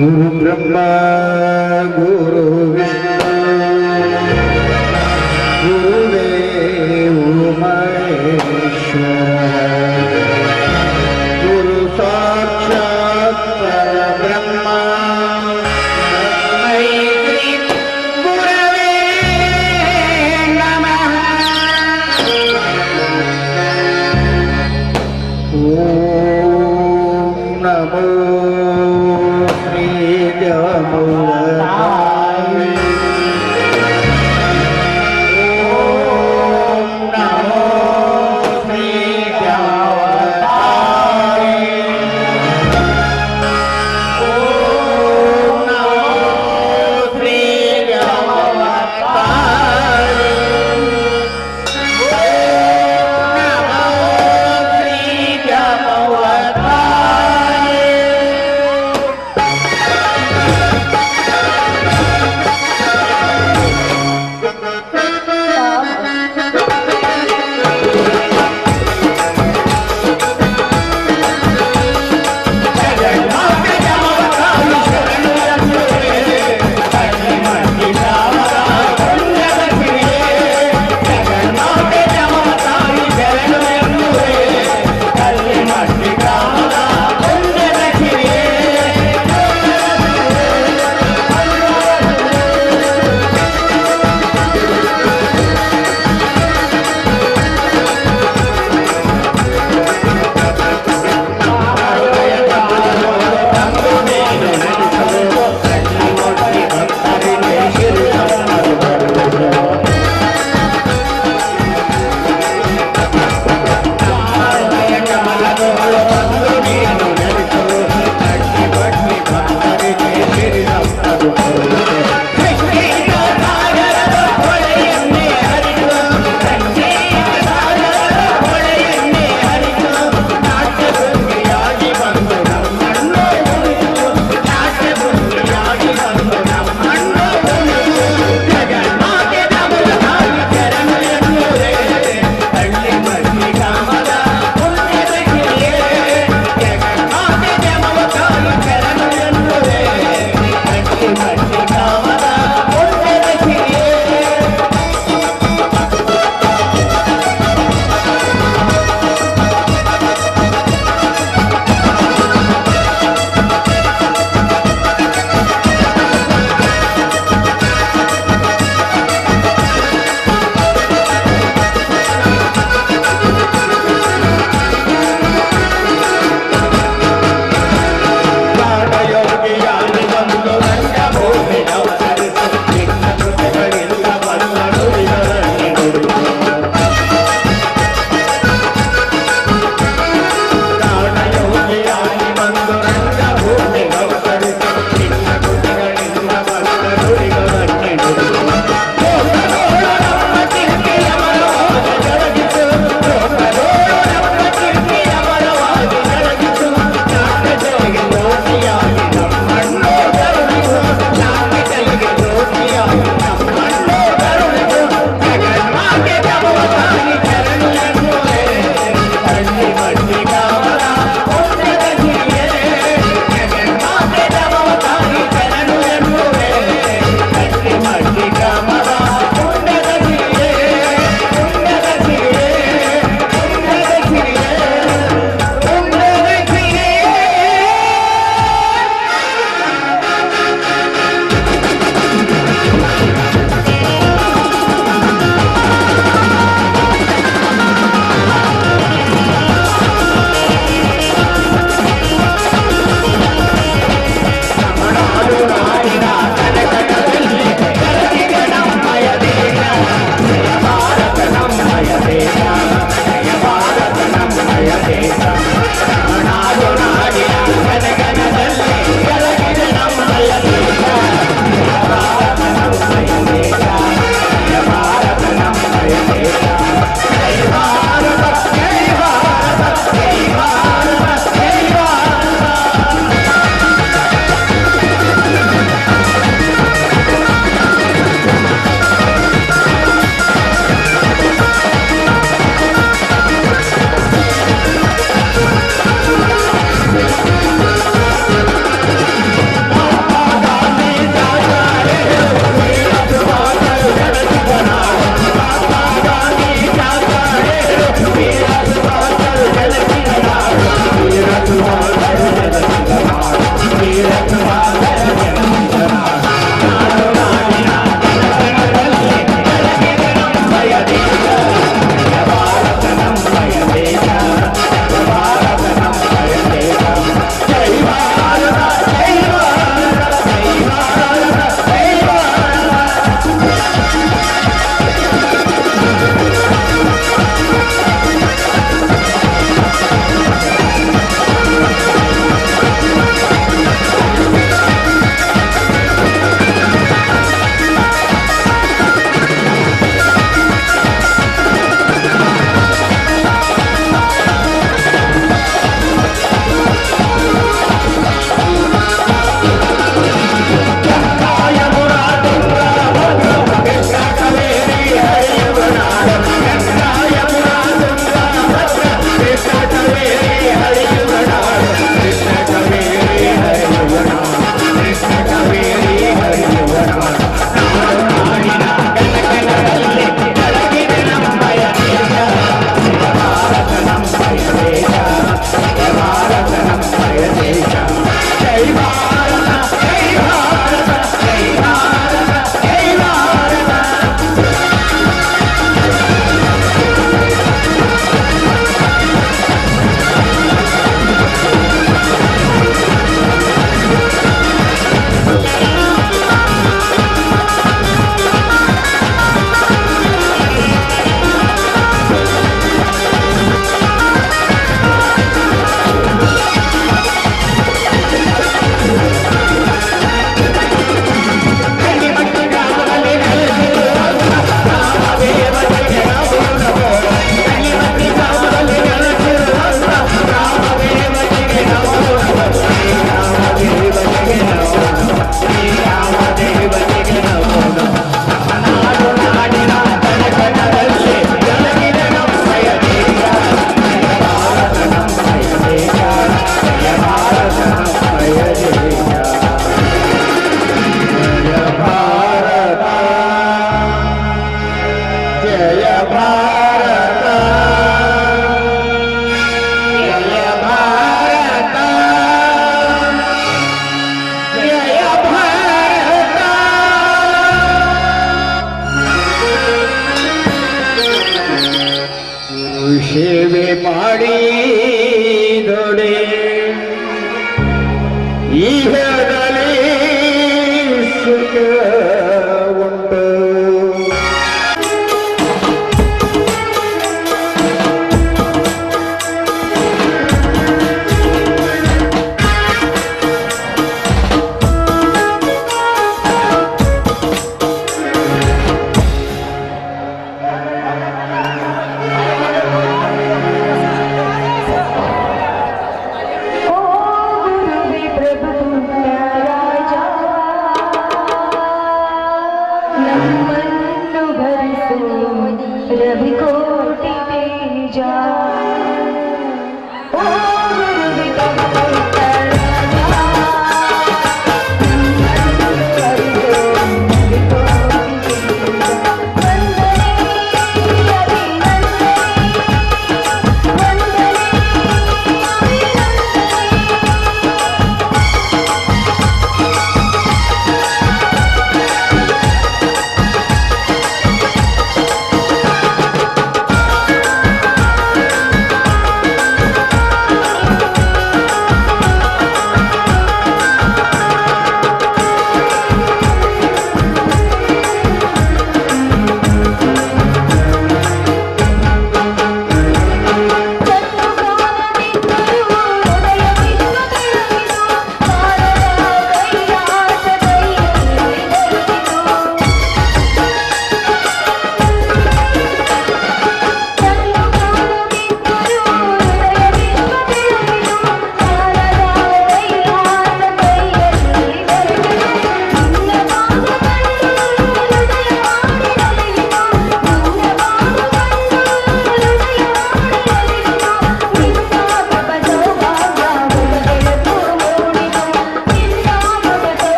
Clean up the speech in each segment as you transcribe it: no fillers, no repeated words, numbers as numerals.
गुरु ब्रह्मा गुरु विष्णु गुरुदेव महेश्वर गुरु साक्षात् परब्रह्म तस्मै श्री गुरवे नमः। ओम नमो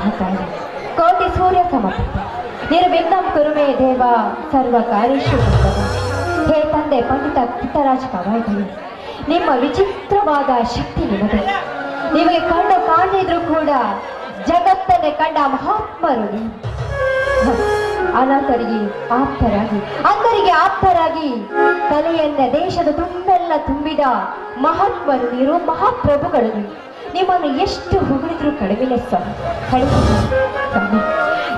ಮಹಾಕಾಯ ಕೋಟಿ ಸೂರ್ಯ ಸಮರ್ಥ ನಿರ್ವಿಘ್ನಂ ಕುರುಮೇ ದೇವ ಸರ್ವ ಕಾರ್ಯೇಷು ಸರ್ವದಾ. ಹೇ ತಂದೆ ಪಂಡಿತ ಪುಟ್ಟರಾಜ ಗವಾಯಿಗಳೇ, ನಿಮ್ಮ ವಿಚಿತ್ರವಾದ ಶಕ್ತಿ ನಿಮಗೆ. ನಿಮಗೆ ಕಣ್ಣು ಕಾಣದಿದ್ರು ಕೂಡ ಜಗತ್ತನ್ನೇ ಕಂಡ ಮಹಾತ್ಮರು ನೀವು. ಅನಾಥರಿಗೆ ಆಪ್ತರಾಗಿ, ಅಂಧರಿಗೆ ಆಪ್ತರಾಗಿ ಕಲೆಯನ್ನ ದೇಶದ ತುಂಬೆಲ್ಲ ತುಂಬಿದ ಮಹಾತ್ಮರು ನೀರು, ಮಹಾಪ್ರಭುಗಳು ನೀವು. ನಿಮ್ಮನ್ನು ಎಷ್ಟು ಹೊಗಳಿದ್ರು ಕಡಿಮೆ ಸ್ವಾಮಿ, ಕಡಿಮೆ ಸ್ವಾಮಿ.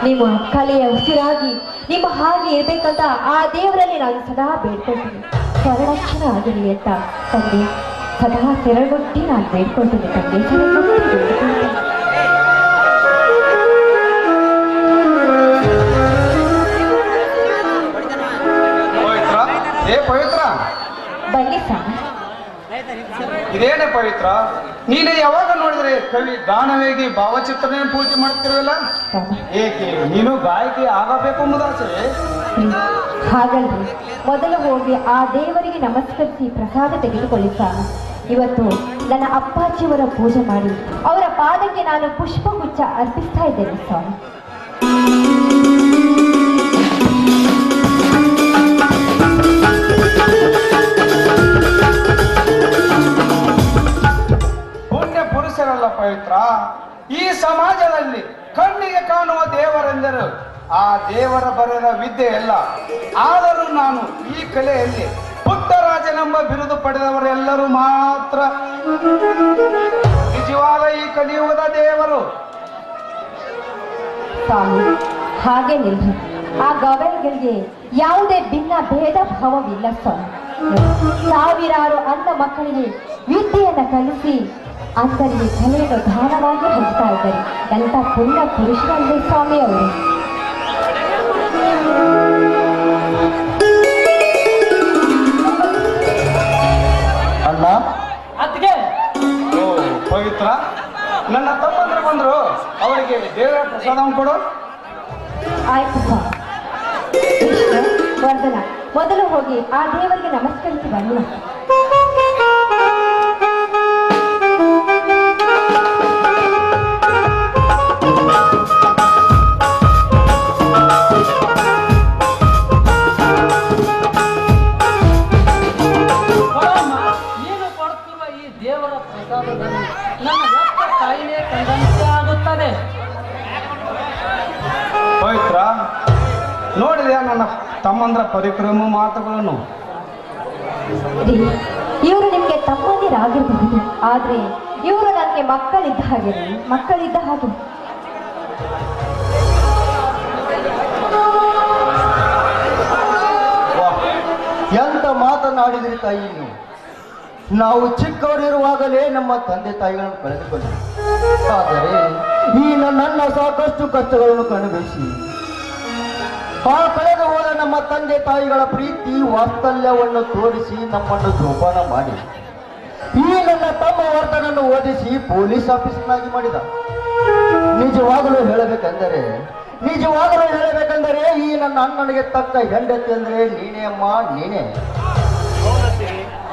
ನಿಮ್ಮ ಕಲೆಯ ಉಸಿರಾಗಿ ನಿಮ್ಮ ಹಾಗೆ ಇರ್ಬೇಕಂತ ಆ ದೇವರಲ್ಲಿ ನಾನು ಸದಾ ಬೇಡ್ಕೊಳ್ತೀನಿ. ಶರಣಕ್ಷಣ ಆಗಿರಲಿ ಅಂತ ತಂದೆ ಸದಾ ತೆರಳೊಟ್ಟಿ ನಾನು ಬೇಡ್ಕೊಳ್ತೀನಿ ತಂದೆ, ಶರಣೊಟ್ಟಿ ಬೇಡ್ಕೊಳ್ತೀನಿ. ಪವಿತ್ರ ಬನ್ನಿ ಸ್ವಾಮಿ. ಇದೇನೇ ಪವಿತ್ರ, ನೀನೇ ಯಾವಾಗ ನೋಡಿದ್ರೆ ಕವಿ ಗಾನವೇಗಿ ಭಾವಚಿತ್ರನೇ ಪೂಜೆ ಮಾಡ್ತಿರಲ್ಲ, ಏಕೆ ನೀನು ಗಾಯಕಿ ಆಗಬೇಕು ಎಂಬುದಾಸೆ? ಹಾಗಲ್ರಿ, ಮೊದಲು ಹೋಗಿ ಆ ದೇವರಿಗೆ ನಮಸ್ಕರಿಸಿ ಪ್ರಸಾದ ತೆಗೆದುಕೊಳ್ಳಿ ಸ್ವಾಮಿ. ಇವತ್ತು ನನ್ನ ಅಪ್ಪಾಜಿಯವರ ಪೂಜೆ ಮಾಡಿ ಅವರ ಪಾದಕ್ಕೆ ನಾನು ಪುಷ್ಪಗುಚ್ಛ ಅರ್ಪಿಸ್ತಾ ಇದ್ದೇನೆ ಸ್ವಾಮಿ. ಪುರುಷರಲ್ಲ ಪವಿತ್ರ, ಈ ಸಮಾಜದಲ್ಲಿ ಕಣ್ಣಿಗೆ ಕಾಣುವ ದೇವರೆಂದರು ಆ ದೇವರ ಬರೆದ ವಿದ್ಯೆ ಎಲ್ಲ. ಆದರೂ ನಾನು ಈ ಕಲೆಯಲ್ಲಿ ಪುಟ್ಟರಾಜನೆಂಬ ಬಿರುದು ಪಡೆದವರೆಲ್ಲರೂ ಮಾತ್ರ ನಿಜವಾದ ಈ ಕಲಿಯುಗದ ದೇವರು. ಸ್ವಾಮಿ ಹಾಗೆ ನಿಲ್ರಿ, ಆ ಗವಾಯಿಗಳಿಗೆ ಯಾವುದೇ ಭಿನ್ನ ಭೇದ ಭಾವವಿಲ್ಲ ಸ್ವಾಮಿ. ಸಾವಿರಾರು ಅಂಧ ಮಕ್ಕಳಿಗೆ ವಿದ್ಯೆಯನ್ನು ಕಲಿಸಿ ಅಂತರಿಗೆ ಕಲೆಯನ್ನು ದಾನವಾಗಿ ಹಂಚ್ತಾ ಇದ್ದಾರೆ. ಎಂಥ ಪುಣ್ಯ ಪುರುಷರಲ್ಲೇ ಸ್ವಾಮಿ ಅವರು. ಅಣ್ಣ ಅದಕ್ಕೆ ಓ ಪವಿತ್ರ, ನನ್ನ ತಮ್ಮಂದ್ರೆ ಬಂದ್ರು, ಅವರಿಗೆ ದೇವರ ಪ್ರಸಾದ ಕೊಡು. ಆಯ್ತು ಸ್ವಾಮಿ. ಕೃಷ್ಣ ವರ್ಧನ, ಮೊದಲು ಹೋಗಿ ಆ ದೇವರಿಗೆ ನಮಸ್ಕರಿಸಿ ಬನ್ನಿ. ನೀನು ಕೊಡ್ತಿರುವ ಈ ದೇವರ ಪ್ರಸಾದದಲ್ಲಿ ನನ್ನ ರಕ್ತ ಕಾಯಿಲೆ ಕಂಡಂತೆ ಆಗುತ್ತದೆ. ಪವಿತ್ರ, ನೋಡಿದೆ ನನ್ನ ತಮ್ಮಂದ್ರ ಪರಿಕ್ರಮ ಮಾತುಗಳನ್ನು. ಇವರು ನಿಮಗೆ ತಮ್ಮಂದಿರಾಗಿರಬಹುದು, ಆದ್ರೆ ಇವರು ನನಗೆ ಮಕ್ಕಳಿದ್ದ ಹಾಗೆ, ಮಕ್ಕಳಿದ್ದ ಹಾಗೆ. ಎಂತ ಮಾತನಾಡಿದ್ರಿ ತಾಯಿ ನೀವು. ನಾವು ಚಿಕ್ಕವರಿರುವಾಗಲೇ ನಮ್ಮ ತಂದೆ ತಾಯಿಗಳನ್ನು ಕಳೆದುಕೊಂಡ್ವಿ. ಆದರೆ ಈ ನನ್ನ ಸಾಕಷ್ಟು ಕಷ್ಟಗಳನ್ನು ಕಣಬೇಸಿ ಆ ಕಳೆದು ಹೋದ ನಮ್ಮ ತಂದೆ ತಾಯಿಗಳ ಪ್ರೀತಿ ವಾತ್ಸಲ್ಯವನ್ನು ತೋರಿಸಿ ನಮ್ಮನ್ನು ಜೋಪಾನ ಮಾಡಿ ಈ ನನ್ನ ತಮ್ಮ ವರ್ತನನ್ನು ಓದಿಸಿ ಪೊಲೀಸ್ ಆಫೀಸರ್ನಾಗಿ ಮಾಡಿದ. ನಿಜವಾಗಲೂ ಹೇಳಬೇಕೆಂದರೆ ಈ ನನ್ನ ಅಣ್ಣನಿಗೆ ತಕ್ಕ ಹೆಂಡತಿ ಅಂದ್ರೆ ನೀನೇ ಅಮ್ಮ, ನೀನೇ.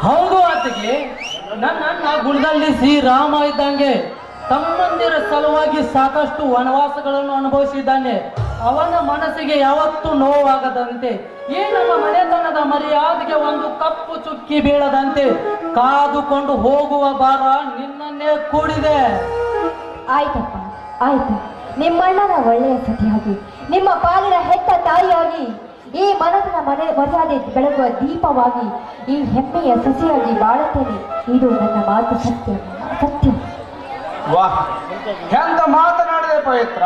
ಹೌದು ಆತಗೆ, ನನ್ನ ಅಣ್ಣ ಗುಣದಲ್ಲಿ ಶ್ರೀರಾಮ ಇದ್ದಂಗೆ ತಮ್ಮಂದಿರ ಸಲುವಾಗಿ ಸಾಕಷ್ಟು ವನವಾಸಗಳನ್ನು ಅನುಭವಿಸಿದ್ದಾನೆ. ಅವನ ಮನಸ್ಸಿಗೆ ಯಾವತ್ತೂ ನೋವಾಗದಂತೆ, ಈ ನಮ್ಮ ಮನೆತನದ ಮರ್ಯಾದೆಗೆ ಒಂದು ಕಪ್ಪು ಚುಕ್ಕಿ ಬೀಳದಂತೆ ಕಾದುಕೊಂಡು ಹೋಗುವ ಭಾರ ನಿನ್ನನ್ನೇ ಕೂಡಿದೆ. ಆಯ್ತಪ್ಪ, ಆಯ್ತು. ನಿಮ್ಮಣ್ಣನ ಒಳ್ಳೆಯ ಸತಿಯಾಗಿ, ನಿಮ್ಮ ಪಾಲಿನ ಹೆತ್ತ ತಾಯಿಯಾಗಿ, ಈ ಮನದ ಮರ್ಯಾದೆ ಬೆಳಗುವ ದೀಪವಾಗಿ, ಈ ಹೆಮ್ಮೆಯ ಸಸಿಯಾಗಿ ಬಾಳುತ್ತೇನೆ. ಇದು ನನ್ನ ಮಾತು, ಸತ್ಯ ಸತ್ಯ. ವಾಹ್, ಎಂತ ಮಾತನಾಡಿದೆ ಪವಿತ್ರ.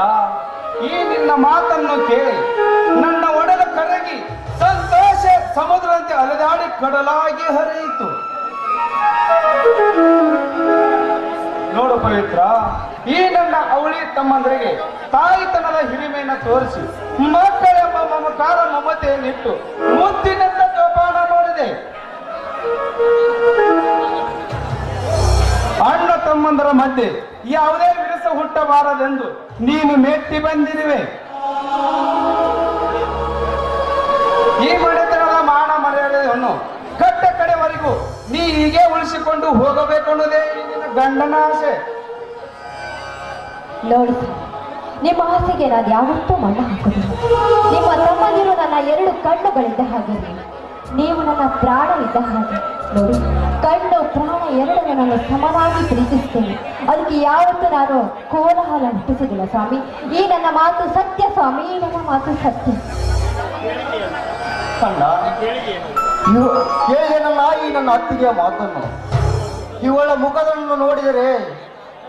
ಈ ನಿನ್ನ ಮಾತನ್ನು ಕೇಳಿ ನನ್ನ ಒಡಲ ಕರಗಿ ಸಂತೋಷ ಸಮುದ್ರದಂತೆ ಅಲೆದಾಡಿ ಕಡಲಾಗಿ ಹರಿಯಿತು. ನೋಡು ಪವಿತ್ರ, ಈ ನನ್ನ ಅವಳಿ ತಮ್ಮಂದರಿಗೆ ತಾಯಿತನದ ಹಿರಿಮೆಯನ್ನು ತೋರಿಸಿ ಮಕ್ಕಳೆಂಬ ಮಮಕಾರ ಮಮತೆಯನ್ನಿಟ್ಟು ಮುದ್ದಿನಿಂದ ಜೋಪಾನ ಮಾಡಿದೆ. ಅಣ್ಣ ತಮ್ಮಂದರ ಮಧ್ಯೆ ಯಾವುದೇ ವಿರಸ ಹುಟ್ಟಬಾರದೆಂದು ನೀನು ಮೆಟ್ಟಿ ಬಂದಿರುವೆ. ಈ ಮನೆತನದ ಮಾನ ಮರ್ಯಾದೆಯನ್ನು ಕಟ್ಟ ಕಡೆವರೆಗೂ ನೀ ಹೀಗೆ ಉಳಿಸಿಕೊಂಡು ಹೋಗಬೇಕು ಅನ್ನೋದೇ ನಿನ್ನ ಗಂಡನ ಆಸೆ. ನೋಡಿ, ನಿಮ್ಮ ಆಸೆಗೆ ನಾನು ಯಾವತ್ತೂ ಮಣ್ಣ ಹಾಕುದಿಲ್ಲ. ನಿಮ್ಮ ತಮ್ಮಂದಿರು ನನ್ನ 2 ಕಣ್ಣುಗಳಿದ್ದ ಹಾಗೆ, ನೀವು ನನ್ನ ಪ್ರಾಣ ಇದ್ದ ಹಾಗೆ. ನೋಡಿ, ಕಣ್ಣು ಪ್ರಾಣ ಎರಡನ್ನು ನಾನು ಸಮನಾಗಿ ಪ್ರೀತಿಸ್ತೇನೆ. ಅದಕ್ಕೆ ಯಾವತ್ತೂ ನಾನು ಕೋಲಾಹಲ ಹುಟ್ಟಿಸುವುದಿಲ್ಲ ಸ್ವಾಮಿ. ಈ ನನ್ನ ಮಾತು ಸತ್ಯ ಸ್ವಾಮಿ, ಈ ನನ್ನ ಮಾತು ಸತ್ಯ. ಕಂಡ ಕೇಳಿದೆನಲ್ಲ ಈ ನನ್ನ ಅತ್ತಿಗೆಯ ಮಾತನ್ನು. ಇವಳ ಮುಖವನ್ನು ನೋಡಿದರೆ,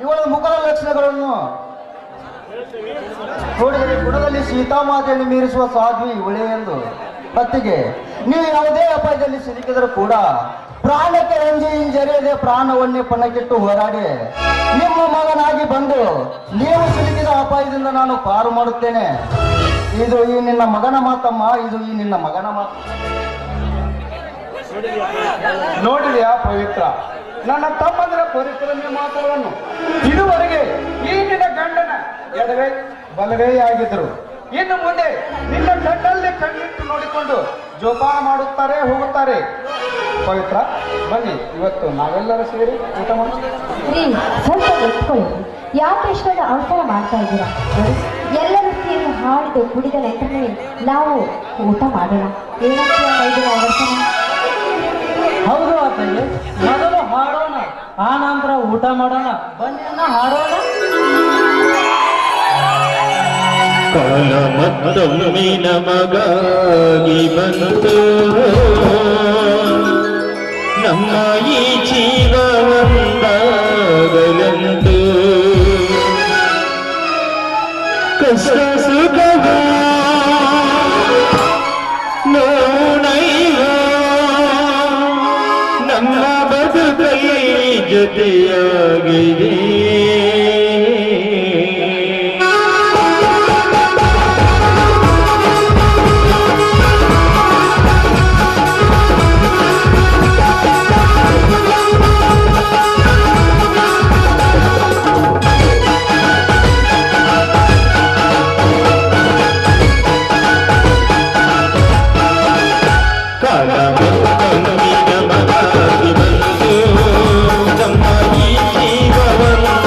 ಇವಳ ಮುಖದ ಲಕ್ಷಣಗಳನ್ನು ನೋಡಿದರೆ ಗುಣದಲ್ಲಿ ಸೀತಾಮಾತೆಯನ್ನು ಮೀರಿಸುವ ಸಾಧ್ವಿ ಇವಳೇ ಎಂದು. ಅತ್ತಿಗೆ, ನೀವು ಯಾವುದೇ ಅಪಾಯದಲ್ಲಿ ಸಿಲುಕಿದರೂ ಕೂಡ ಪ್ರಾಣಕ್ಕೆ ಹಿಂಜರಿಯದೆ ಪ್ರಾಣವನ್ನೇ ಪಣಕ್ಕಿಟ್ಟು ಹೋರಾಡಿ ನಿಮ್ಮ ಮಗನಾಗಿ ಬಂದು ನೀವು ಸಿಲುಕಿದ ಅಪಾಯದಿಂದ ನಾನು ಪಾರು ಮಾಡುತ್ತೇನೆ. ಇದು ಈ ನಿನ್ನ ಮಗನ ಮಾತಮ್ಮ, ಇದು ಈ ನಿನ್ನ ಮಗನ ಮಾತು. ನೋಡಿದೆಯಾ ಪವಿತ್ರ, ನನ್ನ ತಮ್ಮಂದಿರ ಪರಿಕರಣ್ಯ ಮಾತುಗಳನ್ನು. ಇದುವರೆಗೆ ಈ ನಿನ್ನ ಗಂಡನ ಎಡವೇ ಬಲವೇ ಆಗಿದ್ರು. ಇನ್ನು ಮುಂದೆ ನಿನ್ನ ಕಣ್ಣಲ್ಲಿ ಕಣ್ಣಿಟ್ಟು ನೋಡಿಕೊಂಡು ಜೋಪಾನ ಮಾಡುತ್ತಾರೆ, ಹೋಗುತ್ತಾರೆ. ಪವಿತ್ರ, ಬನ್ನಿ, ಇವತ್ತು ನಾವೆಲ್ಲರೂ ಸೇರಿ ಊಟ ಮಾಡ್ತೀವಿ. ರೀ, ಸ್ವಲ್ಪ ಎತ್ಕೊಳ್ಳಿ. ಯಾಕೆ ಇಷ್ಟೊಂದು ಅವಸರ ಮಾಡ್ತಾ ಇದ್ದೀರಾ? ನೋಡಿ, ಎಲ್ಲರೂ ಸೇರಿ ಹಾಡಿದು ಕುಡಿದ ನಂತರನೇ ನಾವು ಊಟ ಮಾಡೋಣ. ಏನಂತ ಅವಸರ? ಹೌದು ಅತ್ತಯ್ಯ, ಮೊದಲು ಹಾಡೋಣ, ಆ ನಂತರ ಊಟ ಮಾಡೋಣ. ಬನ್ನಿ ಅಣ್ಣ, ಹಾಡೋಣ. ಕಾಲ ಮತ್ತೊಮ್ಮೆ ನಮಗಾಗಿ ಬಂತು, ನಮ್ಮ ಈ ಜೀವವಂದಾಗಲೆಂದು. ಕಷ್ಟ ಸುಖವ ನೋಡೈವ ನಮ್ಮ ಬದುಕಲ್ಲಿ ಜೊತೆಯಾಗಿದೆ. ಕಾಲ ಮತ್ತೊಮ್ಮೆ ನಮಗಾಗಿ ಬಂತು, ನಮ್ಮ ಈ ಜೀವವನ್ನು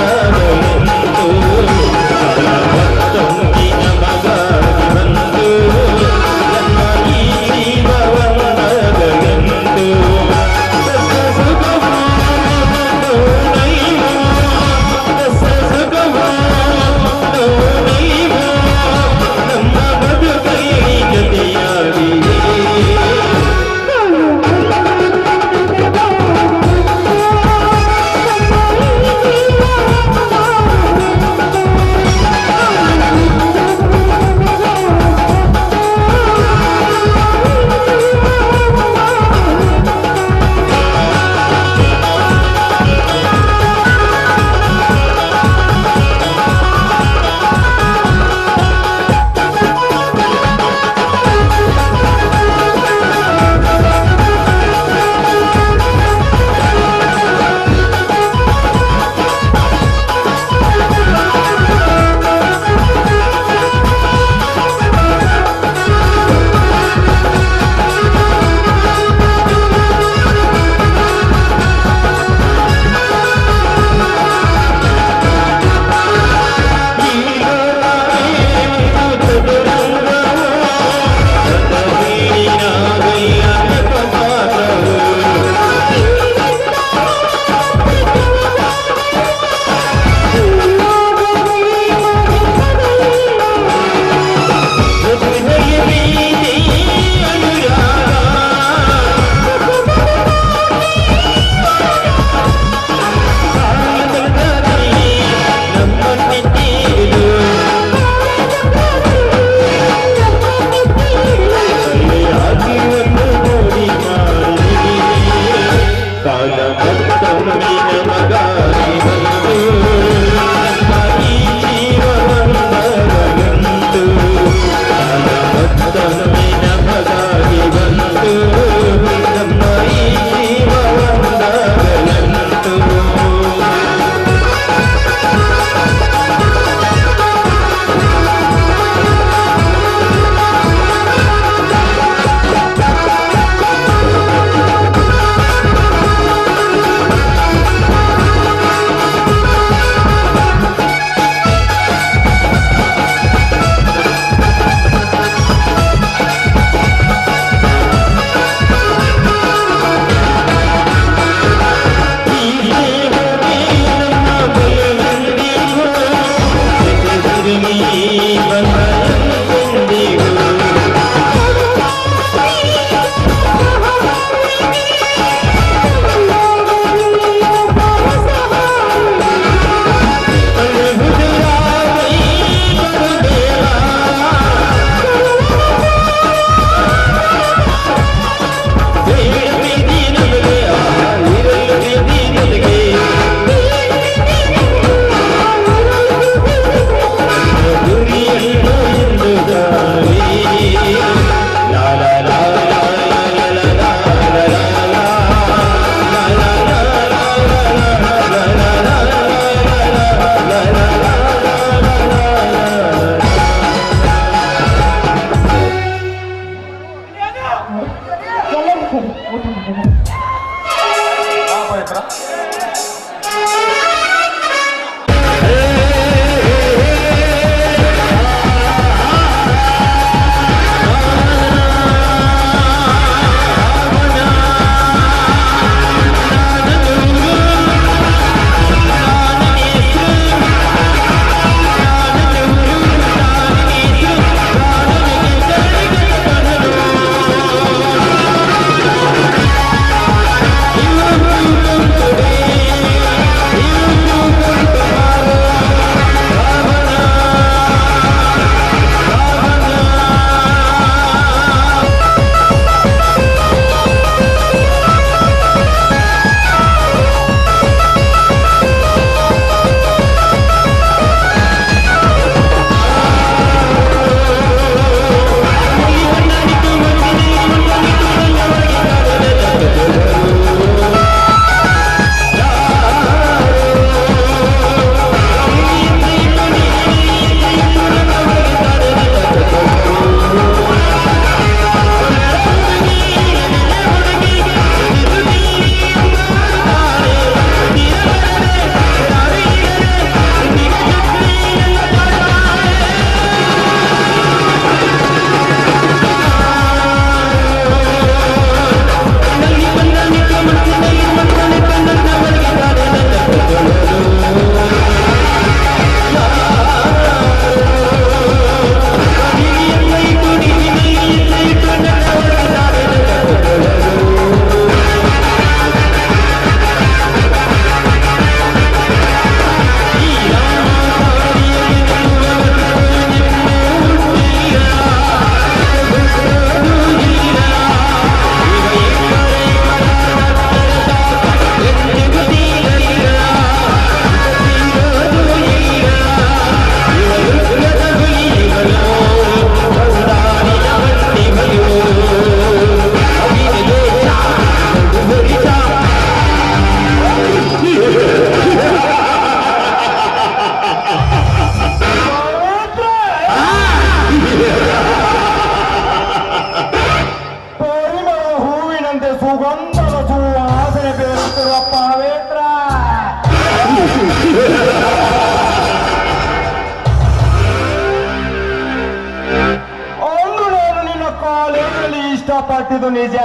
ಪಟ್ಟಿದ್ದು ನಿಜ.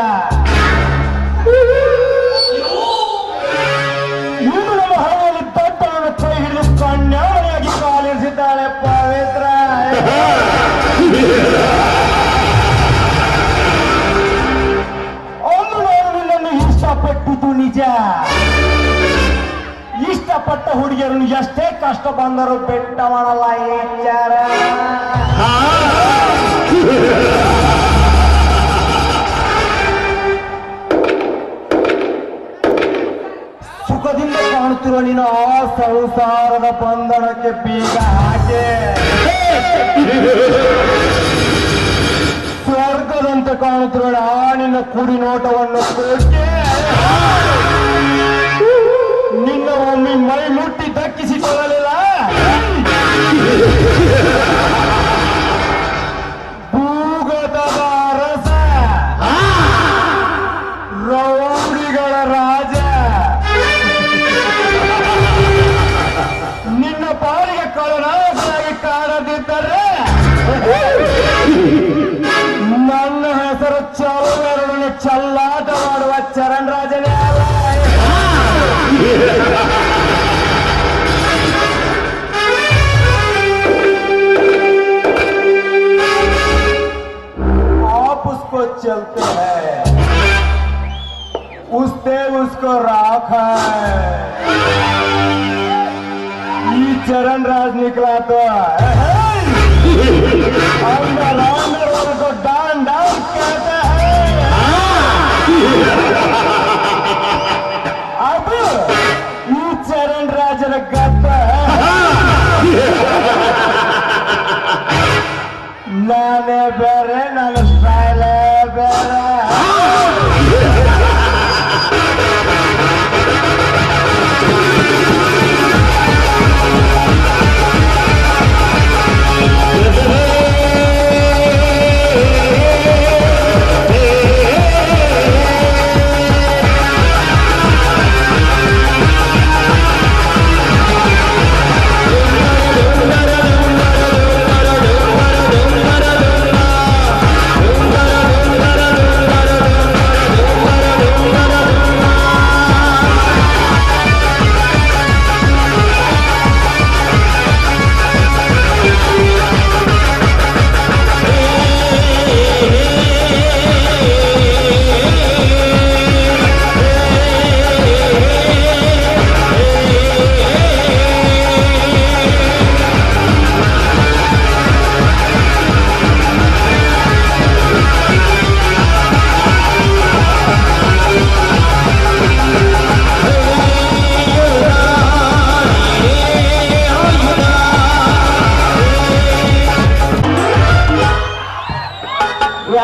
ಇನ್ನು ನಮ್ಮ ಹಳೆಯಲ್ಲಿ ದೊಡ್ಡವನ ಕೈ ಹಿಡಿದು ಕಣ್ಯಾಗಿ ಕಾಲಿರಿಸಿದ್ದಾಳೆ ಪವಿತ್ರ. ಒಂದು ನಾನು ನಿನ್ನನ್ನು ಇಷ್ಟಪಟ್ಟಿದ್ದು ನಿಜ. ಇಷ್ಟಪಟ್ಟ ಹುಡುಗಿಯರನ್ನು ಎಷ್ಟೇ ಕಷ್ಟ ಬಂದರೂ ಬೆಟ್ಟ ಮಾಡಲ್ಲ ಈ ವಿಚಾರ. ಸುಖದಿಂದ ಕಾಣುತ್ತಿರುವ ನೀನು ಆ ಸಂಸಾರದ ಬಂಧನಕ್ಕೆ ಬೀಗ ಹಾಕಿ ಸ್ವರ್ಗದಂತೆ ಕಾಣುತ್ತಿರುವ ಆ ನಿನ್ನ ಕುಡಿ ನೋಟವನ್ನು ಕೊಟ್ಟೆ ನಿನ್ನ ಒಮ್ಮೆ ಮೈ ಮುಟ್ಟಿ ದಕ್ಕಿಸಿಕೊಳ್ಳಲಿಲ್ಲ. ಭೂಗತದ ರಸ ರೌಡಿಗಳ ರಾಜ ನಿನ್ನ ಪಾಲಿಗೆ ಕಳನಾಯಕನಾಗಿ ಕಾಣದಿದ್ದರೆ ನನ್ನ ಹೆಸರು ಚಲುವೆರಡನ್ನು ಚಲ್ಲಾಟ ಮಾಡುವ ಚರಣ್ ರಾಜನೇ ಅಲ್ಲ. आप उसको चलते हैं उससे उसको राख है. ये चरण राज निकला तो अंदर अंदर उनको डान डान कहता है. अब ಈ ಚರಣ್ ರಾಜನ ಗತ್ತ ನಾನೇ ಬೇರೆ ನನ್ನ ಸ್ಟೈಲೇ ಬೇರೆ.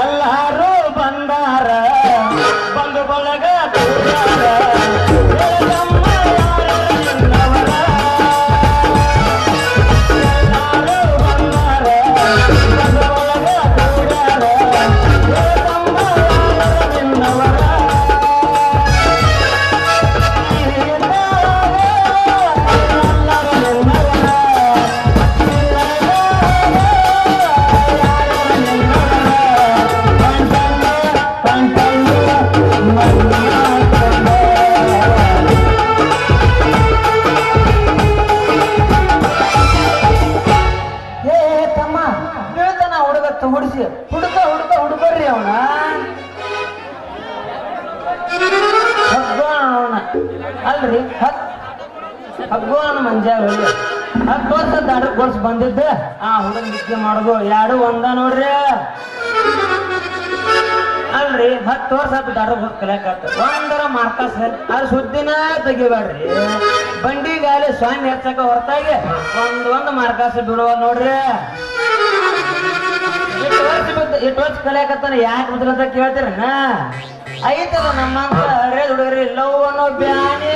ಎಲ್ಲರೂ ಬಂದಾರ ಬಂದು ಬಳಗ ಕೂಡಾರ. ಎಲ್ಲಮ್ಮ ಯಾರನ್ನವರ. ಎಲ್ಲರೂ ಬಂದಾರ ಬಂದು ಬಳಗ ಕೂಡಾರ. ಎಲ್ಲಮ್ಮ ಯಾರನ್ನವರ. ಹುಡುಸಿ ಹುಡುಕ ಹುಡುಕ ಹುಡುಕರ್ರಿ ಅವನ ಅವನ ಅಲ್ರಿ ಹಗ್ಗೋನ ಮಂಜಾಗ 10 ವರ್ಷ ದಾಡ ಕೋರ್ಸ್ ಬಂದಿದ್ದ ಆ ಹುಡುಗ ನಿದ್ದೆ ಮಾಡೋದು ಎರಡು ಒಂದ ನೋಡ್ರಿ. ಅಲ್ರಿ 10 ವರ್ಷ ದಾಡ ಕೋರ್ಸ್ ಕಲಿಯಾಕತ್ತ ಒಂದರ ಮಾರ್ಕಸ್ ಅದ್ರ ಸುದ್ದಿನ ತೆಗಿಬೇಡ್ರಿ. ಬಂಡಿಗಾಲಿ ಸ್ವಾಮಿ ಹೆಚ್ಚಕ ಹೊರತಾಗಿ ಒಂದು ಮಾರ್ಕಸ್ ಬಿಡುವ ನೋಡ್ರಿ. ಇಟ್ಟು ವರ್ಷ ಕಲಿಯಾಕತ್ತಾನ ಯಾಕೆ ಬದಲಂತ ಕೇಳ್ತೀರಣ್ಣ. ಐತದ ನಮ್ಮಂತ ಹರೇ ಹುಡುಗರಿ ಲವ್ ಅನ್ನೋ ಬ್ಯಾನಿ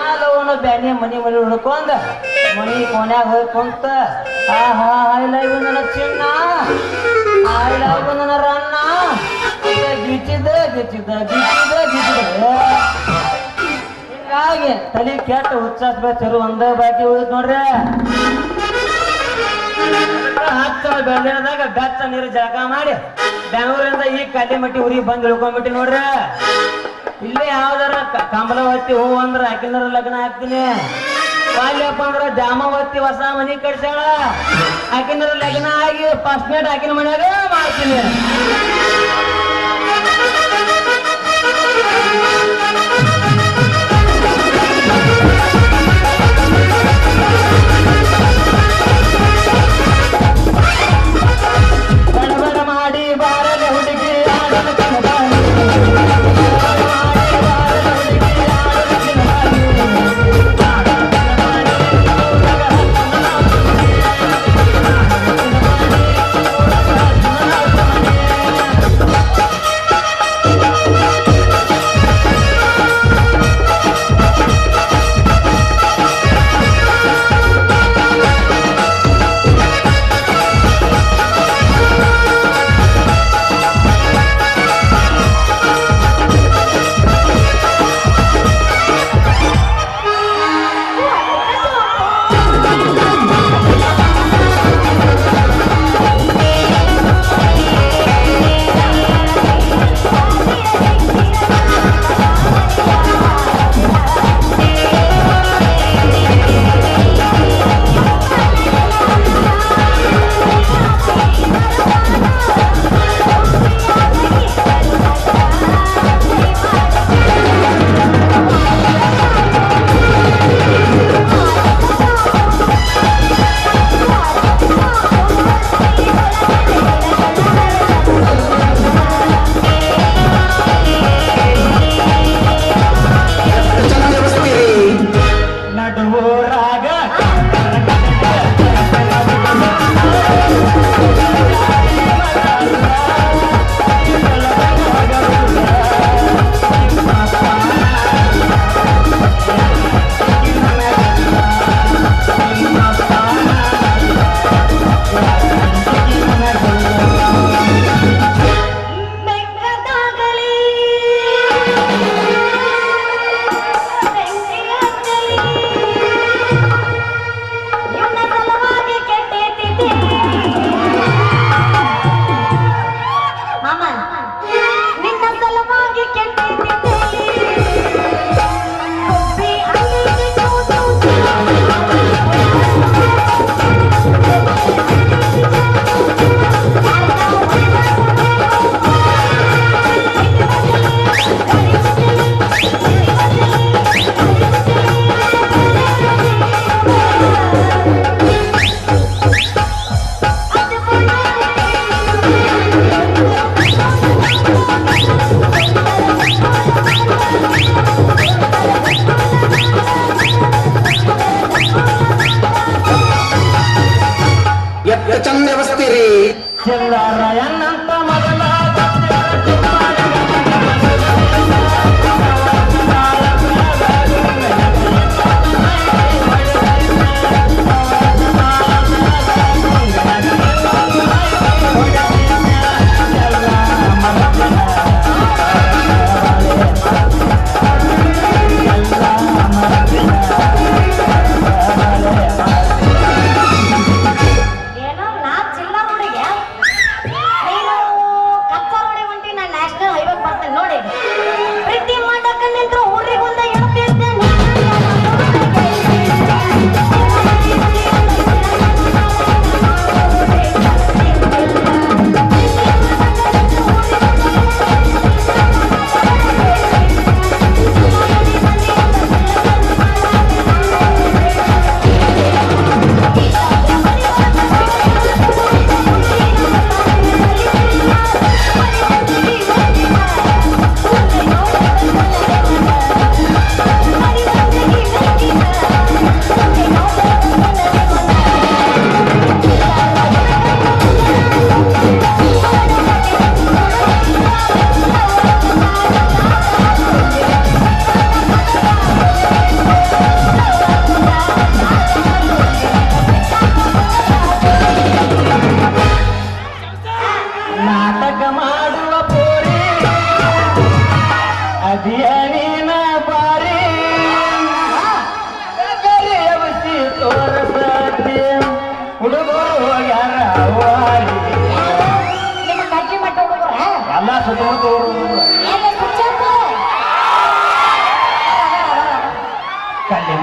ಆ ಲವ್ ಅನ್ನೋ ಬ್ಯಾನಿ ಮನಿ ಹುಡ್ಕೊಂಡ ಮನಿ ಕೊನ್ಯಾಗ ಹೋಗಿ ಕುಂತ ಐ ಲವ್ ನನ್ನ ಚಿನ್ನ ಐ ಲವ್ ನನ್ನ ರನ್ನ ಗಿಚ್ಚಿದ ಹಿಂಗಾಗಿ ತಲೆ ಕೆಟ್ಟ ಹುಚ್ಚಾಸ್ಬೇಕು ಒಂದ ಬಾಕಿ ಉಳಿದ್ ನೋಡ್ರಿ. ಹಚ್ಚ ಬೆಳೆದಾಗ ಗಚ್ಚ ನೀರು ಜಳಕ ಮಾಡಿ ಬೆಂಗಳೂರಿಂದ ಈ ಕಲ್ಲಿಮಟ್ಟಿ ಊರಿಗೆ ಬಂದು ಇಳ್ಕೊಂಡ್ಬಿಟ್ಟು ನೋಡ್ರಿ. ಇಲ್ಲೇ ಯಾವ್ದಾರ ಕಂಬಲವತ್ತಿ ಹೂ ಅಂದ್ರ ಆಕಿನರ ಲಗ್ನ ಹಾಕ್ತೀನಿ. ಬಾಲ್ಯಪ್ಪ ಅಂದ್ರ ಜಾಮಾವತಿ ಹೊಸ ಮನಿ ಕಟ್ಸ್ಯಾಳ, ಆಕಿನರ ಲಗ್ನ ಆಗಿ ಫಸ್ಟ್ ನೈಟ್ ಆಕಿನ ಮನ್ಯಾಗ ಮಾಡ್ತೀನಿ. ಗಡಬಡ ಮಾಡಿ ಬಾರದೆ ಹುಡುಗಿ ಆಡನ ಕನಬಾಯಿ.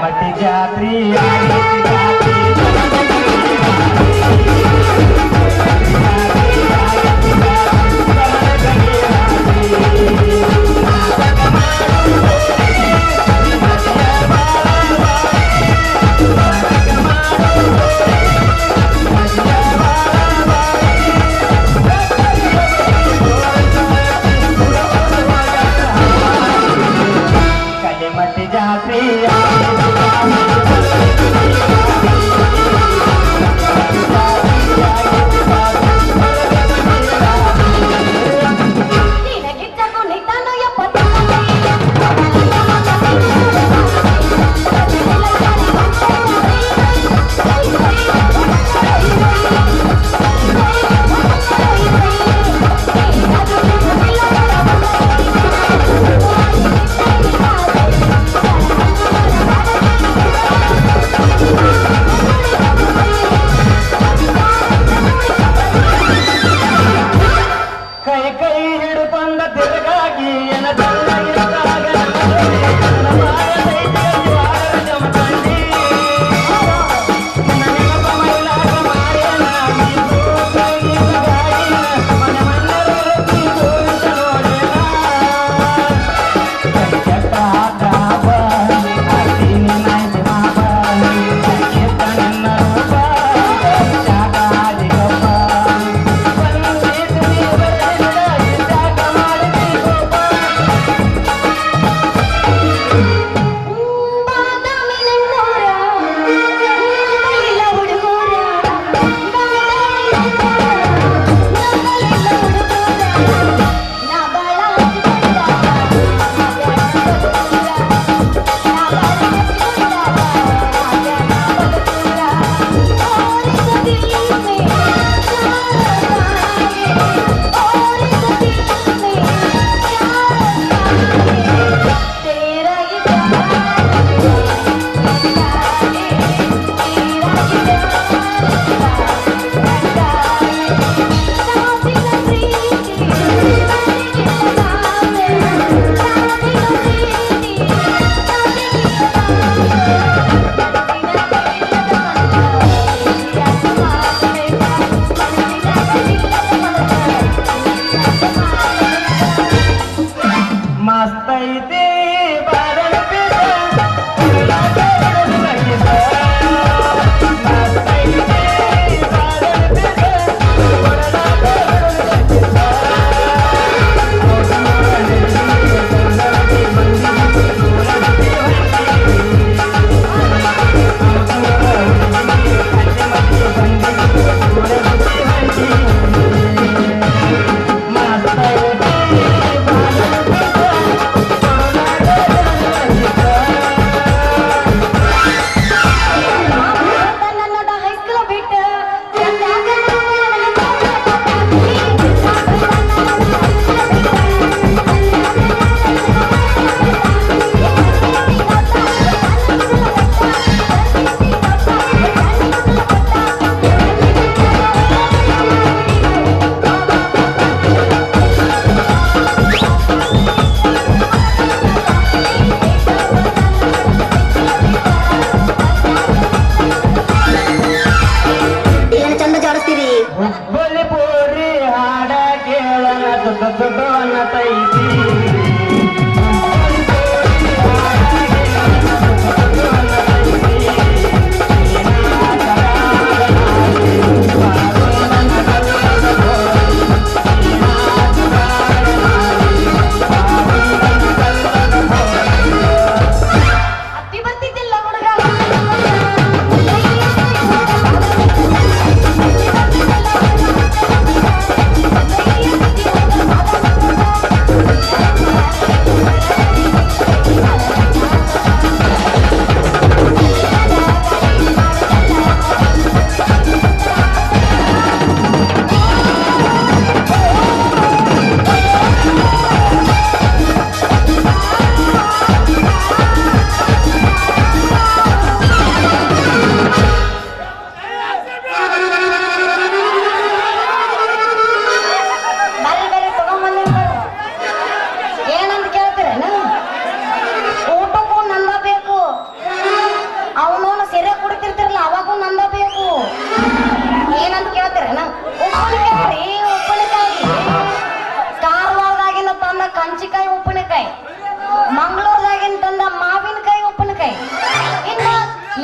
ಕಲಿಮಟ್ಟಿ ಜಾತ್ರಿ ಆಗೈತಿ ಜಾತ್ರಿ. ಕಲಿಮಟ್ಟಿ ಜಾತ್ರಿ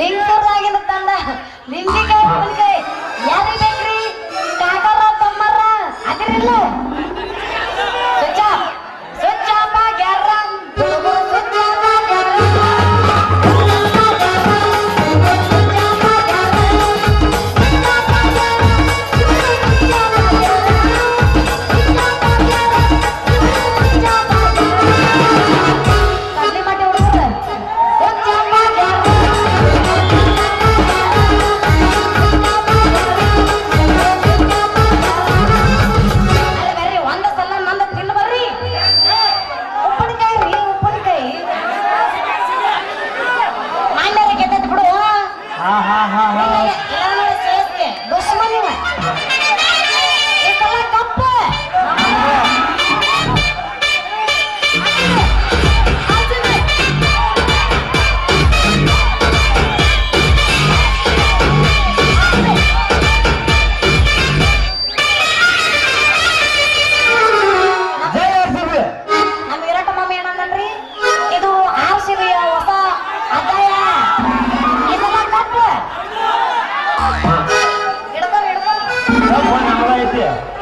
ಲಿಂಗೂರಾಗಿನ ತಂದ ಲಿಂಬಿಕಾಯಿ ಉಪ್ಪಿನಕಾಯಿ ಯಾರಿಗೆ ಬೇಕ್ರಿ ಕಾಕರ ತಮ್ಮರ ಅದಿರಿಲ್ಲ ಸ್ವಚ್ಛ ಗ್ಯಾರ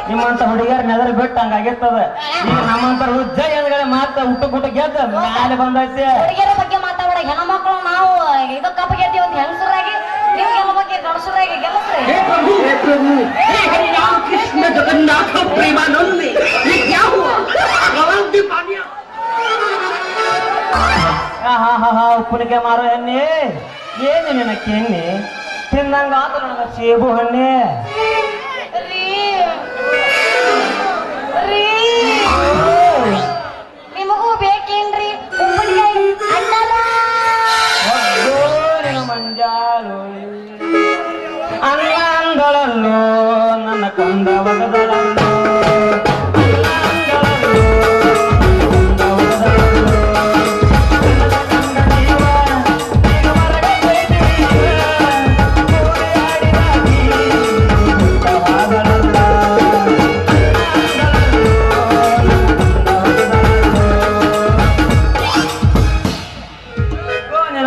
ನಿಮ್ಮಂತ ಹುಡುಗಿಯರ್ ನೆದರ್ ಬಿಟ್ಟು ಹಂಗಾಗಿರ್ತದ. ಈಗ ನಮ್ಮಂತ ಜೈ ಅಂದ್ಗಡೆ ಮಾತ ಹುಟ್ಟು ಗೆದ್ದ ಮ್ಯಾಲೆ ಬಂದೈತಿ. ಹುಡುಗಿಯರ ಬಗ್ಗೆ ಮಾತಾಡ ಹೆಣ್ಮಕ್ಳು ನಾವು ಇದು ಕಪ್ ಗೆದ್ದಿ ಒಂದು ಹೆಂಗಸರಾಗಿ ನೀವು ಗೆಲ್ಲ ಬಗ್ಗೆ ಗಣಸರಾಗಿ ಗೆಲ್ಲಸ್ರಿ. कृष्ण जगन्नाथ प्रेमानंद ये क्या हुआ? ಉಪ್ಪಿನಕಾಯಿ ಮಾರೋ ಎಣ್ಣೆ ಏನು ನಿನ್ನ ಕೆಣ್ಣೆ ತಿಂದಂಗ ಆತ ನನಗ ಸೇಬು ಹಣ್ಣೆ. ನಿಮಗೂ ಬೇಕೇನ್ರಿ ಉಪ್ಪಿನಕಾಯಿ ಅಣ್ಣನ ಮಂಜಾಳು ಅನ್ನ ಅಂದಳಲ್ಲೋ ನನ್ನ ಕಂದ ಒಗದಳಲ್ಲೋ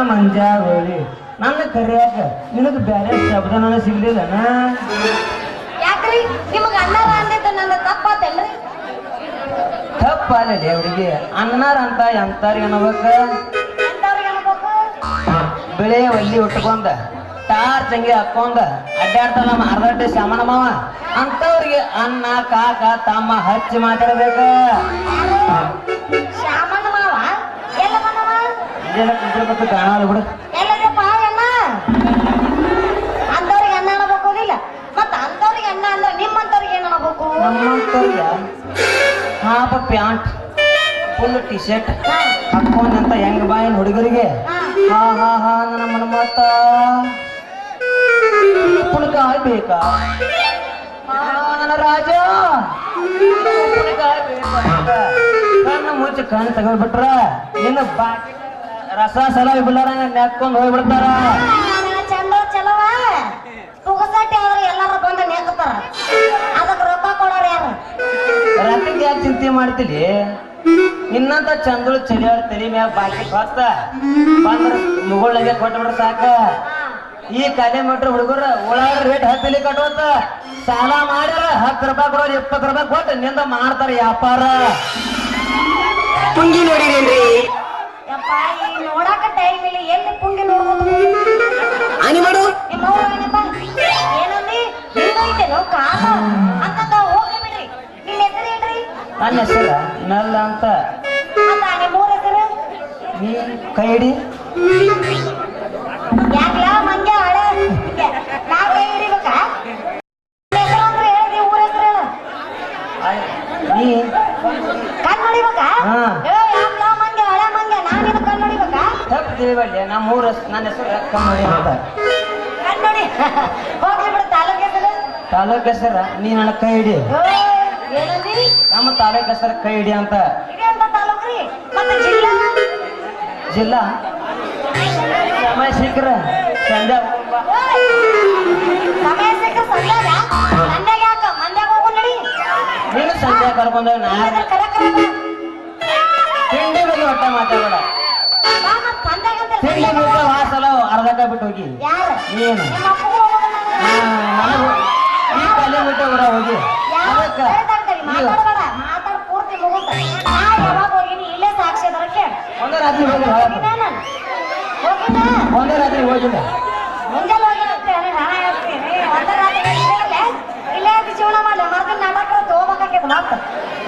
ಮಂಜಾಗೋಳಿ ನನ್ನ ಕರಿಯಾಕ ನಿನಗೆ ಬೇರೆ ಶಬ್ದ ನನಗೆ ಸಿಗ್ಲಿಲ್ಲನ? ಯಾಕ್ರಿ ನಿಮಗ ಅಣ್ಣಾರ ಅಂದಿದ್ದ ನನ್ನ ತಪ್ಪಾತೇನ್ರಿ? ತಪ್ಪಲ್ಲ ಅವರಿಗೆ ಅನ್ನಾರ ಅಂತ ಎಂತಾರಿಗೆ ಅನ್ಬೇಕ? ಎಂತವ್ರಿಗೆ ಅನ್ಬೇಕು? ಬೆಳೆ ಒಲ್ಲಿ ಉಟ್ಕೊಂಡ ಟಾರ್ ತಂಗಿ ಹಾಕೊಂಡ ಅಡ್ಡಾಡ್ತಾರ ನಮ್ಮ ಅರ್ಧಟ್ಟೆ ಶಾಮನ ಮಾವ ಅಂತವ್ರಿಗೆ ಅನ್ನ ಕಾಕ ತಮ್ಮ ಹಚ್ಚಿ ಮಾತಾಡ್ಬೇಕ. ಶ್ಯಾಮಣ್ಣ ಮಾವ ಎಲ್ಲ ಬಂದವ ಇದೆಲ್ಲ ಕುಂತಿರ್ಬೇಕು ಕಾಣಲ್ಲ ಬಿಡು. ಎಲ್ಲದಪ್ಪ ಅಣ್ಣ ಅಂತವ್ರಿಗೆ ಅಣ್ಣ ಅನ್ನಬೇಕು ಇಲ್ಲ ಮತ್ತ ಅಂತವ್ರಿಗೆ ಅಣ್ಣ ಅಂದ್ರೆ ನಿಮ್ಮಂತವ್ರಿಗೆ ಏನ್ ಅನ್ನಬೇಕು? ನಮ್ಮಂತವ್ರಿಗೆ ಹಾಪ ಪ್ಯಾಂಟ್ ಫುಲ್ ಟಿ ಶರ್ಟ್ ಹಾಕೊಂಡಂತ ಹೆಂಗ್ ಬಾಯಿನ ಹುಡುಗರಿಗೆ ಹಾ ಹಾ ಹಾ ನನ್ನ ಮತ್ತ ಉಪ್ಪಿನಕಾಯಿ ಬೇಕಾ ನನ್ನ ರಾಜ ಉಪ್ಪಿನಕಾಯಿ ಬೇಕಾ ಕಣ್ಣು ಮುಚ್ಚಿ ಕಣ್ಣು ತಗೊಂಡ್ಬಿಟ್ರ ನಿನ್ನ ಬಾಕಿ ರಸ ಸಲ ಬಿಡ್ಲಾರ ನೆಕ್ಕೊಂಡ್ ಹೋಗ್ಬಿಡ್ತಾರ. ಚಂದ ಚಲವ ತುಗಸಾಟಿ ಆದ್ರೆ ಎಲ್ಲಾರು ಬಂದು ನೆಕ್ತಾರ ಅದಕ್ಕೆ ರೊಕ್ಕ ಕೊಡೋರು ಯಾರು? ರೊಕ್ಕಕ್ಕೆ ಯಾಕೆ ಚಿಂತೆ ಮಾಡ್ತೀವಿ? ಇನ್ನಂತ ಚಂದಳು ಚಳಿಯಾಳ ತಲೆ ಮ್ಯಾಗ ಬಾಕಿ ಹೊತ್ತ ಬಂದ್ರ ಮುಗುಳ್ನಾಗೆ ಕೊಟ್ಬಿಡ್ರ ಸಾಕ. ಈ ಕಾಲಿ ಮೀಟ್ರ್ ಹುಡುಗರ ಉಳ್ಳಾಗಡ್ಡಿ ರೇಟ್ 10 ಇಲ್ಲಿ ಕಟ್ಟುವತ್ತ ಸಾಲ ಮಾಡ್ಯಾರ 10 ರೂಪಾಯಿ ಕೊಡೋರು 20 ರೂಪಾಯಿ ಕೊಟ್ಟು ನಿಂದ ಮಾಡ್ತಾರ ವ್ಯಾಪಾರ. ಪುಂಗಿ ನೋಡಿರೇನ್ರಿ? ಯಪ್ಪ ಈ ನೋಡಾಕ ಟೈಮ್ ಇಲ್ಲ ಎಲ್ಲಿ ಪುಂಗಿ ನೋಡ್ಬೋದು? ಆನಿ ಮಾಡು ನಿಮ್ಮವ್ವ ಏನಪ್ಪ ಏನಂದಿ ಹಿಂಗೈತೇನೋ ಕಾಲ ಅಂತಂದ ಹೋಗ್ಲಿ ಬಿಡ್ರಿ. ನಿನ್ನ ಹೆಸರು ಏನ್ರಿ? ನನ್ನ ಹೆಸರ ನಲ್ಲ ಅಂತ. ಮತ್ತ ನಿಮ್ಮೂರ ಹೆಸರು? ನೀ ಕೈ ಹಿಡಿ. ಯಾಕ್ಲ ಮಂಗ್ಯ ಹಳೆ ನಾ ಕೈ ಹಿಡಿಬೇಕಾ? ಹೆಸರು ಅಂದ್ರೆ ಹೇಳಿದಿ ಊರ ಹೆಸರು ಹೇಳ. ನೀ ಕಣ್ ನೋಡಿಬೇಕಾ? ಹಾ. ಯಾಕ್ಲ ಮಂಗ್ಯ ಹಳೆ ಮಂಗ್ಯ ನಾ ನಿನ್ನ ಕಣ್ ನೋಡಿಬೇಕಾ? ತಪ್ಪು ತಿಳಿಬಲ್ಲೆ ನಮ್ಮ ನನ್ನ ಹೆಸರು ಕಮ್ಮಡಿ ಅಂತ. ಕಣ್ ನೋಡಿ ಹೋಗ್ಲಿ ಬಿಡು. ತಾಲೂಕ್ ಹೆಸರು? ತಾಲೂಕ್ ಹೆಸರ ನೀ ನನ್ನ ಕೈ ಹಿಡಿ. ಏನಂದಿ? ನಮ್ಮ ತಾಲೂಕ್ ಹೆಸರು ಕೈ ಹಿಡಿ ಅಂತ. ಇದೆ ಅಂತ ತಾಲೂಕ್ರಿ. ಮತ್ತೆ ಜಿಲ್ಲಾ? ಜಿಲ್ಲಾ ಸಮಯ ಸಿಕ್ಕ್ರ ಸಂಜೆ ಸಮಯ ಸಿಕ್ಕ ಸಂಧ್ಯಾಗ ಮಂದ್ಯಾಗ ಯಾಕ ಮಂದ್ಯಾಗ ಹೋಗು ನಡಿ. ನೀನು ಸಂಜೆ ಕರ್ಕೊಂಡ ತಿಂಡಿ ಬಗ್ಗೆ ಹೊಟ್ಟೆ ಮಾತಾಡೋಣ. ಸಂಧ್ಯಾಗ ಅಂತ ತಿಂಡಿ ಬಿಟ್ಟು ವಾಸಲ ಅರ್ಧ ಬಿಟ್ಟು ಹೋಗಿ ಯಾರು ಏನು ನಿಮ್ಮ ಅಪ್ಪಗೂ ಹೋಗೋದನ್ನ ಈ ಕಲೆ ಬಿಟ್ಟು ಊರ ಹೋಗಿ ಅದಕ್ಕ ಈಗ ಮಾತಾಡಬೇಡ ಮಾತಾಡ್ ಪೂರ್ತಿ ಮುಗಿಸ ನಾ ಯಾವಾಗ ಹೋಗಿನಿ ಇಲ್ಲೇ ಸಾಕ್ಷಿ ಅದರ ಕೇಳ ಒಂದೇ ರಾತ್ರಿ ಹೋಗಿ ಹೋಗಿನ ನಾನು ಹೋಗಿನ ಒಂದೇ ರಾತ್ರಿ ಹೋಗಿಲ್ಲ ಮುಂಜಾನೆ ಹೋಗಿರ್ತೇನೆ ನಾನು ಹೇಳ್ತೀನಿ ಒಂದ ರಾತ್ರಿ ಇಲ್ಲೇ ಇದ್ದು ಜೀವನ ಮಾಡಲಿ ಮರ್ದಿನ ನಾಟಕ ಹೋಗ್ಬೇಕಾಗ್ಯದ ಮತ್ತ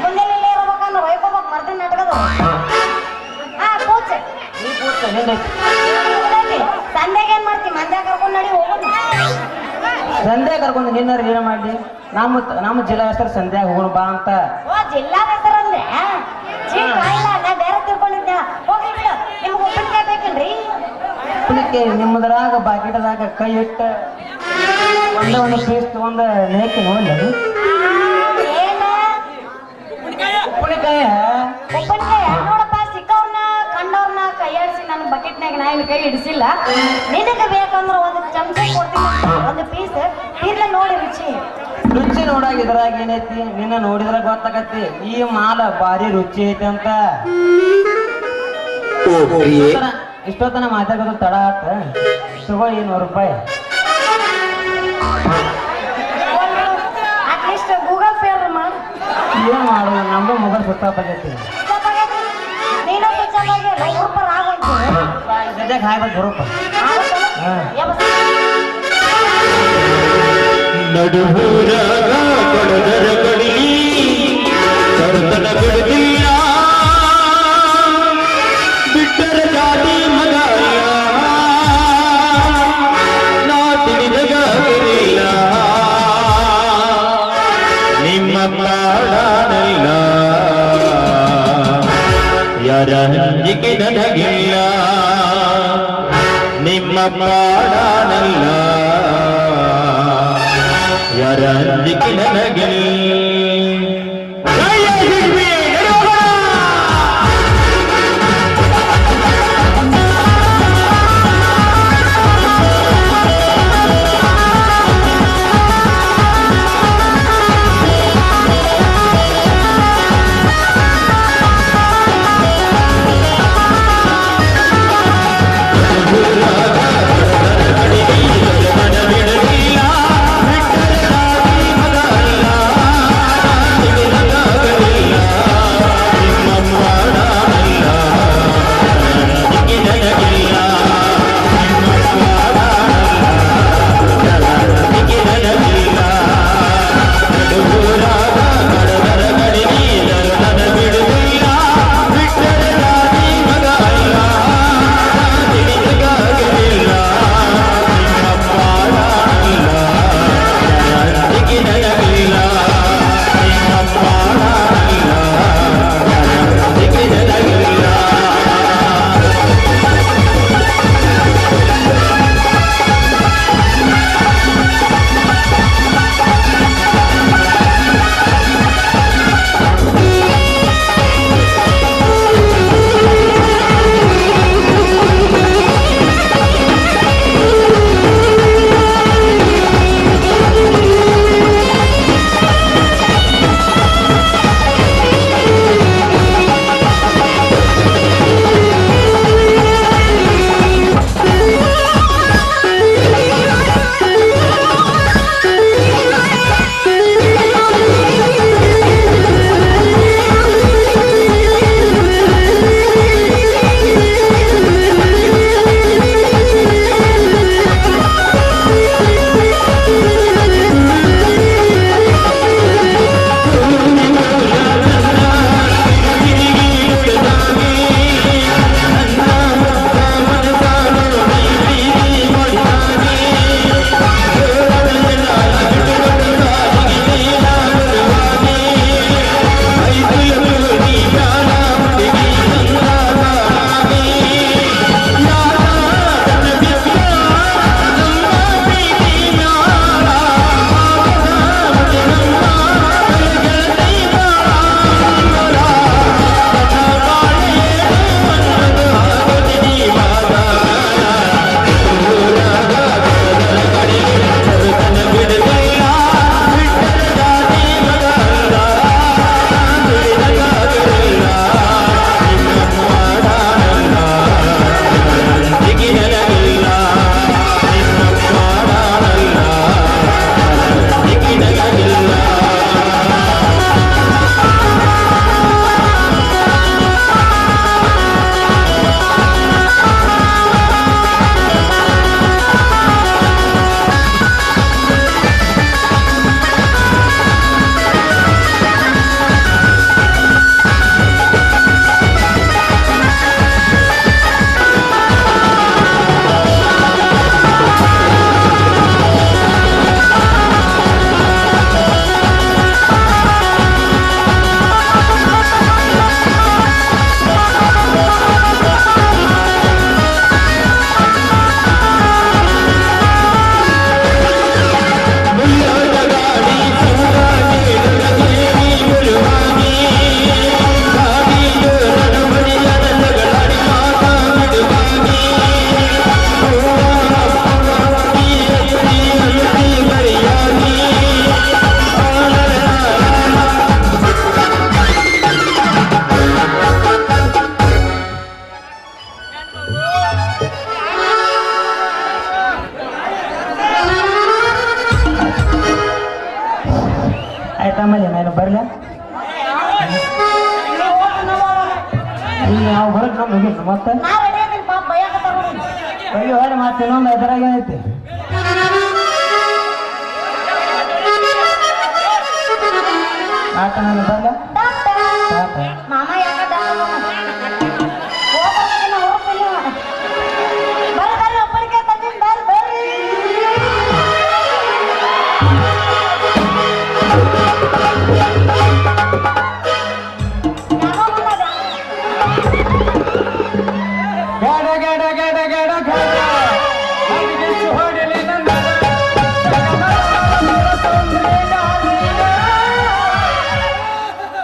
ಮುಂಜಾನೆ ಇಲ್ಲೇ ಇರ್ಬೇಕಂದ್ರೆ ಹೊಯ್ಕೋಬೇಕು ಮರ್ದಿನ ನಾಟಕದ ಹಾ ಪೂಜೆ ನೀ ಕೂತ ನಿಂದೈತಿ ಸಂಡೆಗೆ ಏನ್ ಮಾಡ್ತಿ ಮಂದ್ಯಾಗ ಕರ್ಕೊಂಡು ನಡಿ ಹೋಗೋಣ ಸಂಧ್ಯಾ ಕರ್ಕೊಂಡು ನಿನ್ನಾರ ಏನ ಮಾಡ್ಲಿ ನಮ್ಮ ಜಿಲ್ಲಾ ಹೆಸರು ಸಂಧ್ಯಾ ಹೋಗೋಣ ಬಾ ಅಂತ ಓ ಜಿಲ್ಲಾ ಹೆಸರಂದ್ರೆ ಇಲ್ಲ ನಾ ಬೇರೆ ತಿಳ್ಕೊಂಡಿದ್ದೆ ಹೋಗ್ಲಿ ಬಿಡು ನಿಮ್ಗೆ ಉಪ್ಪಿನಕಾಯಿ ಬೇಕೇನ್ರಿ ಉಪ್ಪಿನಕಾಯಿ ನಿಮ್ಮದ್ರಾಗ ಬಾಕಿಟದಾಗ ಕೈ ಇಟ್ಟ ಒಂದು ಪೀಸ್ ತಗೊಂಡ ನೇಕಿ ನೋಡಿ ಏನ ಉಪ್ಪಿನಕಾಯ ಉಪ್ಪಿನಕಾಯಿ ನೋಡಪ್ಪ ಸಿಕ್ಕವ್ರನ್ನ ಕಂಡವ್ರನ್ನ ಕೈಯಾಡಿಸಿ ನನ್ನ ಬಕೆಟ್ನಾಗ ನಾ ಏನು ಕೈ ಹಿಡಿಸಿಲ್ಲ ನಿನಗೆ ಬೇಕಂದ್ರೆ ಒಂದು ಚಮಚ ಕೊಡ್ತೀನಿ ಒಂದು ಪೀಸ್ ತಿನ್ನ ನೋಡಿ ರುಚಿ ರುಚಿ ನೋಡಾಗ ಇದ್ರಾಗ ಏನೈತಿ ನಿನ್ನ ನೋಡಿದ್ರ ಗೊತ್ತಾಗತ್ತಿ ಈ ಮಾಲ ಭಾರಿ ರುಚಿ ಐತಿ ಅಂತ ಇಷ್ಟೊತ್ತನ ಮಾತಾಡೋದು ತಡ ಆತ ತಗೋ ₹100 ಅಟ್ಲೀಸ್ಟ್ ಗೂಗಲ್ ಪೇ ಮಾಡಿ ಏನ್ ಮಾಡೋದು ನಮ್ದು ಮೊಬೈಲ್ ಸುತ್ತಾಪಗೈತಿ ನೀನು ಪಿಚ್ಚರ್ಗೆ ರೂಪಾಯಿ ಆಗೋಯ್ತು ಸದ್ಯಕ್ಕೆ ಹಾಕ್ಬೇಕು ಬರೋಪ್ಪ ನಡುಹೂರಾಗ ಕೊಡದರ ಕೊಡಲಿ ಕರ್ತನ ಬಿಡುತ್ತಿಲ್ಲ ಬಿಟ್ಟರ ಜಾತಿ ಮಗ ನಾ ತಿಳಿದಗಾಗಲಿಲ್ಲ ನಿಮ್ಮ ಪಾಡನಲ್ಲ ಯಾರ ಹಂಜಿಕೆ ನನಗಿಲ್ಲ ನಿಮ್ಮ ಪಾಡನಲ್ಲ ಯಾರ ಹಂಜಿಕೆ ನನಗಿಲ್ಲ ತಮ್ಮಲ್ಲಿ ನಾನು ಬರ್ಲ ಇಲ್ಲಿ ನಾವು ಬರಕ್ ನಮ್ಗೆ ಮತ್ತೆ ಬರೀ ಹೊರ ಮತ್ತೆ ಇನ್ನೊಂದು ಅದರಾಗ ಏನೈತಿ ಆಟ ನಾನು ಬರ್ಲ ಮಾಮ ಯಾಕ ಒಬ್ಬರಿಗೆ ತಂದಿನ ಬರ್ರಿ ಗಡ ಗಡ ಗಡ ಗಡ ಗಡ ಅಡಿಗಿಸು ಹೊಡಿಲಿ ನನ್ನ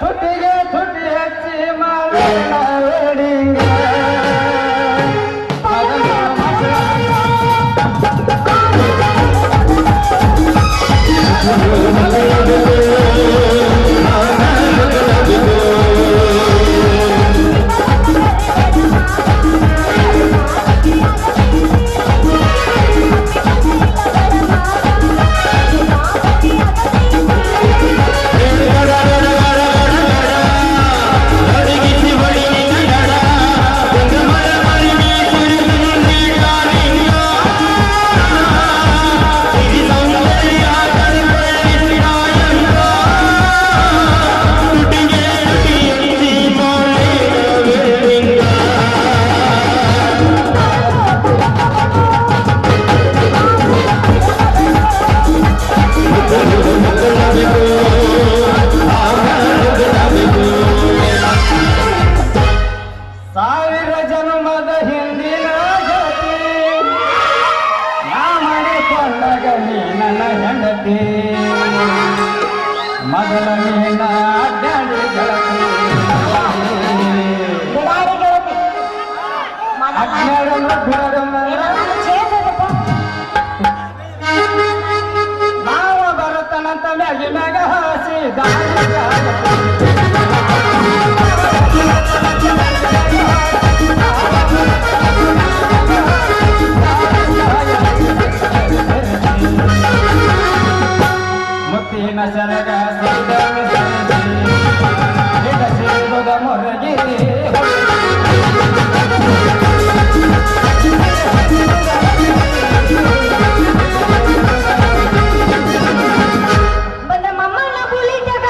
ತುಟಿಗೆ ತುಟಿ ಹಚ್ಚಿ ಮಾವೇಡಿಂಗ ಸಾವಿರ ಜನ್ಮದ ಹಿಂದಿನ ಗತಿ ನಾ ಮಾಡಿಕೊಂಡಾಗ ನೀ ನನ್ನ ಹೆಂಡತಿ ಮೊದಲ ನೀನ ಅಡ್ಡಾಡಿ ಗೆಳತಿ ಅಜ್ಞಾನ ಮಾವ ಬರುತ್ತಾನಂತ ಮ್ಯಾಗಿ ಮ್ಯಾಗ ಹಾಸಿ ಮುತ್ತಿನ ಸರಗ ಸಿಗುದ ಮೊರಗಿರಿ ಬಂದ ಮಮ್ಮನ ಬುಲಿದಾಗ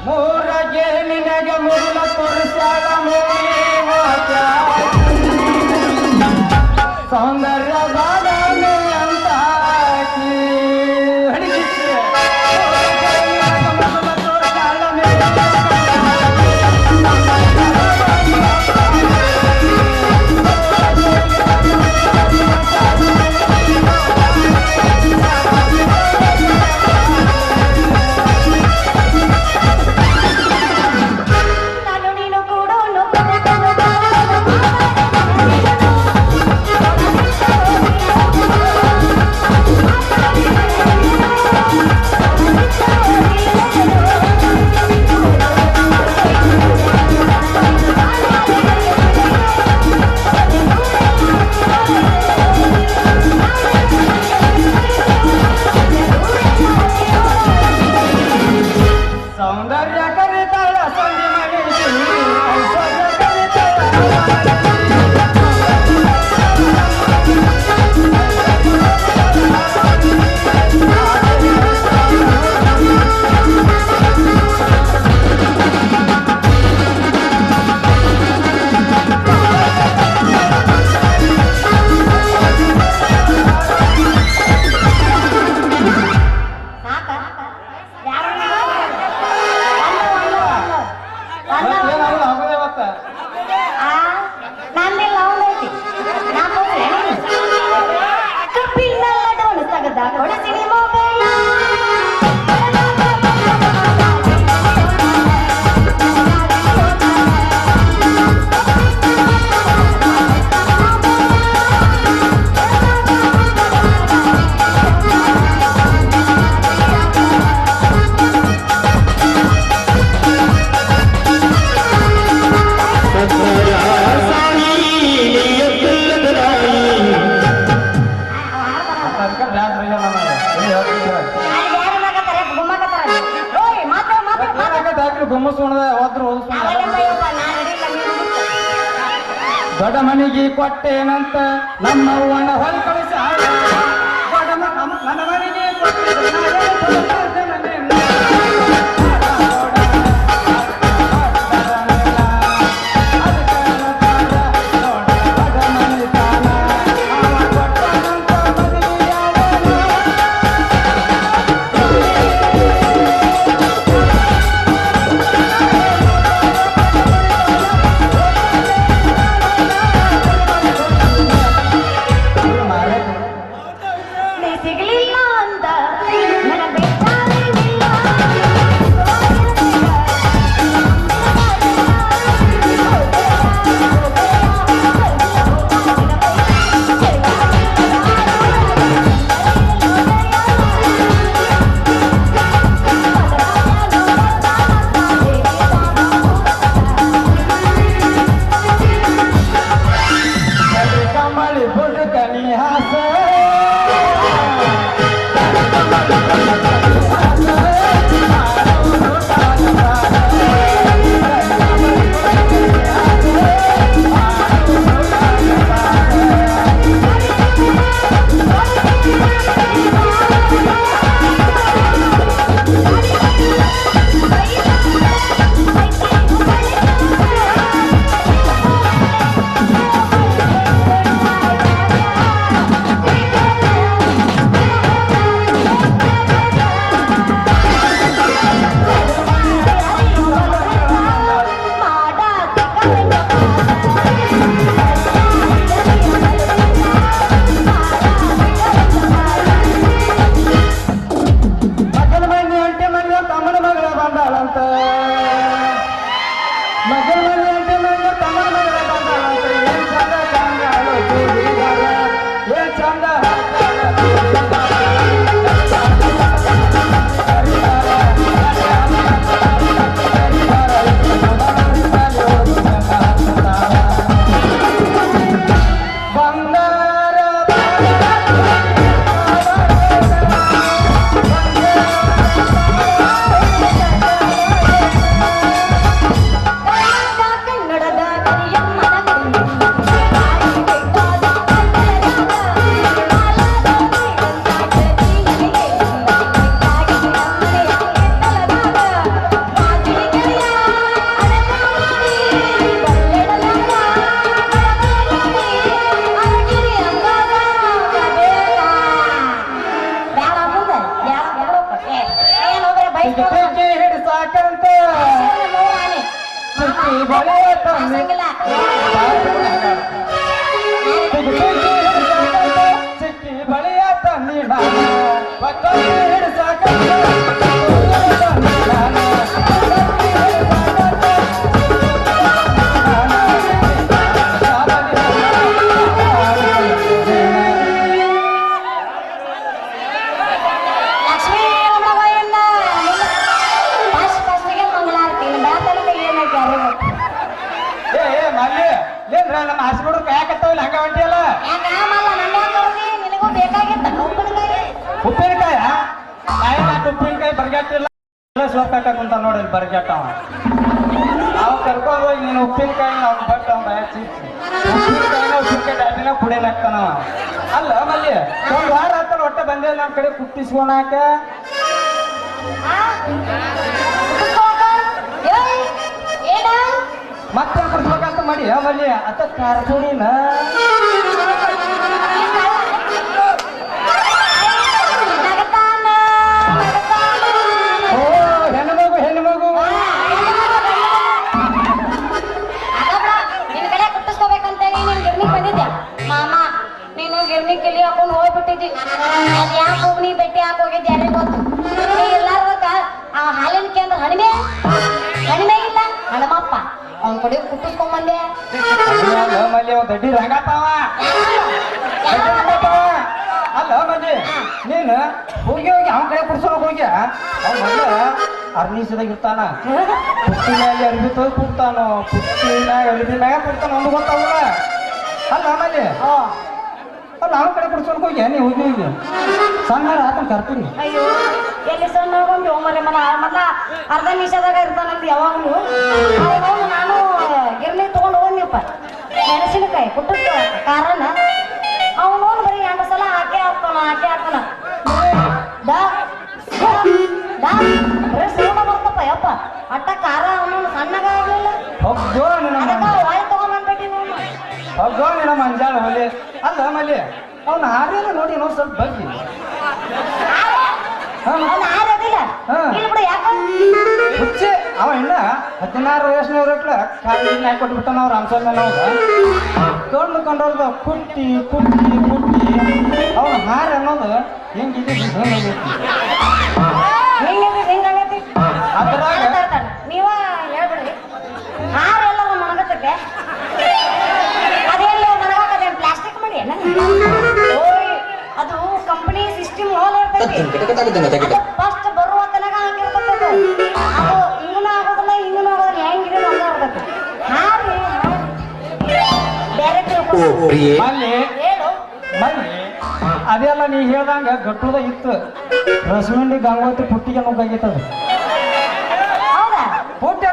ಮೂರಗೆ ನಿನಗೆ ಮುರುಳ ಪುರುಷಾಳ ಸೌಂದರ್ಯ ಬಾದಾಮಿ ಅಂತ ನಾನು ನೀನು ಕೂಡ ಗುಮ್ಮಸ್ ಉಣ್ದ ಹೋದ್ರು ಅವಲ್ಲಪ್ಪಯ್ಯಪ್ಪ, ನಾ ನಡೀಲ್ಲ, ನೀನು ಬಿಟ್ಟು. ದೊಡ್ಡ ಮನೆಗೆ ಕೊಟ್ಟೇನಂತ ನಮ್ಮ ಅವ್ವನ ಹೊಲ್ ಕಳಿಸ ನನ್ನ ಮನೆಗೆ ನೀ ಸಿಗ್ಲಿಲ್ಲ ಅಂತ ನನ್ನ ಬೇಕಾಗಿಲ್ಲ. ಕಮಳಿ ಬುಡ್ ಕನಿ ಹಾಸ ಮಗನ ಮನೆ ಅಂಟೆ ಮನೆ ತಮ್ಮನ ಮಗಳ ಬಂದಾಳಂತ ಮಗನ ಮನೆ ಅಂಟೆ ಮನೆ ತಮ್ಮನ ಮಗಳ ಬಂದಾಳಂತ ಏನ್ ಚಂದ ಕಂಗಾಳು ಕೂಡಿದಾಳ, ಏನ್ ಚಂದ ಬಂಗಾರ ಕನ್ನಡದ ಕರಿಯಮ್ಮ ಚಿಕ್ಕಿ ಹಿಡ್ಸಾಕಂತ ಚಿಕ್ಕಿ ಬಳೆಯ ತಂದೆ ಚಿಕ್ಕಿ ಬಳೆಯ ತಂದಿ ನಾನು ಒಕ್ಕಿ ಹಿಡ್ಸಾಕಂತ ಲಕ್ಷ್ಮೀ ರಮಣಯ್ಯಣ್ಣ ಫಸ್ಟಿಗೆ ಮಂಗಳಾರತಿ ಬ್ಯಾತಲ್ಲಿ ಏನೈತೆ ಅರಿವು ಏ ಮಲ್ಲಿ ಏನ್ರ ನಮ್ಮ ಹಾಸ್ಬಿಡ್ರು ಕಾಯಕತ್ತಾವಿಲ್ಲ ಹಂಗ ಹೊಂಟಿಯಲ್ಲ ಯಾಕ ಮಲ್ಲ ನನ್ನ ಕರ್ದಿ ನಿನಗೂ ಬೇಕಾಗಿತ್ತ ಉಪ್ಪಿನಕಾಯಿ ಉಪ್ಪಿನಕಾಯ ನಾಟ್ ಉಪ್ಪಿನಕಾಯಿ ಬರ್ಗ್ಯಾಟಿಲ್ಲ ಸೋಪಾಕ ಕುಂತ ನೋಡಿ ಬರ್ಗ್ಯಾಟವ ನಾವು ಕರ್ಕೊಂಡು ಹೋಗಿ ನೀನು ಉಪ್ಪಿನಕಾಯಿ ಅವ್ನು ಬಟ್ ಅವ್ನ ಉಪ್ಪಿನಕಾಯಿ ಡಾಟಿನ ಕುಡಿಯಲಾಗ್ತಾನವ ಅಲ್ಲ ಮಲ್ಲಿ ಒಂದು ವಾರ ಆತನ ಹೊಟ್ಟೆ ಬಂದೇ ನಮ್ಮ ಕಡೆ ಕುಟ್ಟಿಸ್ಕೊಳಾಕ ಏನ ಮತ್ತೆ ಕುಡಿಸ್ಬೇಕಂತ ಮಾಡಿ ಮಲ್ಲಿ ಅತ್ತ ಕಾರ್ಪುಡಿನ ನಗತಾನ ಓ ಹೆಣ್ಣು ಮಗು ನಿನ್ ಕಡೆ ಕುಟ್ಟಿಸ್ಕೋಬೇಕಂತೇಳಿ ನೀನ್ ಗಿರ್ನಿ ಬಂದಿದ್ದೆ ಮಾಮ ನೀನು ಗಿರ್ನಿ ಕಿಲಿ ಹಾಕೊಂಡು ಹೋಗ್ಬಿಟ್ಟಿದ್ದಿ ಅದ್ ಯಾಕೆ ಹೋಗಿ ಬೆಟ್ಟಿ ಹಾಕಿ ಹೋಗಿದ್ದೆ ಯಾರಿಗೆ ಗೊತ್ತು ನೀ ಎಲ್ಲಾರ್ದಕ್ಕ ಆ ಹಾಲಿನ ಕೇಂದ್ರ ಹಣಿಮೆ ಇಲ್ಲ ಹಣಮಪ್ಪ ಅವ್ನ ಕಡೆ ಕುಟ್ಟಿಸ್ಕೊಂಬಂದೆ ಮಲ್ಲಿ ಅವ ದಡ್ಡಿ ರಂಗಪ್ಪಾವ ಅಲ್ಲ ಮಲ್ಲಿ ನೀನು ಹೋಗಿ ಅವನ ಕಡೆ ಕುಡ್ಸೋಕ್ ಹೋಗ್ಯ ಅವ್ನ ಮೊದಲ ಅರ್ನೀಸದಾಗ ಇರ್ತಾನ ಪುಟ್ಟಿನಾಗ ಅರ್ಬಿ ತೊಗೊಂಡು ಕೂಡ್ತಾನೋ ಪುಟ್ಟಿನಾಗ ಅರ್ಬಿ ಮ್ಯಾಗ ಕೂಡ್ತಾನ ಒಂದು ಗೊತ್ತಾಗಲ್ಲ ಅಲ್ಲ ಮಲ್ಲಿ ಅಲ್ಲ ಅವನ ಕಡೆ ಕುಡ್ಸೋಕ್ ಹೋಗ್ಯ ನೀ ಹೋಗಿ ಸಣ್ಣ ಆತನ ಕರ್ತೀನಿ ಅಯ್ಯೋ ಎಲ್ಲಿ ಸಣ್ಣ ಹೋಗಿ ಹೋಮರೆ ಮತ್ತ ಅರ್ಧ ನಿಮಿಷದಾಗ ಇರ್ತಾನಂತ ಯಾವಾಗಲೂ ಅವನು ನಾನು ಗಿರ್ನಿ ತಗೊಂಡು ಹೋಗಿಪ್ಪ ಮೆಣಸಿನಕಾಯಿ ಕುಟ್ಟಕ್ಕೆ ಕಾರಣ ಅವನು ಬರೀ 2 ಸಲ ಹಾಕಿ ಹಾಕ್ತಾನ ಸೋಮ ಬರ್ತಪ್ಪ ಯಪ್ಪ ಅಟ್ಟ ಖಾರ ಅವನು ಸಣ್ಣಗ ಆಗ್ಲಿಲ್ಲ ಹೋಗ್ಜೋ ನಿನ್ನ ಅದಕ್ಕ ವಾಯ್ ತಗೊಂಡ್ಬಿಟ್ಟಿ ನೋಡು ಹೋಗ್ಜೋ ನಿನ್ನ ಮಂಜಾಳ ಹೊಲಿ ಅಲ್ಲ ಮಲ್ಲಿ ಅವ್ನ ಹಾರೇನ ನೋಡಿ ಇನ್ನೊಂದು ಸ್ವಲ್ಪ ಬಗ್ಗೆ ಅವನು ಆರೋದಿಲ್ಲ ಇಲ್ಲಿ ಬಿಡು ಯಾಕ ಹುಚ್ಚೆ ಅವ ಇನ್ನ 16 ವಯಸ್ಸಿನವ್ರಟ್ಲ ಕಾಲೇಜಿನ ಹಾಕಿ ಕೊಟ್ಬಿಟ್ಟಾನ ಅವ್ರ ಅಂಶನ ನಾವು ಕೊಂಡವ್ರದ ಕುಟ್ಟಿ ಅವನ ಹಾರ ಅನ್ನೋದು ಹೆಂಗಿದೆ ಹಿಂಗಾಗೈತಿ ಅದ್ರಾಗ ನೀವ ಹೇಳ್ಬಿಡ್ರಿ ಹಾರೆಲ್ಲ ಮಣಗತ್ತಕ್ಕೆ ಅದೇನು ಮಣಗಾಕದೇನು ಪ್ಲಾಸ್ಟಿಕ್ ಮಾಡಿ ಓಯ್ ಅದು ಕಂಪನಿ ಸಿಸ್ಟಮ್ ಹೋಲ್ ಇರ್ತೈತಿ ಫಸ್ಟ್ ಬರುವ ತನಕ ಹಂಗಿರ್ತೈತಿ ಅದು ಹಿಂಗನ ಆಗೋದಿಲ್ಲ ಹೆಂಗಿದೆ ಹಂಗ ಇರ್ತೈತಿ ಹಾರಿ ಬೇರೆ ತಿಳ್ಕೊ ಮಲ್ಲಿ ಹೇಳು ಮಲ್ಲಿ ಅದೆಲ್ಲ ನೀ ಹೇಳ್ದಂಗ ಗಟ್ಟುದ ಇತ್ತು ರಸಮಂಡಿ ಗಂಗೋತಿ ಪುಟ್ಟಿಗೆ ನುಗ್ಗಾಗಿತ್ತದ ಹೌದಾ ಪುಟ್ಟಿ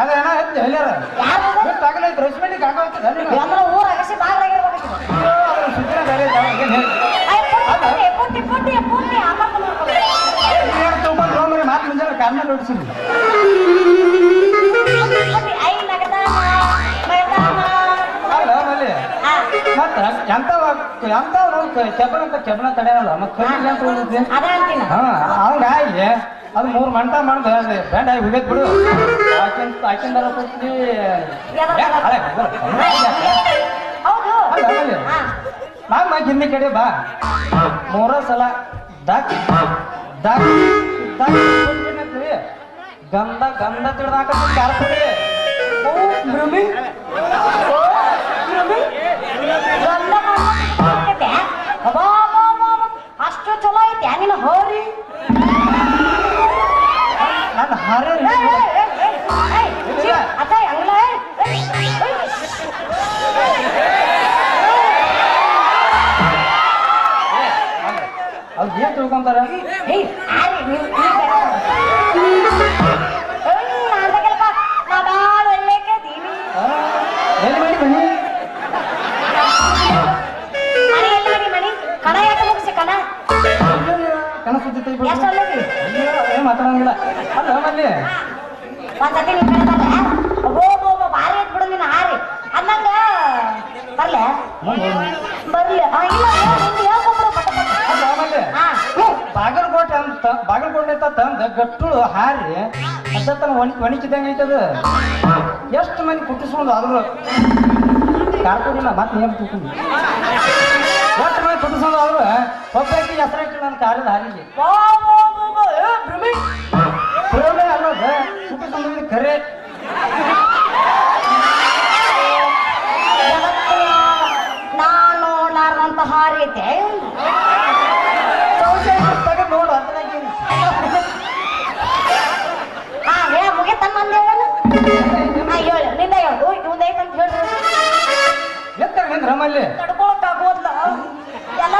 ಅದೇನ ಎದ್ದು ಹೇಳ್ಯಾರ ಯಾರು ಬಿಟ್ಟಾಗಲೈತಿ ರಸಮಂಡಿ ಗಂಗೋತಿ ಅಂದ್ರೆ ಊರ ಅಗಸಿ ಬಾಗ್ಲಾಗಿರ್ಬೇಕು ಅದ್ರ ಸುದ್ದಿನ ಬೇರೆ ಇದ್ದಾವ, ಏನ್ ಹೇಳಿ ಪುಟ್ಟಿ ಅಮರ್ತ ಮಾಡ್ಕೊಳ್ಳಿ ತಗೊಂಡು ಹೋಗ್ರಿ ಮಾತು ಮುಂಜಾನೆ ಕಾಲ್ಮೇಲೆ ಹೊಡಿಸಿದ್ವಿ ಐ ನಗದಾನ ಅಲ್ಲ ಮಲ್ಲಿ ಮತ್ತ ಎಂತ ಕೆಬ್ಬಣ ತಡೆಯಲ್ಲ ಮತ್ತೆ ಕಣ್ಣಿಗೆ ಅಂತ ಉಳಿದ್ವಿ ಅದ ಅಂತೀನಿ ಹಂಗಾಗಿ ಅದು 3 ಮಂಟ ಮಾಡ್ದ ಬ್ಯಾಂಡ್ ಆಗಿ ಹೋಗೈತ್ ಬಿಡು ಆಕಿಂದರ ಕೊಟ್ಟಿ ಹೌದು ನಮ್ಮ ಗಿನ್ನಿ ಕಡೆ ಬಾ 3 ಸಲ ಡಕ್ ಡಕ್ ಡಕ್ ಗಂಧ ತಿಳ್ದಾಕ ಕಾರ್ಪುಡಿ ಭ್ರಮಿ ಅಷ್ಟು ಚಲೋ ಐತಿ ನಿನ್ನ ಹೋರಿ ನನ್ನ ಹಾರೇ ಅತ್ತ ಹಂಗಲ್ಲ ಅವ್ರು ಏನ್ ತಿಳ್ಕೊಂತಾರ ನಾ ಬಾಳ ಒಳ್ಳೆಕದೀನಿ ಎಲ್ಲಿ ಮಾಡಿ ಬನ್ನಿ ಮನೆ ಎಲ್ಲಿ ಮನಿ ಕಣ ಯಾಕೆ ಮುಗಿಸಿ ಕಣ ಕನಸುತ್ತಿ ಎಷ್ಟು ಒಳ್ಳೆದಿ ಏನ್ ಮಾತಾಡಂಗಿಲ್ಲ ಅಲ್ಲ ಮಲ್ಲಿ ಒಂದ್ಸತಿ ನಿಮ್ ಕಡೆ ಬರ್ಲೆ ಒಬ್ಬ ಭಾರಿ ಎದ್ ಬಿಡು ನೀನು ಹಾರಿ ಅಂದಂಗ ಬರ್ಲೆ ಬರ್ಲಿ ಇಲ್ಲ ಹೇಳ್ಕೊಂಡ್ರು ಅಲ್ಲ ಮಲ್ಲಿ ಬಾಗಲಕೋಟೆ ತಂದ ಗಟ್ಟುಳು ಹಾರಿ ಅದ್ದತನ ಒಣಕಿದಂಗ ಐತದ ಎಷ್ಟು ಮಂದಿ ಕುಟ್ಟಿಸ್ಕೊಂಡು ಆದ್ರು ಕಾರ್ಪುಡಿಲ್ಲ ಮತ್ತೆ ಏನ್ ತಿಳ್ಕೊಂಡು ಎಷ್ಟು ಮಂದಿ ಕುಟ್ಟಿಸ್ಕೊಂಡು ಆದ್ರು ಒಬ್ಬಾಕಿ ಹೆಸರಾಕಿ ನನ್ನ ಕಾಲದ ಹಾರಿಗೆ ಪ್ರೇಮೆ ಅನ್ನೋದು ಕುಟ್ಟಿಸ್ಕೊಂಡು ಕರೆ ನಾನು ನೋಡ್ಲಾರ್ದಂತ ಹಾರಿ ಐತೆ ತೆಗೆದು ನೋಡು ಅದ್ರಾಗ ಮುಗಿತಮ್ಮ ಅಂದ ಹೇಳು ನಿಂದ ಹೇಳು ಇವಂದ ಐತಂತ ಹೇಳ್ರಿ ಎತ್ತಾಗ ನಿಂದ್ರ ಮಲ್ಲಿ ತಡ್ಕೊಳಕ್ಕಾಗೋದ್ಲ ಎಲ್ಲ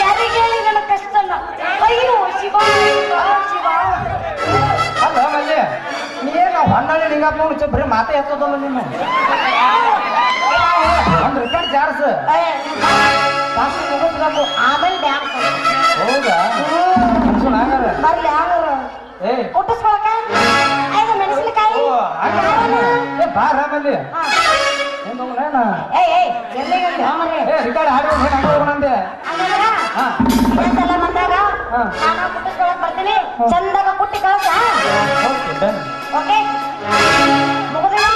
ಯಾರಿಗೆ ಹೇಳಿ ನನ್ನ ಕಷ್ಟನ ಅಯ್ಯೋ ಶಿವ ಅಲ್ಲ ಮಲ್ಲಿ ನೀನು ಹೊನ್ನಾಳಿ ಲಿಂಗಪ್ಪ ನೋಡಿ ಬರೀ ಮಾತೆ ಎತ್ತದಲ್ಲ ನೀನು ಒಂದು ರಿಕಾರ್ಡ್ ಜಾರ್ಸ್ ಮುಗಿಸ್ಬೇಕು ಆಮೇಲೆ ಡ್ಯಾನ್ಸ್ ಹೌದಾ ಅನ್ಸುಣ ಹಂಗಾರ ಬರ್ಲಿ ಹಂಗಾರ ಏ ಕುಟ್ಟಿಸ್ಕೊಳಕ ಐದು ಮೆಣಸಿನಕಾಯಿ ಬಾರ ಮಲ್ಲಿ ಏನ್ ತಗೊಂಡೇನ ಏಯ್ ಮರೆ ಏ ರಿಕಾರ್ಡ್ ಹಾಡಿ ಹಂಗ ಹೋಗೋಣಂದೆ ಹಂಗಂದ್ರ ಒಂದ್ಸಲ ಬಂದಾಗ ನಾನು ಕುಟ್ಟಿಸ್ಕೊಳಕ್ ಬರ್ತೀನಿ ಚಂದಾಗ ಕುಟ್ಟಿ ಕಳ್ಸ ಓಕೆ ಡನ್ ಓಕೆ ಮುಗಿದಿಲ್ಲ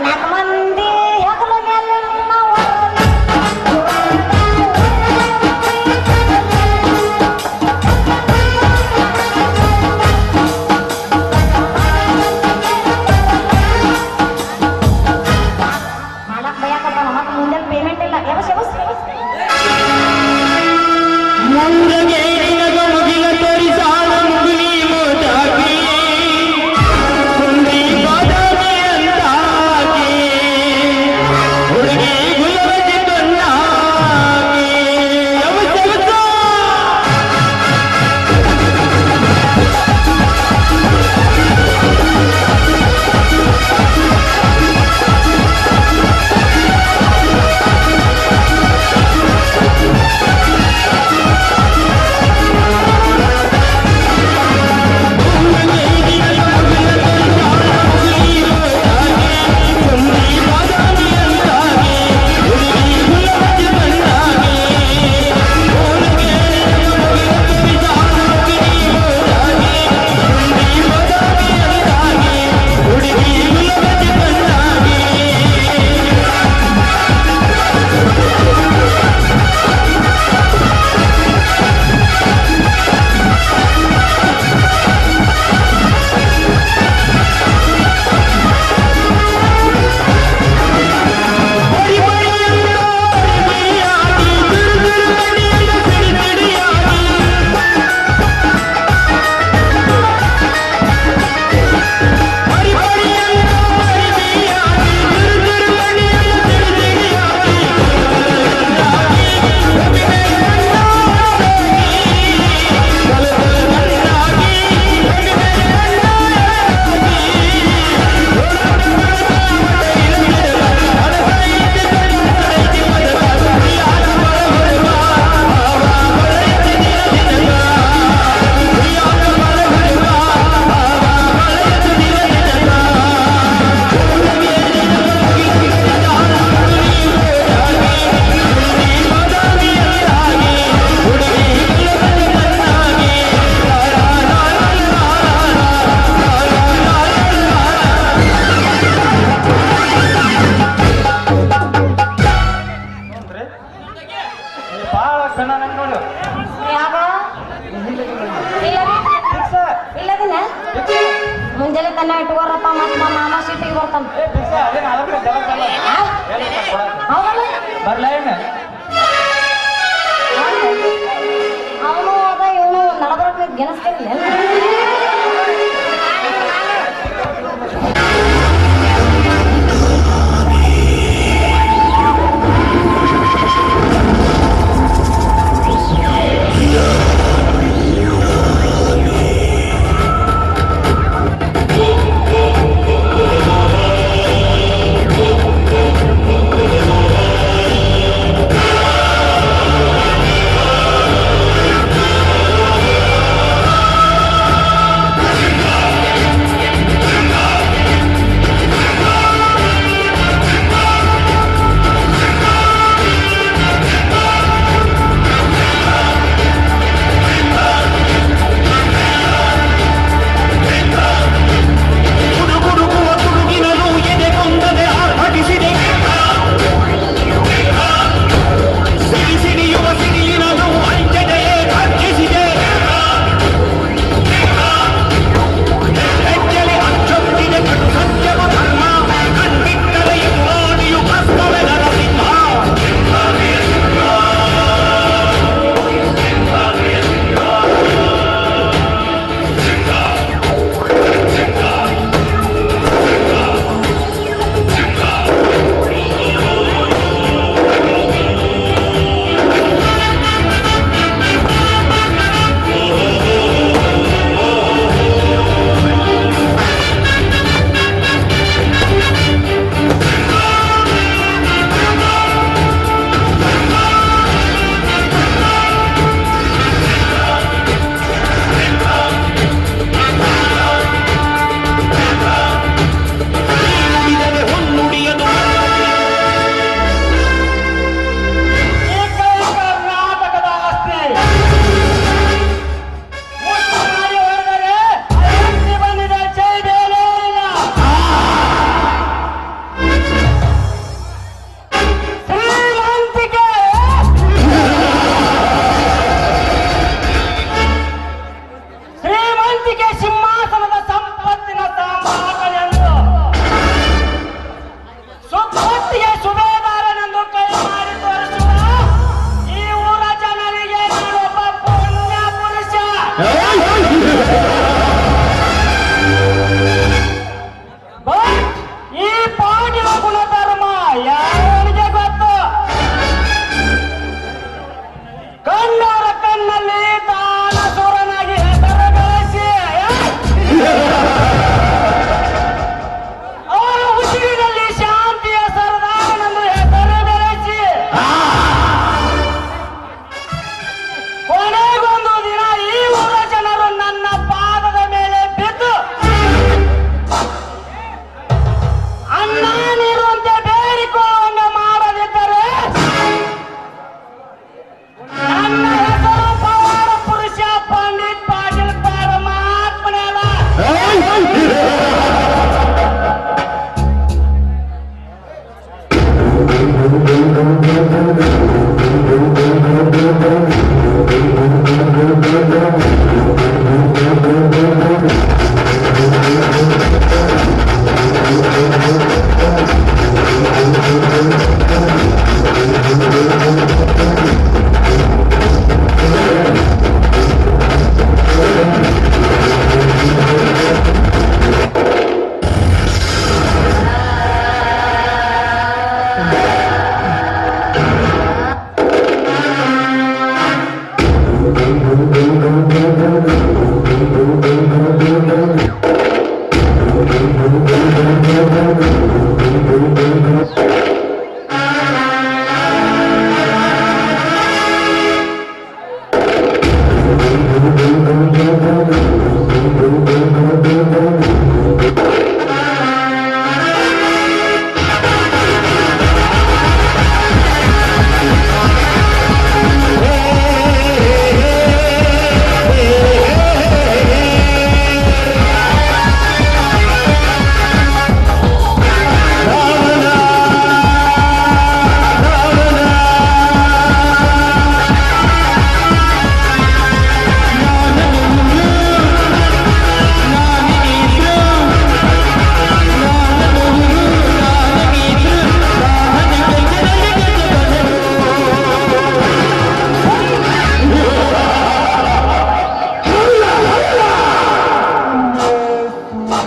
ನಾಲ್ಕು ಮಂದಿ ಹೆಗಲ ಮೇಲೆ ನಾವು ಇಟ್ಕೋರಪ್ಪ ಮತ್ ಮಾಮ ಸಿಟಿಗೆ ಬರ್ತಾನ ಬರ್ಲ ಅವನು ಅದ ಇವನು ನಡಬರಕ್ಕೆ ಗೆನಸ್ತೀನಿ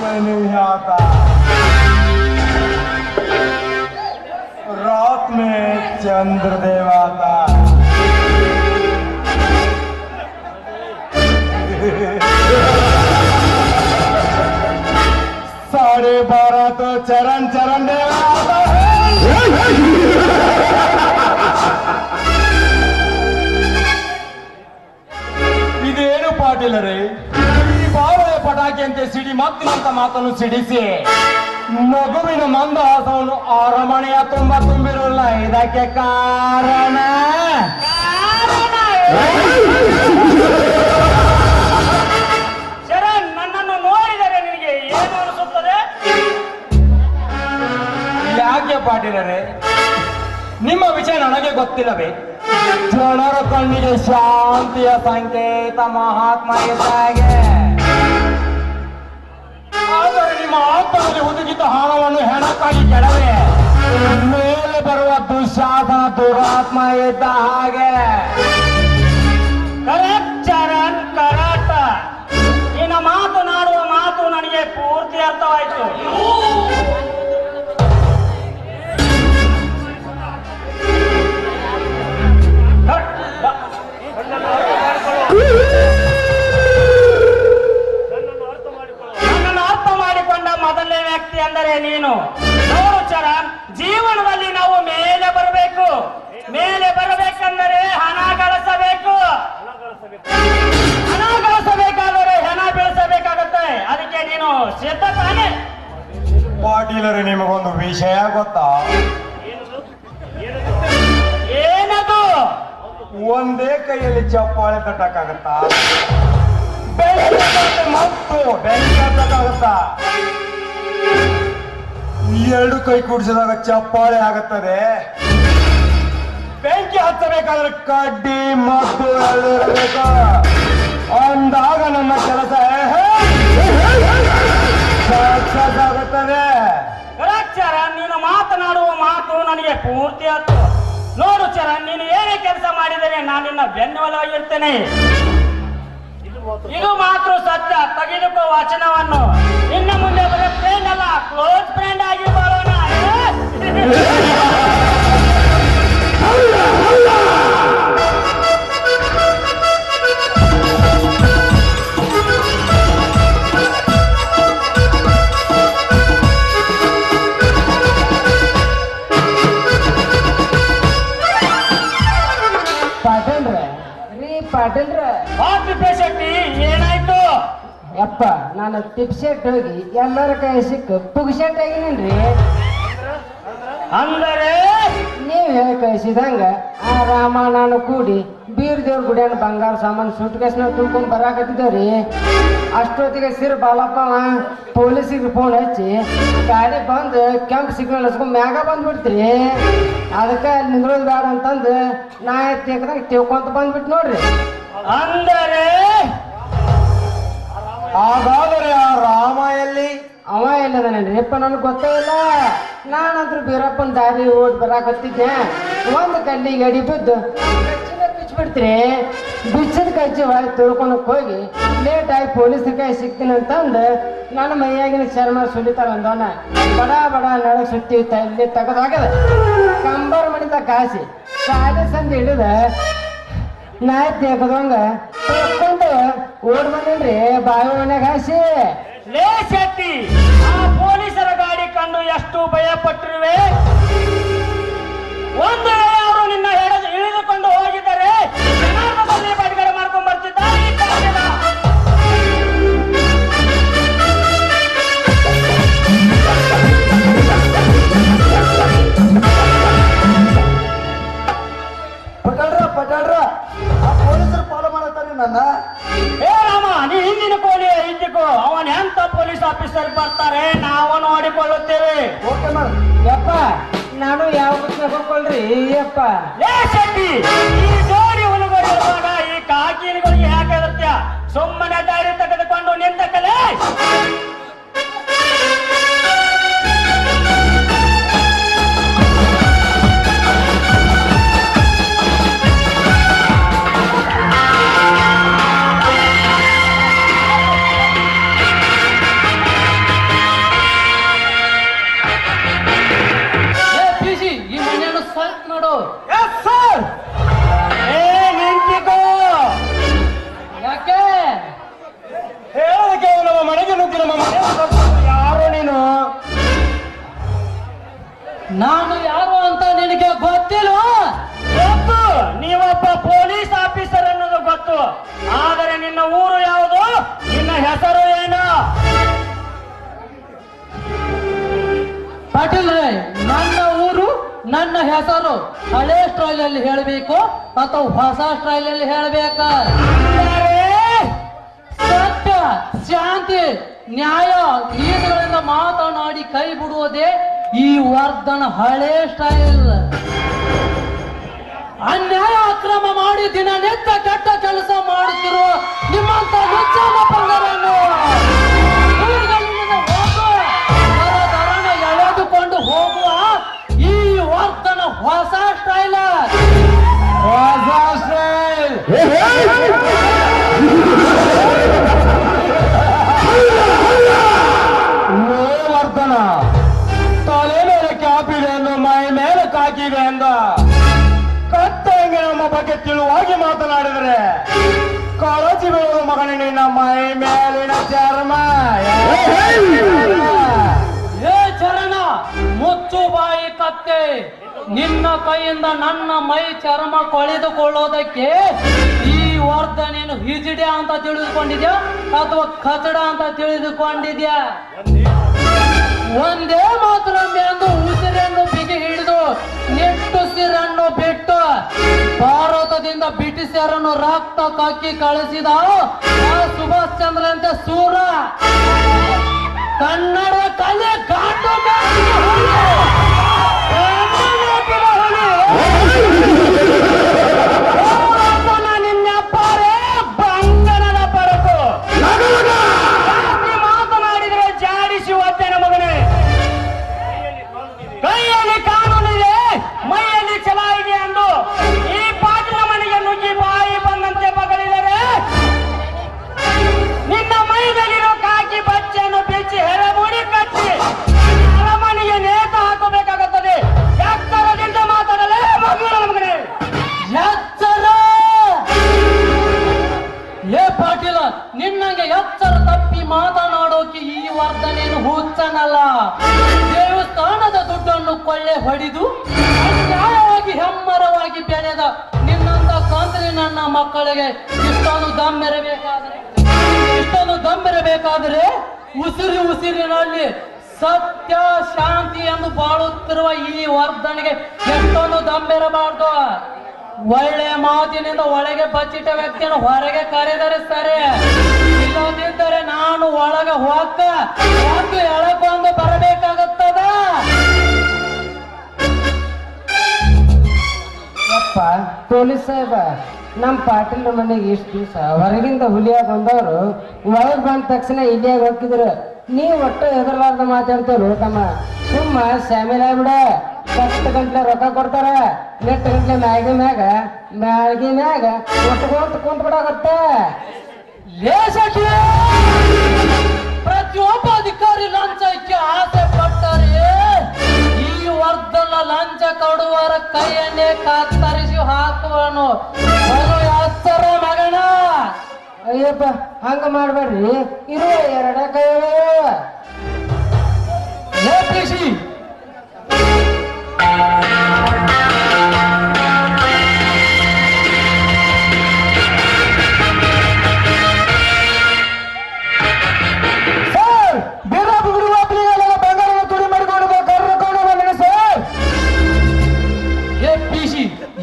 में नहीं आता, रात में चंद्रदेव आता। 12:30 तो चरण चरण देव आता है। ಇದೇನು ಪಾಟೀಲರೇ, ಈ ಬಾವಳ ಪಟಾಕಿಯಂತೆ ಸಿಡಿ ಮತ್ತಿನಂತ ಮಾತನ್ನು ಸಿಡಿಸಿ ಮಗುವಿನ ಮಂದಹಾಸವನ್ನು ಅರಮನೆಯ ತುಂಬಿರಲ್ಲ. ಇದಕ್ಕೆ ಕಾರಣ ಶರಣ್, ನನ್ನನ್ನು ನೋಡಿದರೆ ನಿನಗೆ ಏನು ಅನಿಸುತ್ತದೆ? ಯಾಕೆ ಪಾಟೀಲರೇ, ನಿಮ್ಮ ವಿಷಯ ನನಗೆ ಗೊತ್ತಿಲ್ಲವೇ? ಜನರ ಕಣ್ಣಿಗೆ ಶಾಂತಿಯ ಸಂಕೇತ ಮಹಾತ್ಮ ಇದ್ದಾಗೆ. ಆದರೆ ನಿಮ್ಮ ಆತ್ಮದಲ್ಲಿ ಹುದುಗಿದ ಹಣವನ್ನು ಹೆಣಕ್ಕಾಗಿ ಕೆಡವೆ ಮೇಲೆ ಬರುವ ದುಶಾಸನ ದುರಾತ್ಮ ಇದ್ದ ಹಾಗೆ. Correct Charan, correct. ನಿನ್ನ ಮಾತನಾಡುವ ಮಾತು ನನಗೆ ಪೂರ್ತಿ ಅರ್ಥವಾಯಿತು. ನನ್ನನ್ನು ಅರ್ಥ ಮಾಡಿಕೊಂಡ ಮೊದಲನೇ ವ್ಯಕ್ತಿ ಅಂದರೆ ನೀನು. ನೋಡು ಚರಣ್, ಜೀವನದಲ್ಲಿ ನಾವು ಮೇಲೆ ಬರಬೇಕು. ಮೇಲೆ ಬರಬೇಕೆಂದರೆ ಹಣ ಗಳಿಸಬೇಕು. ಹಣ ಗಳಿಸಬೇಕಾದರೆ ಹೆಣ ಬೀಳಿಸಬೇಕಾಗತ್ತೆ. ಅದಕ್ಕೆ ನೀನು ಸಿದ್ಧ ತಾನೆ? ಪಾಟೀಲರೇ, ನಿಮಗೊಂದು ವಿಷಯ ಗೊತ್ತಾ? ಏನದು? ಒಂದೇ ಕೈಯಲ್ಲಿ ಚಪ್ಪಾಳೆ ತಟ್ಟಕ್ಕಾಗತ್ತಾ? ಮತ್ತು ಬೆಂಕಿ ಹತ್ತಕ್ಕಾಗತ್ತಾ? ಎರಡು ಕೈ ಕೂಡಿಸಿದಾಗ ಚಪ್ಪಾಳೆ ಆಗುತ್ತದೆ. ಬೆಂಕಿ ಹಚ್ಚಬೇಕಾದ್ರೆ ಕಡ್ಡಿ ಮತ್ತು ಎರಡು ಇರಬೇಕು. ಅಂದಾಗ ನಮ್ಮ ಕೆಲಸ ಸಕ್ಸಸ್ ಆಗುತ್ತದೆ. ಚರಣ್, ನೀನು ಮಾತನಾಡುವ ಮಾತು ನನಗೆ ಪೂರ್ತಿ ಆಯ್ತು. ನೋಡು ಚರಣ್, ನೀನು ಏನೇ ಕೆಲಸ ಮಾಡಿದರೆ ನಾನು ನಿನ್ನ ಬೆನ್ನೆಲುಬಾಗಿರ್ತೇನೆ. ಇದು ಮಾತ್ರ ಸತ್ಯ. ತೆಗೆದುಕೋ ವಚನವನ್ನು. ನಿನ್ನ ಮುಂದೆ ಬರೋ ಫ್ರೆಂಡ್ ಅಲ್ಲ, ಕ್ಲೋಸ್ ಫ್ರೆಂಡ್ ಆಗಿ ಬರೋಣ. ಪಾಟೀಲ್ರ ಶೆಟ್ಟಿ, ಏನಾಯ್ತು? ಯಪ್ಪ, ನಾನು ಟಿಪ್ಸೆಟ್ ಹೋಗಿ ಎಲ್ಲರ ಕೈ ಸಿಕ್ಕ ಪುಗ್ಸೆಟ್ ಆಗಿನೇನ್ರಿ. ಅಂದರೆ ನೀವ್ ಹೇಳಿ ಕಳಿಸಿದಂಗ ಆ ರಾಮ ನಾನು ಕೂಡಿ ಬೀರ್ ದೇವ್ರ ಗುಡಿಯನ್ನ ಬಂಗಾರ ಸಾಮಾನು ಸುಟ್ಕೇಸ್ನಾಗ ತುಂಬ್ಕೊಂಡ್ ಬರಾಕತ್ತಿದ್ದೇವ್ರಿ. ಅಷ್ಟೊತ್ತಿಗೆ ಸಿರ್ ಬಾಲಪ್ಪ ಪೊಲೀಸಿಗೆ ಫೋನ್ ಹಚ್ಚಿ ಗಾಡಿ ಬಂದು ಕೆಂಪ್ ಸಿಗ್ನಲ್ ಹಚ್ಕೊಂಡ್ ಮ್ಯಾಗ ಬಂದ್ಬಿಡ್ತ್ರಿ. ಅದಕ್ಕೆ ಅಲ್ಲಿ ನಿಂದ್ರೋದು ಬೇಡ ಅಂತಂದು ನಾ ತೆಗ್ದಂಗ ತಿಳ್ಕೊಂತ ಬಂದ್ಬಿಟ್ಟು ನೋಡ್ರಿ. ಅಂದರೆ ಹಾಗಾದರೆ ಆ ರಾಮ ಎಲ್ಲಿ? ಅವ ಎಲ್ಲದನ್ರಿ ಅಪ್ಪ, ನನಗೆ ಗೊತ್ತೇ ಇಲ್ಲ. ನಾನಂತ್ರ ಬೀರಪ್ಪನ ದಾರಿ ಓಡ್ ಬರಾಕತ್ತಿದ್ದೆ. ಒಂದು ಕಲ್ಲಿಗೆ ಅಡಿ ಬಿದ್ದು ಬಿಚ್ಬಿಡ್ತ್ರಿ. ಬಿಚ್ಚದ ಕಜ್ಜಿ ಒಳಗೆ ತಿಳ್ಕೊಳಕ್ ಹೋಗಿ ಲೇಟ್ ಆಗಿ ಪೊಲೀಸ್ರ ಕೈ ಸಿಗ್ತೀನಿ ಅಂತಂದು ನನ್ನ ಮೈಯಾಗಿನ ಚರ್ಮ ಸುಲಿತಾರ ಅಂದವನ ಬಡ ಬಡ ನಡಕ್ ಸುತ್ತಿ ಇಲ್ಲಿ ತೆಗೆದೋಗ್ಯದ. ಕಂಬರ್ ಮಡಿತ ಕಾಸಿ ಶಾಲೆ ಸಂದಿ ಹಿಡಿದ ನಾಯಿ ತೆಗೆದಂಗ ತಕ್ಕೊಂಡು ಓಡ್ ಬಂದೇನ್ರಿ ಬಾವಿ ಮನ್ಯಾಗ ಹಾಸಿ. ಲೇ ಶೆಟ್ಟಿ, ಆ ಪೊಲೀಸರ ಗಾಡಿ ಕಂಡು ಎಷ್ಟು ಭಯ ಪಟ್ಟಿರುವೆ. ಒಂದು ವೇಳೆ ಅವರು ನಿನ್ನ ಇಳಿದುಕೊಂಡು ಹೋಗಿದ್ದಾರೆ, ಜನಾರ್ದನಲ್ಲಿ ಬಿಡುಗಡೆ ಮಾಡ್ಕೊಂಡ್ ಬರ್ತಿದ್ದಾರೆ ಈ ಕಾಲದ. ಪಟಾಡ್ರ ಆ ಪೊಲೀಸರು ಫಾಲೋ ಮಾಡತ್ತಾರೆ ನನ್ನ. ಏ ರಾಮ, ನೀ ಹಿಂದಿನ ಕೋಲಿ ಇದ್ದಕ್ಕೋ. ಅವನ್ ಎಂತ ಪೊಲೀಸ್ ಆಫೀಸರ್ ಬರ್ತಾರೆ, ನಾವು ನೋಡಿಕೊಳ್ಳುತ್ತೇವೆ. ಓಕೆ ಮಾಡ. ಯಪ್ಪ, ನಾನು ಯಾವ ಬಸ್ನಾಗ ಹೋಗ್ಕೊಳ್ರಿ ಯಪ್ಪ. ಲೇ ಶೆಟ್ಟಿ, ಈ ಜೋಡಿ ಹುಡುಗರು ಇರುವಾಗ ಈ ಕಾಕಿಲಿಗಳಿಗೆ ಯಾಕೆ ಅಗತ್ಯ? ಸುಮ್ಮನೆ ದಾರಿ ತೆಗೆದುಕೊಂಡು ನಿಂತ ಕಲೆ. ನಾನು ಯಾರು ಅಂತ ನಿನಗೆ ಗೊತ್ತಿಲ್ವ? ಗೊತ್ತು, ನೀವೊಬ್ಬ ಪೊಲೀಸ್ ಆಫೀಸರ್ ಅನ್ನೋದು ಗೊತ್ತು. ಆದರೆ ನಿನ್ನ ಊರು ಯಾವುದು? ನಿನ್ನ ಹೆಸರು ಏನು? ಪಾಟೀಲ್ ರೇ, ನನ್ನ ಊರು ನನ್ನ ಹೆಸರು ಹಳೆ ಸ್ಟೈಲ್ ಅಲ್ಲಿ ಹೇಳಬೇಕು ಅಥವಾ ಹೊಸ ಸ್ಟೈಲ್ ಅಲ್ಲಿ ಹೇಳಬೇಕ? ಸತ್ಯ, ಶಾಂತಿ, ನ್ಯಾಯ, ನೀತಿಗಳಿಂದ ಮಾತನಾಡಿ ಕೈ ಬಿಡುವುದೇ ಈ ವರ್ಧನ ಹಳೆ ಸ್ಟೈಲ್. ಅನ್ಯಾಯ ಅಕ್ರಮ ಮಾಡಿ ದಿನನಿತ್ಯ ಕೆಟ್ಟ ಕೆಲಸ ಮಾಡುತ್ತಿರುವ ನಿಮ್ಮಂತ ನುಚ್ಚನ ಪಂಗರನ್ನು ಎಳೆದುಕೊಂಡು ಹೋಗುವ ಈ ವರ್ಧನ ಹೊಸ ಸ್ಟೈಲ್. ಹೊಸ ಸ್ಟೈಲ್. ವರ್ಧನ ತಲೆ ಮೇಲೆ ಕ್ಯಾಪಿದೆ ಎಂದು ಮೈ ಮೇಲೆ ಕಾಕಿದೆ ಎಂದ ಕತ್ತಂಗೆ ನಮ್ಮ ಬಗ್ಗೆ ತಿಳುವಾಗಿ ಮಾತನಾಡಿದರೆ ಕಾಳಜಿ ಬೀಳುವ ಮಗನ ನಿನ್ನ ಮೈ ಮೇಲಿನ ಚರ್ಮ. ಏ ಚರಣ, ಮುಚ್ಚು ಬಾಯಿ ಕತ್ತೆ. ನಿನ್ನ ಕೈಯಿಂದ ನನ್ನ ಮೈ ಚರ್ಮ ಕೊಳೆದುಕೊಳ್ಳೋದಕ್ಕೆ ಈ ವರ್ಧನೇನು ಹಿಜಿಡ್ಯಾ ಅಂತ ತಿಳಿದುಕೊಂಡಿದ್ಯಾ ಅಥವಾ ಕಚಡ ಅಂತ ತಿಳಿದುಕೊಂಡಿದ್ಯಾ? ಒಂದೇ ಮಾತ್ರ ಎಂದು ಉಸಿರನ್ನು ಬಿಗಿ ಹಿಡಿದು ನಿಟ್ಟುಸಿರನ್ನು ಬಿಟ್ಟು ಭಾರತದಿಂದ ಬ್ರಿಟಿಷರನ್ನು ರಕ್ತ ಕಕ್ಕಿ ಕಳಿಸಿದ ಆ ಸುಭಾಷ್ ಚಂದ್ರಂತೆ ಸೂರ ಕನ್ನಡ ಕಲೆ ಕಾಟು ನಿನ್ನಪ್ಪರೇ ಬಂಧನದ ಪರಕು. ಮಾತನಾಡಿದರೆ ಜಾಡಿಸಿ ಒದ್ದೆನ ಮಗನೇ. ಕೈಯಲ್ಲಿ ಕಾನೂನಿದೆ, ಮೈಯಲ್ಲಿ ಛಲ ಇದೆ ಎಂದು ಈ ಪಾಟಿನ ಮನೆಗೆ ನುಗ್ಗಿ ಬಾಯಿ ಬಂದಂತೆ ಬಗಳಿದರೆ ನಿನ್ನ ಮೈದಲ್ಲಿರೋ ಕಾಕಿ ಬಚ್ಚೆಯನ್ನು ಬಿಚ್ಚಿ ಹೆರಮುಡಿ ಕಟ್ಟಿ ಅರಮನೆಗೆ ನೇತ ಹಾಕಬೇಕಾಗುತ್ತದೆ. ಎತ್ತರದಿಂದ ಮಾತಾಡಲೇ ಮಗನೇ. ಎಚ್ಚರ! ಏ ಪಾಟೀಲ, ನಿನ್ನಂಗೆ ಎಚ್ಚರ ತಪ್ಪಿ ಮಾತನಾಡೋಕೆ ಈ ವರ್ಧನೇನು ಹುಚ್ಚನಲ್ಲ. ದೇವಸ್ಥಾನದ ದುಡ್ಡನ್ನು ಕೊಳ್ಳೆ ಹೊಡೆದು ಅನ್ಯಾಯವಾಗಿ ಹೆಮ್ಮರವಾಗಿ ಬೆಳೆದ ನಿನ್ನಂತ ಕಂತ್ರಿ ನನ್ನ ಮಕ್ಕಳಿಗೆ ಇಷ್ಟೊಂದು ದಮ್ಮೆರಬೇಕಾದರೆ ಉಸಿರಿನಲ್ಲಿ ಸತ್ಯ ಶಾಂತಿ ಎಂದು ಬಾಳುತ್ತಿರುವ ಈ ವರ್ಧನೆಗೆ ಎಷ್ಟೊಂದು ದಮ್ಮೆರಬಾರ್ದು. ಒಳ್ಳೆ ಮಾತಿನಿಂದ ಒಳಗೆ ಬಚ್ಚಿಟ್ಟ ವ್ಯಕ್ತಿಯನ್ನು ಹೊರಗೆ ಕರೆದರೆ ಸರಿ, ಇಲ್ಲದಿದ್ದರೆ ನಾನು ಒಳಗೆ ಹೊತ್ತು ಎಳಕೊಂಡು ಬರಬೇಕಾಗುತ್ತದ. ಅಪ್ಪ ಪೊಲೀಸ್ ಸಾಹೇಬ, ನಮ್ಮ ಪಾಟೀಲ್ ಮನೆಗೆ ಇಷ್ಟು ದಿವಸ ಹೊರಗಿಂದ ಹುಲಿಯಾಗ ಬಂದವರು ಒಳಗೆ ಬಂದ ತಕ್ಷಣ ಇಲ್ಲಿಯಾಗ ಹೋಗಿದ್ರು. ನೀವು ಒಟ್ಟು ಎದುರ್ಲಾರ್ದ ಮಾತಾಡ್ತೇವ್ರು ತಮ್ಮ. ಸುಮ್ಮ ಶಾಮಿಲ್ ಆಗ್ಬಿಡ. 10 ಗಂಟೆ ರೊಕ್ಕ ಕೊಡ್ತಾರ, 8 ಗಂಟೆ ಮ್ಯಾಗಿ ಮ್ಯಾಗ ಒಟ್ಕೊಂತ ಕುಂತ ಬಿಡಾಗತ್ತೆ. ಪ್ರತಿಯೊಬ್ಬ ಅಧಿಕಾರಿ ಲಂಚಕ್ಕೆ ಆಸೆ ಪಟ್ಟರೆ ಈ ವರ್ಧನ ಲಂಚ ಕೊಡುವರ ಕೈಯನ್ನೇ ಕತ್ತರಿಸಿ ಹಾಕುವನು. ಎಚ್ಚರ ಮಗನ. ಅಯ್ಯಪ್ಪ, ಹಂಗ ಮಾಡ್ಬೇಡ್ರಿ. ಇರುವ 2 ಕೈ ಕೃಷಿ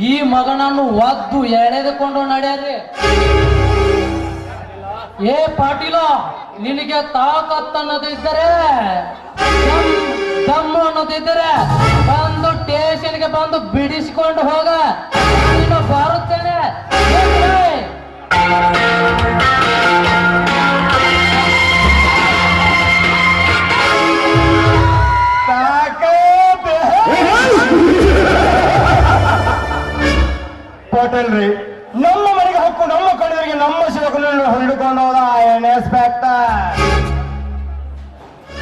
ಈ ಮಗನನ್ನು ಒದ್ದು ಎಳೆದುಕೊಂಡು ನಡೆಯರಿ. ಏ ಪಾಟೀಲ, ನಿನಗೆ ತಾಕತ್ತು ಅನ್ನೋದಿದ್ದರೆ, ದಮ್ಮು ಅನ್ನೋದಿದ್ದರೆ ಬಂದು ಸ್ಟೇಷನ್ಗೆ ಬಂದು ಬಿಡಿಸಿಕೊಂಡು ಹೋಗ. ನೀನು ಬರುತ್ತೇನೆ. ಪಾಟೀಲ್ ರೀ, ನಮ್ಮ ಮನೆಗೆ ಹಕ್ಕು ನಮ್ಮ ಕಡೆಯವರಿಗೆ ನಮ್ಮ ಶಿವಕುಲನ್ನು ಹಿಡಿಕೊಂಡು ಹೋದ ಇನ್ಸ್ಪೆಕ್ಟರ್.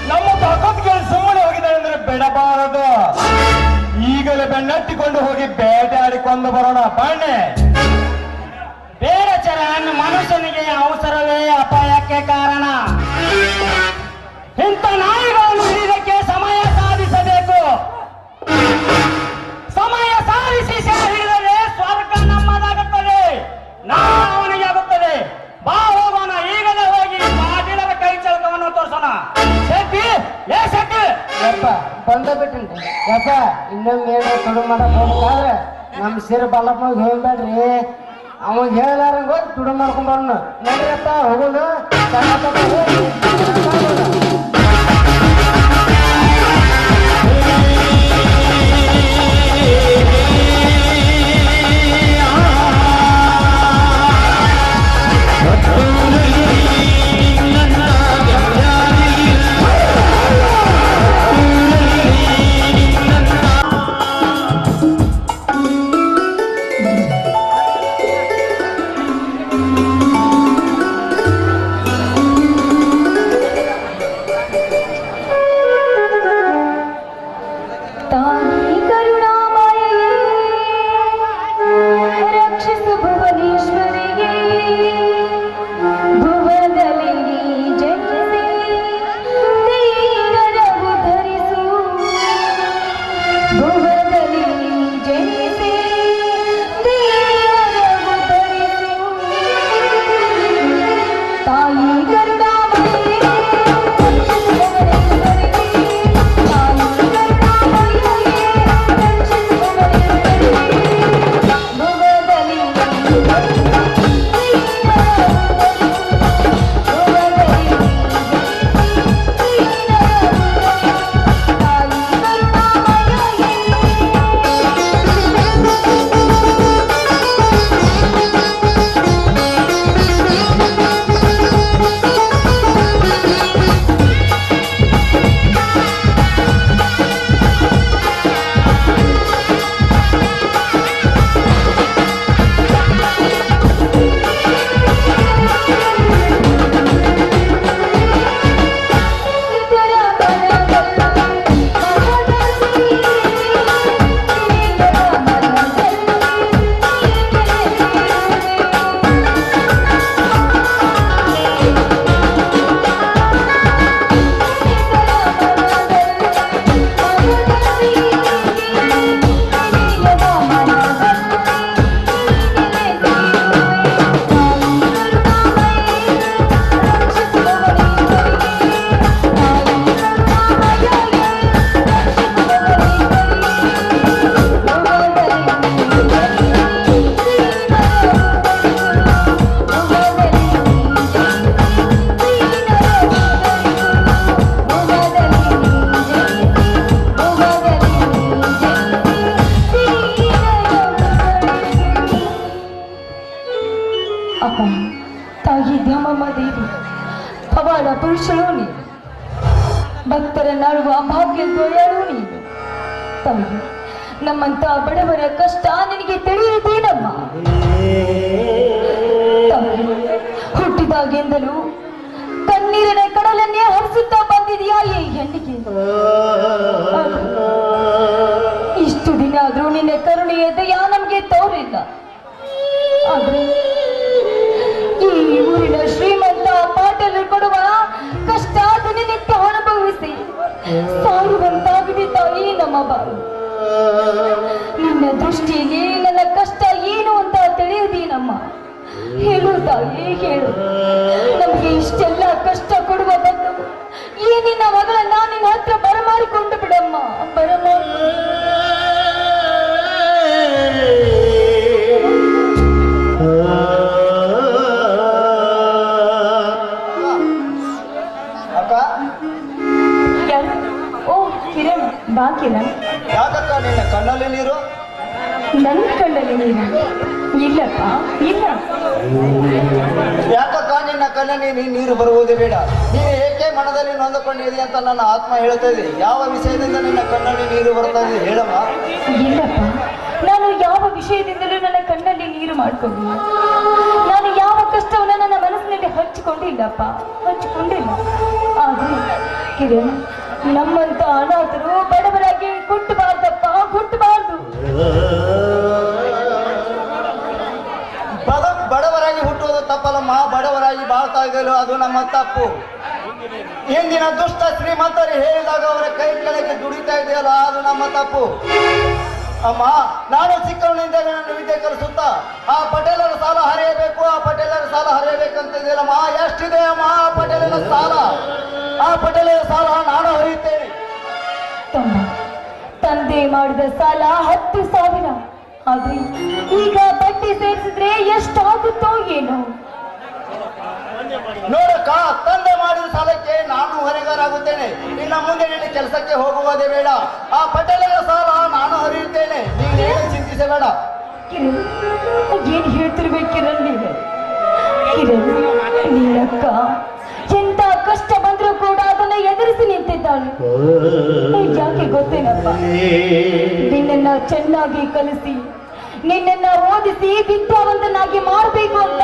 ನಮ್ಮ ತಾಕತ್ಗೆ ಸುಮ್ಮನೆ ಹೋಗಿದ್ದಾರೆ ಅಂದ್ರೆ ಬಿಡಬಾರದು. ಈಗಲೇ ಬೆನ್ನಟ್ಟಿಕೊಂಡು ಹೋಗಿ ಬೇಟೆಯಾಡಿಕೊಂಡು ಬರೋಣ. ಬನ್ನಿ. ಬೇಡ ಚರಣ್, ಮನುಷ್ಯನಿಗೆ ಅವಸರವೇ ಅಪಾಯಕ್ಕೆ ಕಾರಣ. ಇಂಥ ನಾಯಿಗಳನ್ನು ಹಿಡಿದಕ್ಕೆ ಸಮಯ ಸಾಧಿಸಬೇಕು. ಯಪ್ಪ ಬಂದ ಬಿಟ್ಟನ್ರಿ ಯಪ್ಪ ಇನ್ನೊಮ್ಮೆ ಏನೋ ತುಡು ಮಾಡಕ್ ಹೋಗ್ಬೇಕಾದ್ರೆ ನಮ್ಮ ಸಿರ ಬಾಲಪ್ಪಗೆ ಹೇಳ್ಬೇಡ್ರಿ ಅವಾಗ ಹೇಳಾರಂಗ ಹೋಗಿ ತುಡು ಮಾಡ್ಕೊಂಡ್ಬರೋಣ ನಡಿಯಪ್ಪ ಹೋಗೋದು ತಾಯಿ ಕರುಣಾಮಯೇ ರಕ್ಷಿಸು ಭುವನೇಶ್ವರಿಗೆ ಭುವನದಲ್ಲಿ ಜನಿಸಿ ದೀನರ ಉದ್ಧರಿಸು ಭುವನದಲ್ಲಿ ಜನಿಸಿ ದೀನರ ಉದ್ಧರಿಸು ತಾಯಿ ಕರುಣಾಮಯೇ ರಕ್ಷಿಸು ಭುವನೇಶ್ವರಿಗೆ ಅಪ್ಪ ತಾಯಿ ದ್ಯಾಮಮ್ಮ ದೇವಿ ಪವಾಡ ಪುರುಷಳು ನೀನು ಭಕ್ತರ ನಾಡುವ ಭಾಗ್ಯ ದೊರೆಯಲು ನೀನು ತಾಯಿ ನಮ್ಮಂತ ಬಡವರ ಕಷ್ಟ ನಿನಗೆ ತಿಳಿಯುತ್ತೇನಮ್ಮ ತಾಯಿ ಹುಟ್ಟಿದಾಗಿಂದಲೂ ಕಣ್ಣೀರಿನ ಕಡಲನ್ನೇ ಹರಿಸುತ್ತಾ ಬಂದಿದೆಯಾ ಈ ಹೆಣ್ಣಿಗೆ ಇಷ್ಟು ದಿನ ಆದ್ರೂ ನಿನ್ನ ಕರುಣೆಯ ದಯಾ ನಮ್ಗೆ ತೋರಿಲ್ಲ ಆದ್ರೆ ಈ ಊರಿನ ಶ್ರೀಮಂತ ಪಾಟೀಲ್ ಕೊಡುವ ಕಷ್ಟ ದಿನನಿತ್ಯ ಅನುಭವಿಸಿ ಸಾಯುವಂತಾಗಿದೆ ತಾಯಿ ನಮ್ಮ ಬಾಳು ನಿನ್ನ ದೃಷ್ಟಿಯಲ್ಲಿ ನನ್ನ ಕಷ್ಟ ಏನು ಅಂತ ತಿಳಿಯುವುದೇನಮ್ಮ ಹೇಳು ತಾಯಿ ಹೇಳು ನಮ್ಗೆ ಇಷ್ಟೆಲ್ಲ ಕಷ್ಟ ಕೊಡುವ ಬದಲು ಈ ನಿನ್ನ ಮಗಳನ್ನ ನಿನ್ನ ಹತ್ರ ಬರಮಾಡಿಕೊಂಡು ಬಿಡಮ್ಮ ಬರಮಾಡಿ ಅಕ್ಕ ಓ ಕಿರಣ್ ಬಾ ಕಿರಣ್ ಯಾಕಕ್ಕ ನಿನ್ನ ಕಣ್ಣಲ್ಲಿ ನೀರು ನನ್ನ ಕಣ್ಣಲ್ಲಿ ನೀನು ಇಲ್ಲಪ್ಪ ಇಲ್ಲ ಯಾಕಕ್ಕ ನಿನ್ನ ಕಣ್ಣಲ್ಲಿ ನೀರು ಬರುವುದೇ ಬೇಡ ನೀನು ಏಕೆ ಮನದಲ್ಲಿ ನೊಂದುಕೊಂಡಿದೆ ಅಂತ ನನ್ನ ಆತ್ಮ ಹೇಳ್ತಾ ಇದೆ ಯಾವ ವಿಷಯದಿಂದ ನಿನ್ನ ಕಣ್ಣಲ್ಲಿ ನೀರು ಬರ್ತಾ ಇದೆ ಹೇಳಮ್ಮ ಇಲ್ಲಪ್ಪ ನಾನು ಯಾವ ವಿಷಯದಿಂದಲೂ ನನ್ನ ಕಣ್ಣಲ್ಲಿ ನೀರು ಮಾಡಿಕೊಂಡಿಲ್ಲ ನಾನು ಯಾವ ಕಷ್ಟವನ್ನು ನನ್ನ ಮನಸ್ಸಿನಲ್ಲಿ ಹಂಚಿಕೊಂಡಿಲ್ಲಪ್ಪ ಹಂಚಿಕೊಂಡಿಲ್ಲ ಆದ್ರೆ ಕಿರಣ್ ನಮ್ಮಂತ ಅನಾಥರು ಬಡವರಾಗಿ ಹುಟ್ಟಬಾರ್ದಪ್ಪ ಹುಟ್ಟಬಾರ್ದು ಬಡವರಾಗಿ ಹುಟ್ಟುವುದು ತಪ್ಪಲ್ಲಮ್ಮ ಬಡವರಾಗಿ ಬಾಳ್ತಾ ಇದ್ದಲು ಅದು ನಮ್ಮ ತಪ್ಪು ಇಂದಿನ ದುಷ್ಟ ಶ್ರೀಮಂತರು ಹೇಳಿದಾಗ ಅವರ ಕೈ ಕೆಳಗೆ ದುಡಿತಾ ಇದೆಯಲ್ಲ ಅದು ನಮ್ಮ ತಪ್ಪು ಅಮ್ಮ ನಾನು ಚಿಕ್ಕವನಿಂದ ನನ್ನ ವಿದ್ಯೆ ಕಲಿಸುತ್ತಾ ಆ ಪಟೇಲರ ಸಾಲ ಹರಿಯಬೇಕು ಆ ಪಟೇಲರ ಸಾಲ ಹರಿಯಬೇಕಂತ ಇದೆಯಲ್ಲಮ್ಮ ಎಷ್ಟಿದೆ ಅಮ್ಮ ಆ ಪಟೇಲರ ಸಾಲ ನಾನು ಹರಿಯುತ್ತೇನೆ ಮೊನ್ನೆ ಮಾಡಿದ ಸಾಲ 10,000. ಆದ್ರೆ ಈಗ ಬಡ್ಡಿ ಸೇರಿಸಿದ್ರೆ ಎಷ್ಟಾಗುತ್ತೋ ಏನೋ. ನೋಡಕ್ಕ, ತಂದೆ ಮಾಡಿದ ಸಾಲಕ್ಕೆ ನಾನು ಹೊರೆಗಾರಾಗುತ್ತೇನೆ. ಇನ್ನು ಮುಂದೆ ನಿನ್ನ ಕೆಲಸಕ್ಕೆ ಹೋಗುವುದೇ ಬೇಡ. ಆ ಪಟೇಲರ ಸಾಲ ನಾನು ಹರಿಯುತ್ತೇನೆ. ನೀನೇನು ಚಿಂತಿಸಬೇಡ. ಕಿರಣ್, ಏನ್ ಹೇಳ್ತಿರ್ಬೇಕು ಕಿರಣ್ ನೀನು? ಕಿರಣ್, ನೀನಕ್ಕ ಎಂತ ಕಷ್ಟ ಬಂದ್ರೂ ಕೂಡ ಅದನ್ನ ಎದುರಿಸಿ ನಿಂತಿದ್ದಾಳೆ. ಯಾಕೆ ಗೊತ್ತೇನಪ್ಪ, ನಿನ್ನನ್ನ ಚೆನ್ನಾಗಿ ಕಲಿಸಿ ನಿನ್ನನ್ನ ಓದಿಸಿ ವಿದ್ಯಾವಂತನಾಗಿ ಮಾಡಬೇಕು ಅಂತ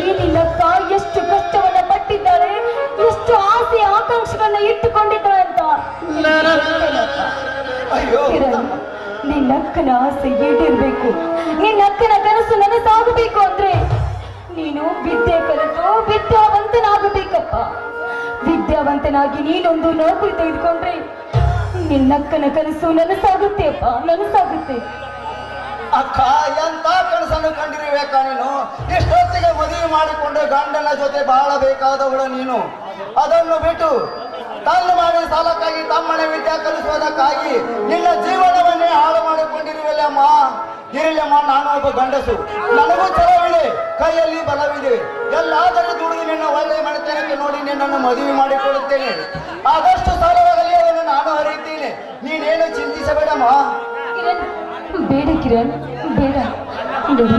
ಏನಿಲ್ಲಕ್ಕ ಎಷ್ಟು ಕಷ್ಟವನ್ನ ಪಟ್ಟಿದ್ದಾಳೆ, ಎಷ್ಟು ಆಸೆ ಆಕಾಂಕ್ಷೆಗಳನ್ನ ಇಟ್ಟುಕೊಂಡಿದ್ದಾಳೆ ಅಂತ. ಅಯ್ಯೋ, ಕಿರಣ್, ನಿನ್ನಕ್ಕನ ಆಸೆ ಈಡೇರ್ಬೇಕು, ನಿನ್ನಕ್ಕನ ಕನಸು ನನಸಾಗಬೇಕು ಅಂದ್ರೆ ನೀನು ವಿದ್ಯೆ ಕಲಿತು ವಿದ್ಯಾವಂತನಾಗಬೇಕಪ್ಪ. ವಿದ್ಯಾವಂತನಾಗಿ ನೀನೊಂದು ನೌಕರಿ ತೆಗೆದುಕೊಂಡ್ರೆ ನಿನ್ನಕ್ಕನ ಕನಸು ನನಸಾಗುತ್ತೆ ಅಪ್ಪ, ನನಸಾಗುತ್ತೆ. ಅಕ್ಕ, ಎಂತ ಕನಸನ್ನು ಕಂಡಿರಬೇಕ ನೀನು? ಇಷ್ಟೊತ್ತಿಗೆ ಮದುವೆ ಮಾಡಿಕೊಂಡು ಗಂಡನ ಜೊತೆ ಬಾಳಬೇಕಾದವಳು ನೀನು. ಅದನ್ನು ಬಿಟ್ಟು ತನ್ನ ಮಾಡಿದ ಸಾಲಕ್ಕಾಗಿ ತಮ್ಮನೆ ವಿದ್ಯೆ ಕಲಿಸುವುದಕ್ಕಾಗಿ ನಿನ್ನ ಜೀವನವನ್ನೇ ಹಾಳು ಮಾಡಿಕೊಂಡಿರುವಲ್ಲಮ್ಮ. ಇರಲಮ್ಮ, ನಾನು ಒಬ್ಬ ಗಂಡಸು, ನನಗೂ ಛಲವಿದೆ, ಕೈಯಲ್ಲಿ ಬಲವಿದೆ. ಎಲ್ಲಾದರೂ ದುಡಿದು ನಿನ್ನ ಒಳ್ಳೆಯ ಮನೆತನಕ್ಕೆ ನೋಡಿ ನಿನ್ನನ್ನು ಮದುವೆ ಮಾಡಿಕೊಳ್ಳುತ್ತೇನೆ. ಆದಷ್ಟು ಸಾಲವಾಗಲಿ ಅದನ್ನು ನಾನು ಹರಿಯುತ್ತೇನೆ. ನೀನೇನು ಚಿಂತಿಸಬೇಡಮ್ಮ. ಕಿರಣ್, ಬೇಡ ಕಿರಣ್, ಬೇಡ. ನೋಡಿ,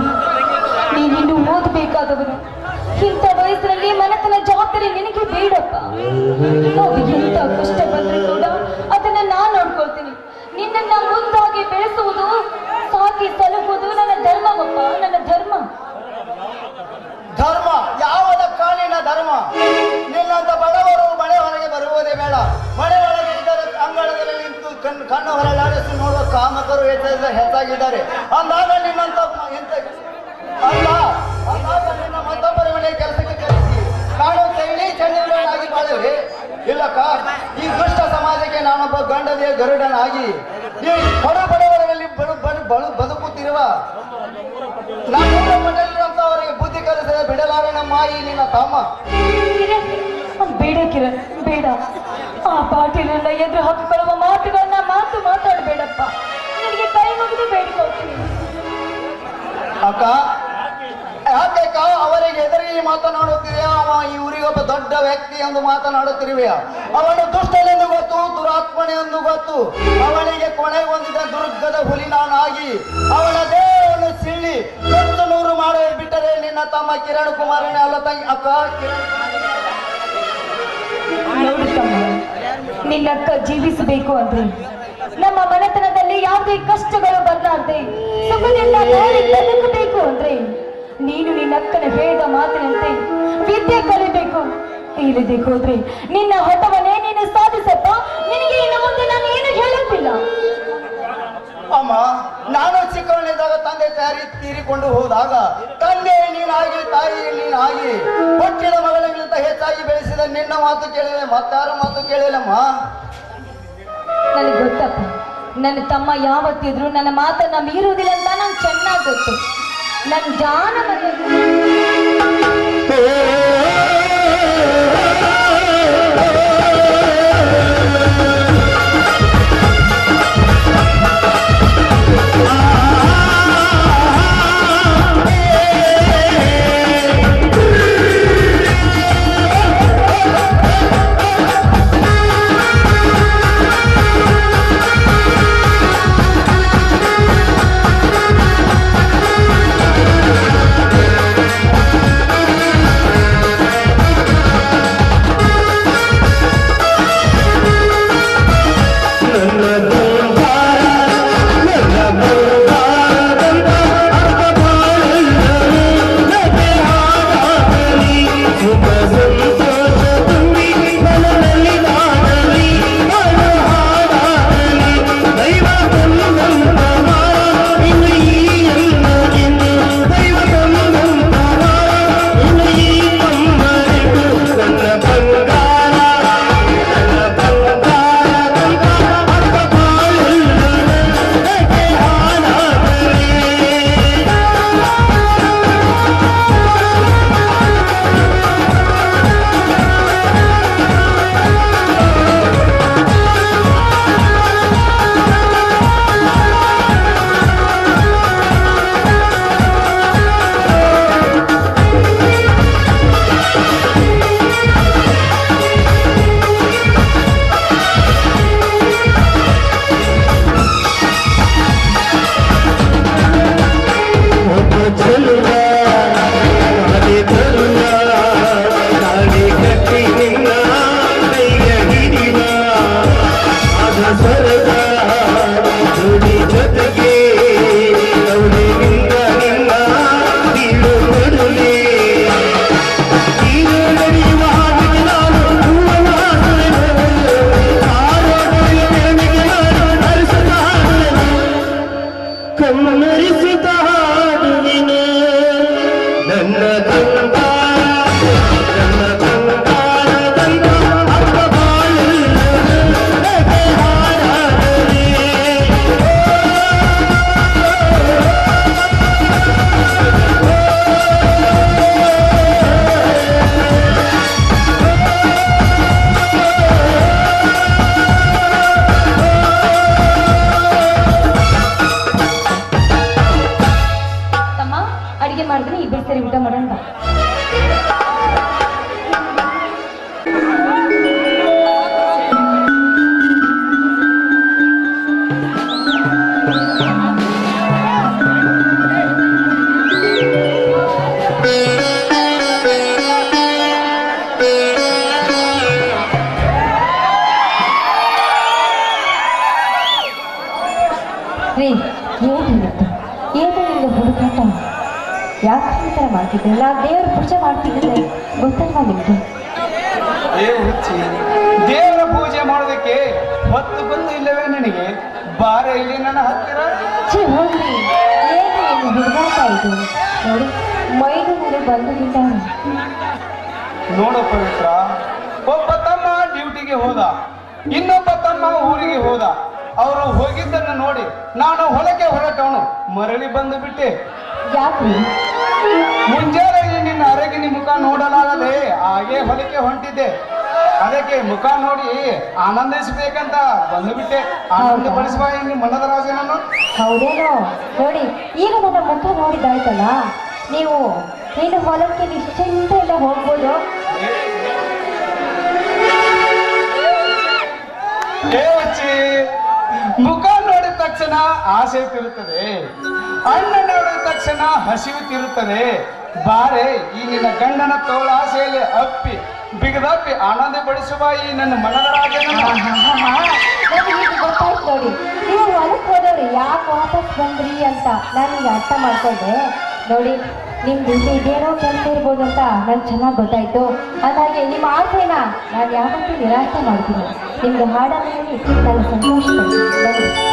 ನೀನಿನ್ನು ಓದಬೇಕಾದವನು. ಇಂಥ ವಯಸ್ಸಿನಲ್ಲಿ ಮನತನ ಜವಾಬ್ದಾರಿ ನಿನಗೆ ಬೇಡಪ್ಪ. ಅದು ಎಂತ ಕಷ್ಟ ಬಂದ್ರೆ ಕೂಡ ಅದನ್ನ ನಾನ್ ನೋಡ್ಕೊಳ್ತೀನಿ. ನಿನ್ನನ್ನ ಮುಂದಾಗಿ ಬೆಳೆಸುವುದು, ಸಾಕಿ ಸಲಹುವುದು ನನ್ನ ಧರ್ಮವಪ್ಪ, ನನ್ನ ಧರ್ಮ. ಧರ್ಮ ಯಾವದಕ್ಕ ನಿನ್ನ ಧರ್ಮ? ನಿನ್ನಂತ ಬಡವರು ಮನೆ ಹೊರಗೆ ಬರುವುದೇ ಬೇಡ. ಮನೆ ಒಳಗೆ ಇದ್ದರೆ ಅಂಗಳದಲ್ಲಿ ನಿಂತು ಕಣ್ಣು ಹೊರಲಾಡಿಸಿ ನೋಡುವ ಕಾಮಕರು ಹೆಚ್ಚಾಗಿದ್ದಾರೆ. ಅಂದಾಗ ನಿನ್ನಂತ ಅಂದಾಗ ನಿನ್ನ ಮತ್ತೊಬ್ಬರ ಮನೆ ಕೆಲಸಕ್ಕೆ ಕರೆಸಿ ನಾನು ಚಂಡಿಗಳಾಗಿ ಬಾಳಲಿ. ಇಲ್ಲಕ್ಕ, ಈ ದುಷ್ಟ ಸಮಾಜಕ್ಕೆ ನಾನೊಬ್ಬ ಗಂಡದೇ ಗರುಡನಾಗಿ ಈ ಬಡವರಲ್ಲಿ ಬದುಕುತ್ತಿರುವ ನಾನು ಪಟೇಲರಂತ ಅವರಿಗೆ ಬುದ್ಧಿ ಕಲಿಸದೆ ಬಿಡಲಾರನಮ್ಮ ಈ ನಿನ್ನ ತಮ್ಮ. ಬೇಡ ಕಿರಣ್, ಬೇಡ. ಆ ಪಾಟೀಲನ್ನ ಎದುರು ಹಾಕಿಕೊಳ್ಳುವ ಮಾತುಗಳನ್ನ ಮಾತಾಡಬೇಡಪ್ಪ. ನಿನಗೆ ಕೈ ಮುಗಿದು ಬೇಡಿಕೊಳ್ತೀನಿ. ಅಕ್ಕ, ಯಾಕೆಕ್ಕ ಅವರಿಗೆ ಎದುರಿಗೆ ಮಾತನಾಡುತ್ತಿದೆಯಾ? ಅವ ಈ ಊರಿಗೊಬ್ಬ ದೊಡ್ಡ ವ್ಯಕ್ತಿ ಎಂದು ಮಾತನಾಡುತ್ತಿರುವೆಯಾ? ಅವನು ದುಷ್ಟನೆಂದು ಗೊತ್ತು, ದುರಾತ್ಮನೆಂದು ಗೊತ್ತು. ಅವನಿಗೆ ಕೊನೆ ಹೊಂದಿದ ದುರ್ಗದ ಹುಲಿ ನಾನಾಗಿ ಅವನ ದೇಹವನ್ನು ಸಿಳ್ಳಿ 100 ಮಾಡಿ ಬಿಟ್ಟರೆ ನಿನ್ನ ತಮ್ಮ ಕಿರಣ್ ಕುಮಾರನೇ ಅಲ್ಲ ತಂಗಿ. ಅಕ್ಕ, ನೋಡುತ್ತಮ್ಮ, ನಿನ್ನಕ್ಕ ಜೀವಿಸಬೇಕು ಅಂದ್ರೆ ನಮ್ಮ ಮನೆತನದಲ್ಲಿ ಯಾವುದೇ ಕಷ್ಟಗಳು ಬರಲಾರ್ದೆ ಸುಖದಿಂದ ಬದುಕಬೇಕು ಅಂದ್ರೆ ನೀನು ನಿನ್ನಕ್ಕನ ಹೇಳಿದ ಮಾತಿನಂತೆ ವಿದ್ಯೆ ಕಲಿಬೇಕು. ಇಲ್ಲದೆ ಹೋದ್ರೆ ನಿನ್ನ ಹಠವನ್ನೇ ನೀನು ಸಾಧಿಸಪ್ಪ. ನಿನಗೆ ಇನ್ನು ಮುಂದೆ ನಾನು ಏನು ಹೇಳುತ್ತಿಲ್ಲ. ಅಮ್ಮ, ನಾನು ಚಿಕ್ಕವನಿದ್ದಾಗ ತಂದೆ ತೀರಿಕೊಂಡು ಹೋದಾಗ ತಂದೆ ನೀನಾಗಿ, ತಾಯಿ ನೀನಾಗಿ, ಹುಟ್ಟಿದ ಮಗಳಿಗಿಂತ ಹೆಚ್ಚಾಗಿ ಬೆಳೆಸಿದ ನಿನ್ನ ಮಾತು ಕೇಳಿದೆ, ಮತ್ತಾರ ಮಾತು ಕೇಳಿಲ್ಲಮ್ಮ. ನನಗೆ ಗೊತ್ತಪ್ಪ, ನನ್ನ ತಮ್ಮ ಯಾವತ್ತಿದ್ರು ನನ್ನ ಮಾತನ್ನ ಮೀರುವುದಿಲ್ಲ ಅಂತ ನಂಗೆ ಚೆನ್ನಾಗಿ ಗೊತ್ತು. ನನ್ನ ಜಾನ ರೀ ಏನಿತ್ತು ಏನು ಇಲ್ಲ ಹುಡುಕಾಟ ಯಾಕೆ ಈ ಥರ ಮಾಡ್ತಿದ್ದೆ ನಾ ದೇವ್ರ ಪೂಜೆ ಮಾಡ್ತಿದ್ದೆ ಗೊತ್ತಲ್ವಾ ನಿಮ್ಗೆ ಹುಚ್ಚಿ, ದೇವರ ಪೂಜೆ ಮಾಡೋದಕ್ಕೆ ಹೊತ್ತು ಬಂದು ಇಲ್ಲವೇ ನನಗೆ? ಬಾರ ಇಲ್ಲಿ ನನ್ನ ಹತ್ತಿರ. ಹೋಗ್ರಿ ಏನು ಏನು ಹುಡುಗಾಟ ಇದು ನೋಡಿ ಮೈದು ನನಗೆ ಬಂದುಬಿಟ್ಟಾನೆ. ನೋಡು ಪವಿತ್ರ, ಒಬ್ಬ ತಮ್ಮ ಡ್ಯೂಟಿಗೆ ಹೋದ, ಇನ್ನೊಬ್ಬ ತಮ್ಮ ಊರಿಗೆ ಹೋದ. ಅವರು ಹೋಗಿದ್ದನ್ನು ನೋಡಿ ನಾನು ಹೊಲಕ್ಕೆ ಹೊರಟವನು ಮರಳಿ ಬಂದು ಬಿಟ್ಟೆ. ಯಾಕ್ರಿ ಮುಂಜಾನೆ ನಿನ್ನ ಅರಗಿನ ಮುಖ ನೋಡಲಾಗದೆ ಹಾಗೆ ಹೊಲಕ್ಕೆ ಹೊಂಟಿದ್ದೆ. ಅದಕ್ಕೆ ಮುಖ ನೋಡಿ ಆನಂದಿಸಬೇಕಂತ ಬಂದು ಬಿಟ್ಟೆ. ಆನಂದ ಪಡಿಸುವ ಇಲ್ಲಿ ಮನದ ರಾಜನನ್ನು. ಹೌದೇನೋ ನೋಡಿ ಈಗ ನನ್ನ ಮುಖ ನೋಡಿದಾಯ್ತಲ್ಲ, ನೀವು ನೀನು ಹೊಲಕ್ಕೆ ನಿಶ್ಚಿಂತ ಇಲ್ಲ ಹೋಗ್ಬೋದು. ಮುಖ ನೋಡಿದ ತಕ್ಷಣ ಆಸೆ ತಿರುತ್ತದೆ, ಅಣ್ಣ ನೋಡಿದ ತಕ್ಷಣ ಹಸಿವು ತಿರುತ್ತದೆ. ಬಾರೆ ಈ ನಿನ್ನ ಗಂಡನ ತೋಳ ಆಸೆಯಲ್ಲಿ ಅಪ್ಪಿ ಬಿಗದಪ್ಪಿ ಆನಂದ ಪಡಿಸುವ ಈ ನನ್ನ ಮನದ ರಾಜನ. ನನಗೆ ಈಗ ಗೊತ್ತಾಯ್ತು ನೋಡಿ, ನೀವು ಹೊಲಕ್ಕೆ ಹೋದವ್ರಿ ಯಾಕೆ ವಾಪಸ್ ಬಂದ್ರಿ ಅಂತ ನಾನೀಗ ಅರ್ಥ ಮಾಡ್ಕೊಂಡೆ. ನೋಡಿ ನಿಮ್ದು ಇದೇನೋ ಕೆಲಸ ಇರ್ಬೋದು ಅಂತ ನಂಗೆ ಚೆನ್ನಾಗಿ ಗೊತ್ತಾಯ್ತು. ಹಾಗಾಗಿ ನಿಮ್ಮ ಆಸೆನ ನಾನು ಯಾವತ್ತೂ ನಿರಾಶೆ ಮಾಡ್ತೀನಿ. ನಿಮ್ದು ಹಾಡನ್ನು ಹೇಳಿ ನಾನು ಸಂತೋಷ ಪಡ್ತೀನಿ.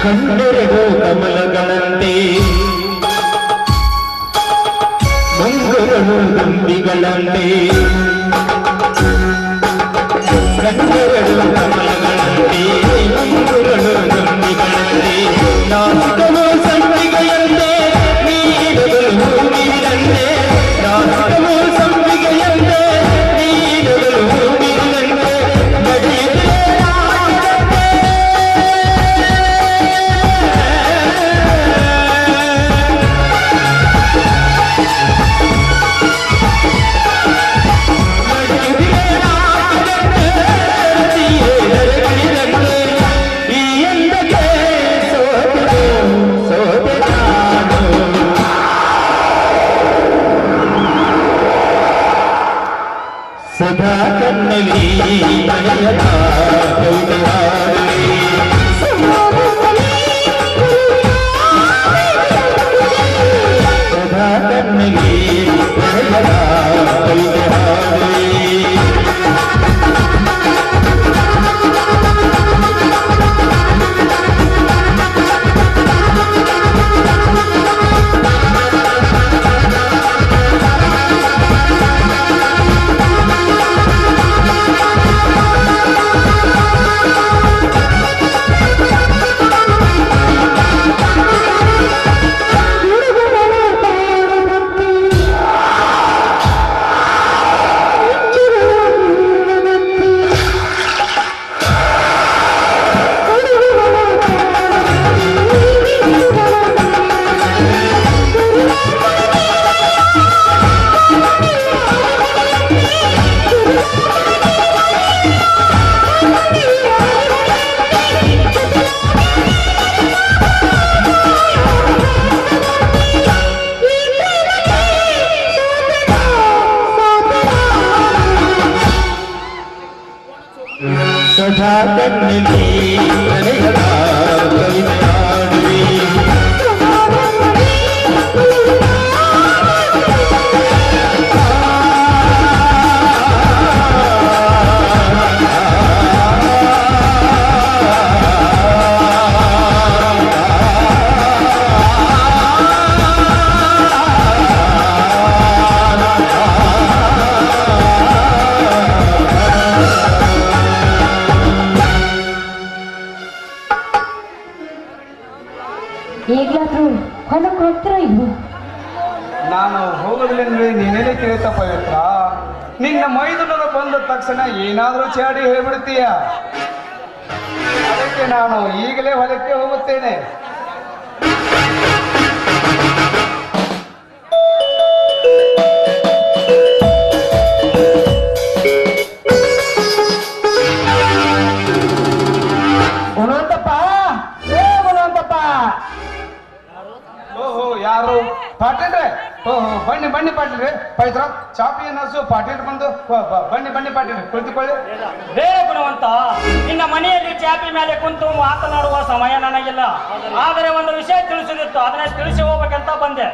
ಕಣ್ಣೆರಡು ಕಮಲಗಳಂತೆ ಮಂಗಗಳು ನಂಬಿಗಳಂತೆ, ಕಣ್ಣೆರಡು ಕಮಲಗಳಂತೆ ಮಂಗಗಳು ನಂಬಿಗಳಂತೆ, ನಾಟಕವು ಸಂಪಿಗೆಯಂತೆ ನೀಡಗಳು ಹೂವಿನಂತೆ, ನಾಟಕವು ಸಂಪಿಗೆಯಂತೆ ನೀಡಗಳು ಹೂವಿನಂತೆ, ನಡೆಯುತ್ತೆ Yeah. ಈಗಲಾದ್ರೂ ಹೊಲಕ್ಕೆ ಹೋಗ್ತೀರಾ ಇಲ್ವೋ? ನಾನು ಹೋಗೋದಿಲ್ಲ ನೀನೇನೆ ಕೇಳ್ತಾ ಪವಿತ್ರ. ನಿನ್ನ ಮೈದುನರ ಬಂದ ತಕ್ಷಣ ಏನಾದರೂ ಚಾಡಿ ಹೇಳ್ಬಿಡ್ತೀಯ. ಅದಕ್ಕೆ ನಾನು ಈಗಲೇ ಹೊಲಕ್ಕೆ ಹೋಗುತ್ತೇನೆ. ಗುಣವಂತಪ್ಪ, ಏ ಗುಣವಂತಪ್ಪ. ಓಹೋ, ಯಾರು? ಪಾಟೀಲ್ರೆ? ಓಹೋ, ಬನ್ನಿ ಬನ್ನಿ ಪಾಟೀಲ್ರೆ. ಪವಿತ್ರ, ಚಾಪಿ ನರ್ಸು ಪಾಟೀಲ್ ಬಂದು ಬನ್ನಿ ಬನ್ನಿ ಪಾಟೀಲ್, ಕುಳಿತುಕೊಳ್ಳಿ. ರೇ ಗುಣವಂತ, ನಿನ್ನ ಮನೆಯಲ್ಲಿ ಚಾಪಿ ಮೇಲೆ ಕುಂತು ಮಾತನಾಡುವ ಸಮಯ ನನಗಿಲ್ಲ. ಆದರೆ ಒಂದು ವಿಷಯ ತಿಳಿಸಿದಿತ್ತು, ಅದನ್ನ ತಿಳಿಸಿ ಹೋಗ್ಬೇಕಂತ ಬಂದೆ.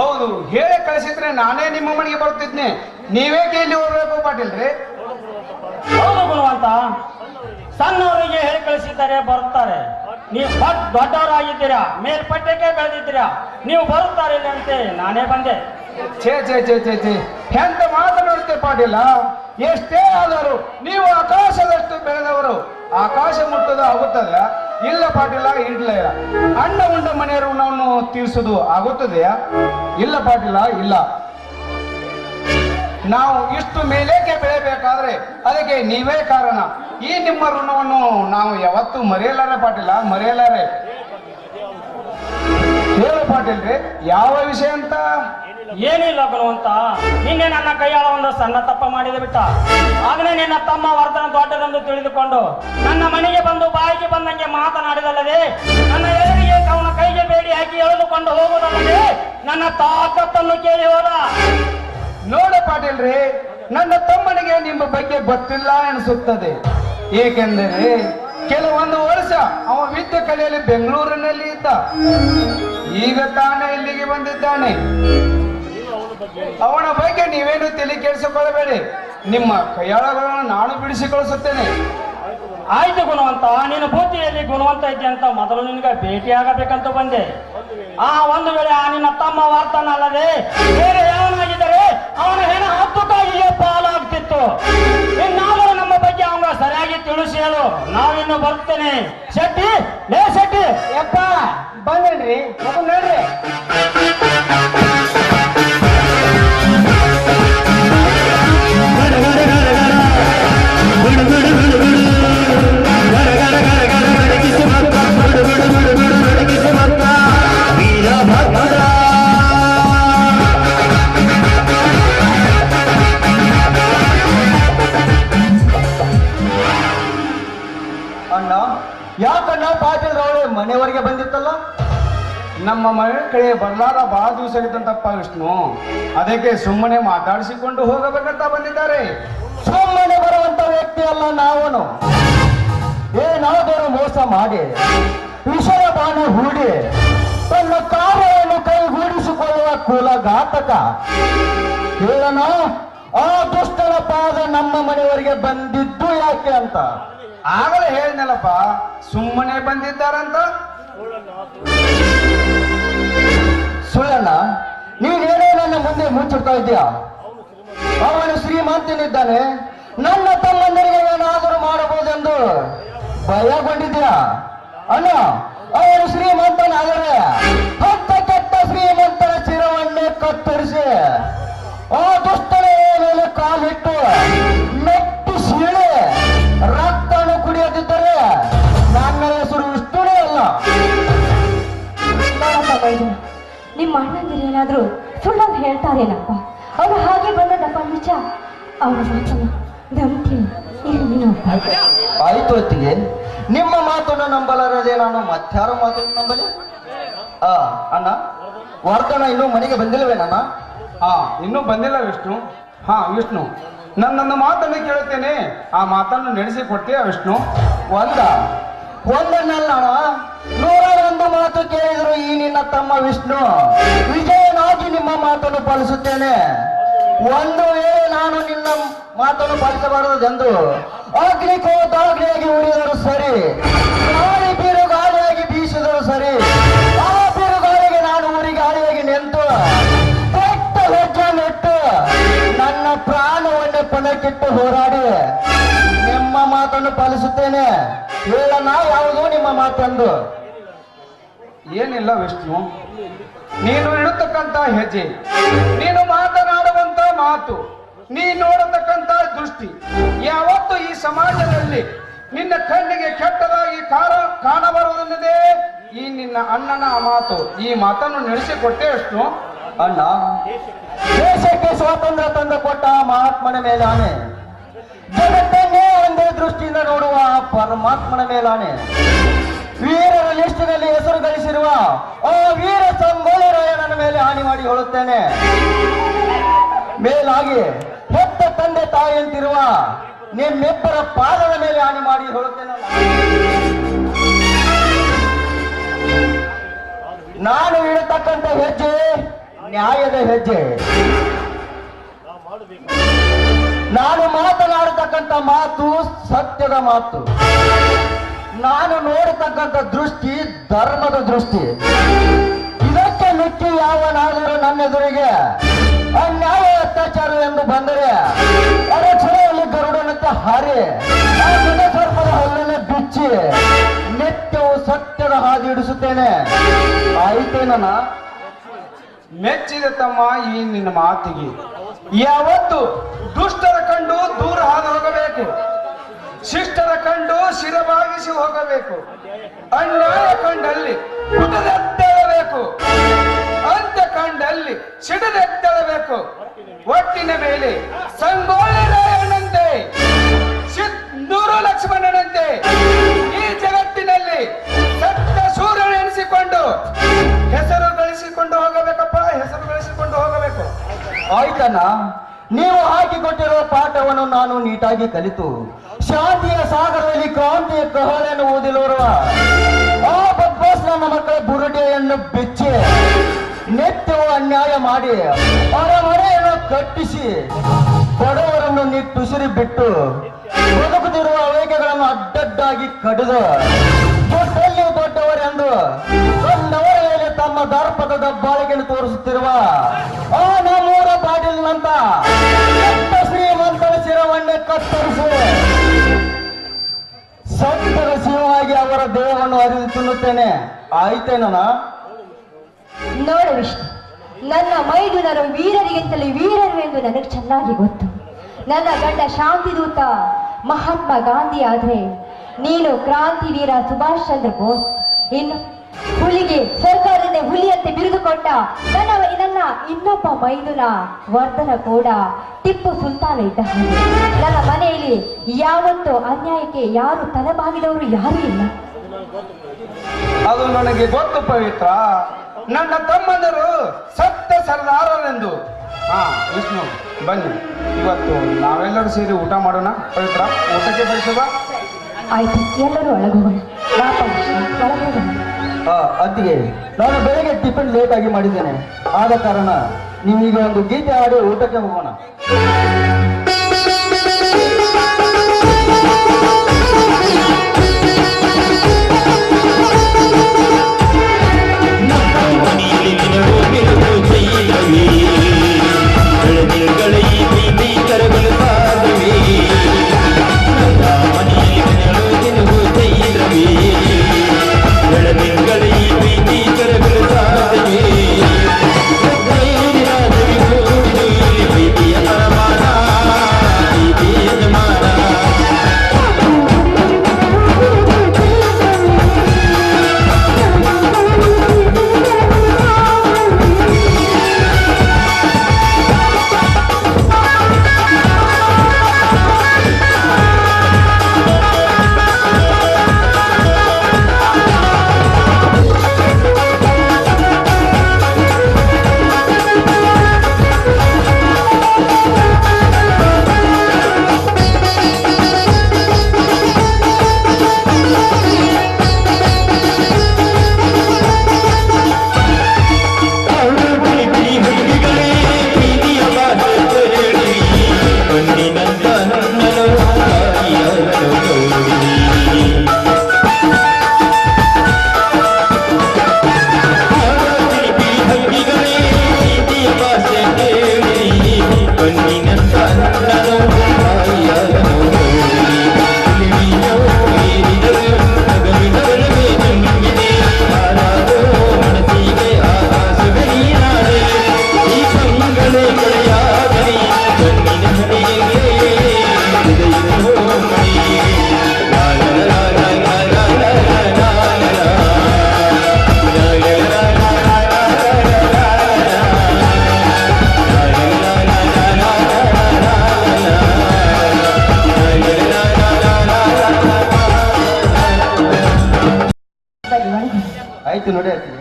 ಹೌದು, ಹೇಳಿ ಕಳಿಸಿದ್ರೆ ನಾನೇ ನಿಮ್ಮ ಮನೆಗೆ ಬರ್ತಿದ್ನಿ. ನೀವೇಕೆ ಇಲ್ಲಿ ಹೋಗ್ಬೇಕು ಪಾಟೀಲ್ರಿ? ಹೌದು ಗುಣವಂತ, ಸಣ್ಣವರಿಗೆ ಹೇಳಿ ಕಳಿಸಿದ್ದಾರೆ ಬರುತ್ತಾರೆ. ನೀವು ದೊಡ್ಡವರಾಗಿದ್ದೀರಾ, ಮೇಲ್ಪಟ್ಟಕ್ಕೆ ಬೆಳೆದಿದ್ದೀರಾ, ನೀವು ಬರುತ್ತಾರೆ ಅಂತೆ ನಾನೇ ಬಂದೆ. ಛೇ ಛೇ ಛೇ ಛೇ ಛೇ, ಎಂತ ಮಾತನಾಡುತ್ತೆ ಪಾಟೀಲ. ಎಷ್ಟೇ ಆದರೂ ನೀವು ಆಕಾಶದಷ್ಟು ಬೆಳೆದವರು. ಆಕಾಶ ಮುಟ್ಟೋದು ಆಗುತ್ತದೆ? ಇಲ್ಲ ಪಾಟೀಲ, ಇಲ್ಲ. ಅಣ್ಣ ಉಂಡ ಮನೆಯ ಋಣವನ್ನು ತೀರಿಸೋದು ಆಗುತ್ತದೆಯಾ? ಇಲ್ಲ ಪಾಟೀಲ, ಇಲ್ಲ. ನಾವು ಇಷ್ಟು ಮೇಲೇಕೆ ಬೆಳೆಯಬೇಕಾದ್ರೆ ಅದಕ್ಕೆ ನೀವೇ ಕಾರಣ. ಈ ನಿಮ್ಮ ಋಣವನ್ನು ನಾವು ಯಾವತ್ತೂ ಮರೆಯಲಾರೆ ಪಾಟೀಲ, ಮರೆಯಲಾರೆ. ಹೇಳು ಪಾಟೀಲ್ರಿ, ಯಾವ ವಿಷಯ ಅಂತ? ಏನಿಲ್ಲ ಗುಣವಂತ, ನಿನ್ನೆ ನನ್ನ ಕೈಯಾಳ ಒಂದು ಸಣ್ಣ ತಪ್ಪ ಮಾಡಿದೆ ಬಿಟ್ಟ. ಆಗಲೇ ನಿನ್ನ ತಮ್ಮ ವರ್ತನ ದೊಡ್ಡದೆಂದು ತಿಳಿದುಕೊಂಡು ನನ್ನ ಮನೆಗೆ ಬಂದು ಬಾಯಿಗೆ ಬಂದಂಗೆ ಮಾತನಾಡಿದಲ್ಲದೆ, ನನ್ನ ಎದುರಿಗೆ ಅವನ ಕೈಗೆ ಬೇಡಿ ಹಾಕಿ ಎಳೆದುಕೊಂಡು ಹೋಗುವುದಲ್ಲದೆ ನನ್ನ ತಾಕತ್ತನ್ನು ಕೇಳಿ ಹೋದ. ನೋಡು ಪಾಟೀಲ್ರಿ, ನನ್ನ ತಮ್ಮನಿಗೆ ನಿಮ್ಮ ಬಗ್ಗೆ ಗೊತ್ತಿಲ್ಲ ಅನಿಸುತ್ತದೆ. ಏಕೆಂದರೆ ಕೆಲವೊಂದು ವರ್ಷ ಅವ ವಿದ್ಯೆ ಕಲೆಯಲ್ಲಿ ಬೆಂಗಳೂರಿನಲ್ಲಿ ಇದ್ದ. ಈಗ ತಾನೇ ಇಲ್ಲಿಗೆ ಬಂದಿದ್ದಾನೆ. ಅವನ ಬಗ್ಗೆ ನೀವೇನು ತಲೆ ಕೆಡಿಸಿಕೊಳ್ಳಬೇಡಿ. ನಿಮ್ಮ ಕೈಯಾಳಗಳನ್ನು ನಾನು ಬಿಡಿಸಿಕೊಳ್ಳುತ್ತೇನೆ. ಆಯ್ತು ಗುಣವಂತ, ನೀನು ಬುದ್ಧಿಯಲ್ಲಿ ಗುಣವಂತ ಇದ್ದೆ ಅಂತ ಮೊದಲು ನಿನಗೆ ಭೇಟಿಯಾಗಬೇಕಂತ ಬಂದೆ. ಒಂದು ವೇಳೆ ಆ ನಿನ್ನ ತಮ್ಮ ವರ್ತನ ಅಲ್ಲದೆ ಬೇರೆ ಯಾವನಾಗಿದ್ದರೆ ಅವನ ಹೆಣ 10 ತಾಯಿಗೆ ಪಾಲಾಗ್ತಿತ್ತು. ಇನ್ನಾದರೂ ನಮ್ಮ ಬಗ್ಗೆ ಅವನ ಸರಿಯಾಗಿ ತಿಳಿಸಿ ಹೇಳು, ನಾವಿನ್ನು ಬರ್ತೇನೆ. ಶೆಟ್ಟಿ, ಲೇ ಶೆಟ್ಟಿ. ಯಪ್ಪ ಬಂದೇನ್ರಿ, ಮಗು ನೋಡ್ರಿ. ಅಣ್ಣ, ಯಾಕಣ್ಣ ಪಾಟೀಲ್ ಅವಳೆ ಮನೆವರೆಗೆ ಬಂದಿತ್ತಲ್ಲ? ನಮ್ಮ ಮನೆ ಕಡೆ ಬರಲಾರ ಬಹಳ ದಿವಸ ಆಗಿತ್ತಂತಪ್ಪ ವಿಷ್ಣು. ಅದಕ್ಕೆ ಸುಮ್ಮನೆ ಮಾತಾಡಿಸಿಕೊಂಡು ಹೋಗಬೇಕಂತ ಬಂದಿದ್ದಾರೆ. ಸುಮ್ಮನೆ ಬರುವಂತ ವ್ಯಕ್ತಿ ಅಲ್ಲ ನಾವನು. ಏನಾದರೂ ಮೋಸ ಮಾಡಿ ವಿಷಯ ಬಾಣ ಹೂಡಿ ತನ್ನ ಕಾರ್ಯವನ್ನು ಕೈಗೂಡಿಸಿಕೊಳ್ಳುವ ಕುಲಘಾತಕ. ಹೇಳೋಣ, ಆ ದುಷ್ಟನ ಪಾದ ನಮ್ಮ ಮನೆಯವರೆಗೆ ಬಂದಿದ್ದು ಯಾಕೆ ಅಂತ. ಆಗಲೇ ಹೇಳಿದ್ನಲ್ಲಪ್ಪ, ಸುಮ್ಮನೆ ಬಂದಿದ್ದಾರಂತ. ಸುಳ್ಳಣ್ಣ, ನೀನೇನೇ ನನ್ನ ಮುಂದೆ ಮುಚ್ಚಿಡ್ತಾ ಇದೀಯ. ಅವನು ಶ್ರೀಮಂತನಿದ್ದಾನೆ, ನನ್ನ ತಮ್ಮಂದರಿಗೆ ಏನಾದರೂ ಮಾಡಬಹುದೆಂದು ಭಯಗೊಂಡಿದ್ಯಾ? ಅಣ್ಣ, ಅವನು ಶ್ರೀಮಂತನಾದರೆ 10 ಕೆಟ್ಟ ಶ್ರೀಮಂತರ ಚಿರವನ್ನೇ ಕತ್ತರಿಸಿ ಆ ದುಷ್ಟನ ಮೇಲೆ ಕಾಲಿಟ್ಟು ಮೆಟ್ಟಿ ಸೀಳಿ ರಕ್ತವನ್ನು ಕುಡಿಯದಿದ್ದರೆ ನನ್ನ ಹೆಸರು ವಿಷ್ಣುನೇ ಅಲ್ಲ. ನಿಮ್ಮ ಅಣ್ಣಂದಿರು ಏನಾದರೂ ಸುಳ್ಳನ್ನು ಹೇಳ್ತಾರೇನಪ್ಪ? ಅವರು ಹಾಗೆ ಬಂದದಪ್ಪ ನಿಜ. ಅವರ ಮಾತನ್ನು ನಂಬ್ತೀನಿ. ನೀನು ಆಯ್ತು ಹೊತ್ತಿಗೆ ನಿಮ್ಮ ಮಾತನ್ನು ನಂಬಲಾರದೆ ನಾನು ಮತ್ತಾರ ಮಾತನ್ನು ನಂಬಲಿ? ಅಣ್ಣ, ವರ್ತನ ಇನ್ನೂ ಮನೆಗೆ ಬಂದಿಲ್ಲವೇನಣ್ಣ? ಇನ್ನೂ ಬಂದಿಲ್ಲ ವಿಷ್ಣು. ವಿಷ್ಣು, ನನ್ನೊಂದು ಮಾತನ್ನು ಕೇಳುತ್ತೇನೆ, ಆ ಮಾತನ್ನು ನಡೆಸಿ ಕೊಡ್ತೀಯ ವಿಷ್ಣು? ಒಂದನ್ನಲ್ಲ, 101 ಮಾತು ಕೇಳಿದ್ರು ಈ ನಿನ್ನ ತಮ್ಮ ವಿಷ್ಣು ವಿಜಯನಾಗಿ ನಿಮ್ಮ ಮಾತನ್ನು ಪಾಲಿಸುತ್ತೇನೆ. ಒಂದು ವೇಳೆ ನಾನು ನಿನ್ನ ಮಾತನ್ನು ಪಾಲಿಸಬಾರದೆಂದು ಅಗ್ನಿಯಾಗಿ ಉರಿದರೂ ಸರಿ, ಗಾಳಿ ಬಿರುಗಾಳಿಯಾಗಿ ಬೀಸಿದರೂ ಸರಿ, ಆ ಬಿರುಗಾಳಿಗೆ ನಾನು ಉರಿಗಾಳಿಯಾಗಿ ನಿಂತು ಕೆಟ್ಟ ಹೆಜ್ಜೆ ನೆಟ್ಟು ನನ್ನ ಪ್ರಾಣವನ್ನೇ ಪಣಕ್ಕಿಟ್ಟು ಹೋರಾಡಿ ನಿಮ್ಮ ಮಾತನ್ನು ಪಾಲಿಸುತ್ತೇನೆ. ಹೇಳೋಣ, ಯಾವುದು ನಿಮ್ಮ ಮಾತೆಂದು? ಏನಿಲ್ಲ ವಿಷ್ಣು, ನೀನು ಇಡತಕ್ಕಂತ ಹೆಜ್ಜೆ, ನೀನು ಮಾತನಾಡುವಂತ ಮಾತು, ನೀ ನೋಡತಕ್ಕಂತ ದೃಷ್ಟಿ ಯಾವತ್ತು ಈ ಸಮಾಜದಲ್ಲಿ ನಿನ್ನ ಕಣ್ಣಿಗೆ ಕೆಟ್ಟದಾಗಿ ಕಾಣಬರುವುದಲ್ಲದೆ ಈ ನಿನ್ನ ಅಣ್ಣನ ಮಾತು, ಈ ಮಾತನ್ನು ನಡೆಸಿಕೊಟ್ಟೆ ವಿಷ್ಣು. ಅಣ್ಣ, ದೇಶಕ್ಕೆ ಸ್ವಾತಂತ್ರ್ಯ ತಂದು ಕೊಟ್ಟ ಮಹಾತ್ಮನ ಮೇಲಾನೆ, ಜಗತ್ತನ್ನೇ ಒಂದೇ ದೃಷ್ಟಿಯಿಂದ ನೋಡುವ ಪರಮಾತ್ಮನ ಮೇಲಾನೆ, ವೀರರ ಲಿಸ್ಟಿನಲ್ಲಿ ಹೆಸರು ಗಳಿಸಿರುವ ಆ ವೀರ ಸಂಗೊಳ್ಳಿರಾಯಣ್ಣನ ಮೇಲೆ ಹಾನಿ ಮಾಡಿ ಹೇಳುತ್ತೇನೆ. ಮೇಲಾಗಿ ಹೆತ್ತ ತಂದೆ ತಾಯಿಯಂತಿರುವ ನಿಮ್ಮಿಬ್ಬರ ಪಾದದ ಮೇಲೆ ಹಾನಿ ಮಾಡಿ ಹೇಳುತ್ತೇನೆ. ನಾನು ಇಡತಕ್ಕಂಥ ಹೆಜ್ಜೆ ನ್ಯಾಯದ ಹೆಜ್ಜೆ, ನಾನು ಮಾತನಾಡತಕ್ಕಂಥ ಮಾತು ಸತ್ಯದ ಮಾತು, ನಾನು ನೋಡತಕ್ಕಂಥ ದೃಷ್ಟಿ ಧರ್ಮದ ದೃಷ್ಟಿ. ಇದಕ್ಕೆ ಮಿಕ್ಕಿ ಯಾವನಾದರೂ ನನ್ನ ಎದುರಿಗೆ ಅನ್ಯಾಯ ಅತ್ಯಾಚಾರ ಎಂದು ಬಂದರೆ ಅರಕ್ಷಣೆಯಲ್ಲಿ ಗರುಡನಂತೆ ಹಾರಿ ಆ ಸರ್ಪದ ಹಲ್ಲನ್ನು ಬಿಚ್ಚಿ ನಿತ್ಯವೂ ಸತ್ಯದ ಹಾದಿ ಹಿಡಿಸುತ್ತೇನೆ. ಆಯ್ತೇನಣ್ಣ? ಮೆಚ್ಚಿದ ತಮ್ಮ ಈ ನಿನ್ನ ಮಾತಿಗೆ. ಯಾವತ್ತು ದುಷ್ಟರ ಕಂಡು ದೂರ ಹಾದು ಹೋಗಬೇಕು, ಶಿಷ್ಟರ ಕಂಡು ಶಿರಬಾಗಿಸಿ ಹೋಗಬೇಕು, ಅನ್ಯಾಯ ಕಂಡಲ್ಲಿ ಕುಟದೆತ್ತೇಳಬೇಕು, ಅಂತ ಕಂಡಲ್ಲಿ ಸಿಡದೆತ್ತೇಳಬೇಕು. ಒಟ್ಟಿನ ಮೇಲೆ ಸಂಗೊಳ್ಳಿ ರಾಯಣ್ಣನಂತೆ, ಸಿಂಧೂರು ಲಕ್ಷ್ಮಣನಂತೆ ಈ ಜಗತ್ತಿನಲ್ಲಿ ಸತ್ಯ ಸೂರ್ಯನೆನಿಸಿಕೊಂಡು ಹೆಸರು ಗಳಿಸಿಕೊಂಡು ಹೋಗಬೇಕಪ್ಪ, ಹೆಸರು ಗಳಿಸಿಕೊಂಡು ಹೋಗಬೇಕು. ಆಯ್ತಣ್ಣ, ನೀವು ಹಾಕಿಕೊಟ್ಟಿರುವ ಪಾಠವನ್ನು ನಾನು ನೀಟಾಗಿ ಕಲಿತು ಶಾಂತಿಯ ಸಾಗರದಲ್ಲಿ ಕ್ರಾಂತಿಯ ಕಹಳೆಯನ್ನು ಓದಿಲೋರುವ ಆ ಬಗ್ಬಾಸ್ ನನ್ನ ಮಕ್ಕಳ ಬುರುಡೆಯನ್ನು ಬಿಚ್ಚಿ ನಿತ್ಯವೂ ಅನ್ಯಾಯ ಮಾಡಿ ಮನೆಯನ್ನು ಕಟ್ಟಿಸಿ ಬಡವರನ್ನು ನಿಟ್ಟುಸಿರಿ ಬಿಟ್ಟು ಬದುಕುತ್ತಿರುವ ಅವೇಕೆಗಳನ್ನು ಅಡ್ಡಡ್ಡಾಗಿ ಕಡಿದು ದೊಡ್ಡಲ್ಲಿ ದೊಡ್ಡವರೆಂದು ಸಣ್ಣವರ ಮೇಲೆ ತಮ್ಮ ದರ್ಪದ ಬಾಳಿಕೆಯನ್ನು ತೋರಿಸುತ್ತಿರುವ ಆ ನಮ್ಮೂರ ಪಾಟೀಲ್ನಂತ ಶ್ರೀಮಂತರ ಶಿರವನ್ನೇ ಕತ್ತರಿಸಿ ಸತ್ಯದ ಶಿವವಾಗಿ ಅವರ ದೇಹವನ್ನು ಅರಿದು ತಿನ್ನುತ್ತೇನೆ. ಆಯ್ತೇನಣ್ಣ? ನೋಡು ವಿಷ್ಣು, ನನ್ನ ಮೈದುನರು ವೀರರಿಗಿಂತಲೂ ವೀರರು ಎಂದು ನನಗೆ ಚೆನ್ನಾಗಿ ಗೊತ್ತು. ನನ್ನ ಗಂಡ ಶಾಂತಿದೂತ ಮಹಾತ್ಮ ಗಾಂಧಿ ಆದ್ರೆ ನೀನು ಕ್ರಾಂತಿವೀರ ಸುಭಾಷ್ ಚಂದ್ರ ಬೋಸ್. ಇನ್ನು ಹುಲಿಗೆ ಸರ್ಕಾರದಿಂದ ಹುಲಿಯಂತೆ ಬಿರುದು ಕೊಟ್ಟ ನನ್ನ ಇನ್ನೊಬ್ಬ ಮೈದುನ ವರ್ಧನ ಕೂಡ ಟಿಪ್ಪು ಸುಲ್ತಾನ ಇದ್ದ ಹಾಗೆ. ನನ್ನ ಮನೆಯಲ್ಲಿ ಯಾವತ್ತೂ ಅನ್ಯಾಯಕ್ಕೆ ಯಾರು ತಲೆಬಾಗಿದವರು ಯಾರೂ ಇಲ್ಲ. ಅದು ನನಗೆ ಗೊತ್ತು ಪವಿತ್ರ. ನನ್ನ ತಮ್ಮಂದರು ಸತ್ಯ ಸರ್ದಾರರೆಂದು. ಹಾ ವಿಷ್ಣು, ಬನ್ನಿ ಇವತ್ತು ನಾವೆಲ್ಲರೂ ಸೇರಿ ಊಟ ಮಾಡೋಣ. ಪವಿತ್ರ, ಊಟಕ್ಕೆ ಬಯಸುವ. ಆಯ್ತು, ಎಲ್ಲರೂ ಒಳಗೋಗೋಣ. ಒಳಗೋಗೋಣ. ಅತ್ತಿಗೆ, ನಾನು ಬೆಳಗ್ಗೆ ಟಿಫಿನ್ ಲೇಟ್ ಆಗಿ ಮಾಡಿದ್ದೇನೆ. ಆದ ಕಾರಣ ನೀವೀಗ ಒಂದು ಗೀತೆ ಆಡಿ ಊಟಕ್ಕೆ ಹೋಗೋಣ. ಪರಮಾನ ಐತಿ ನೋಡಿ ಆಕಿ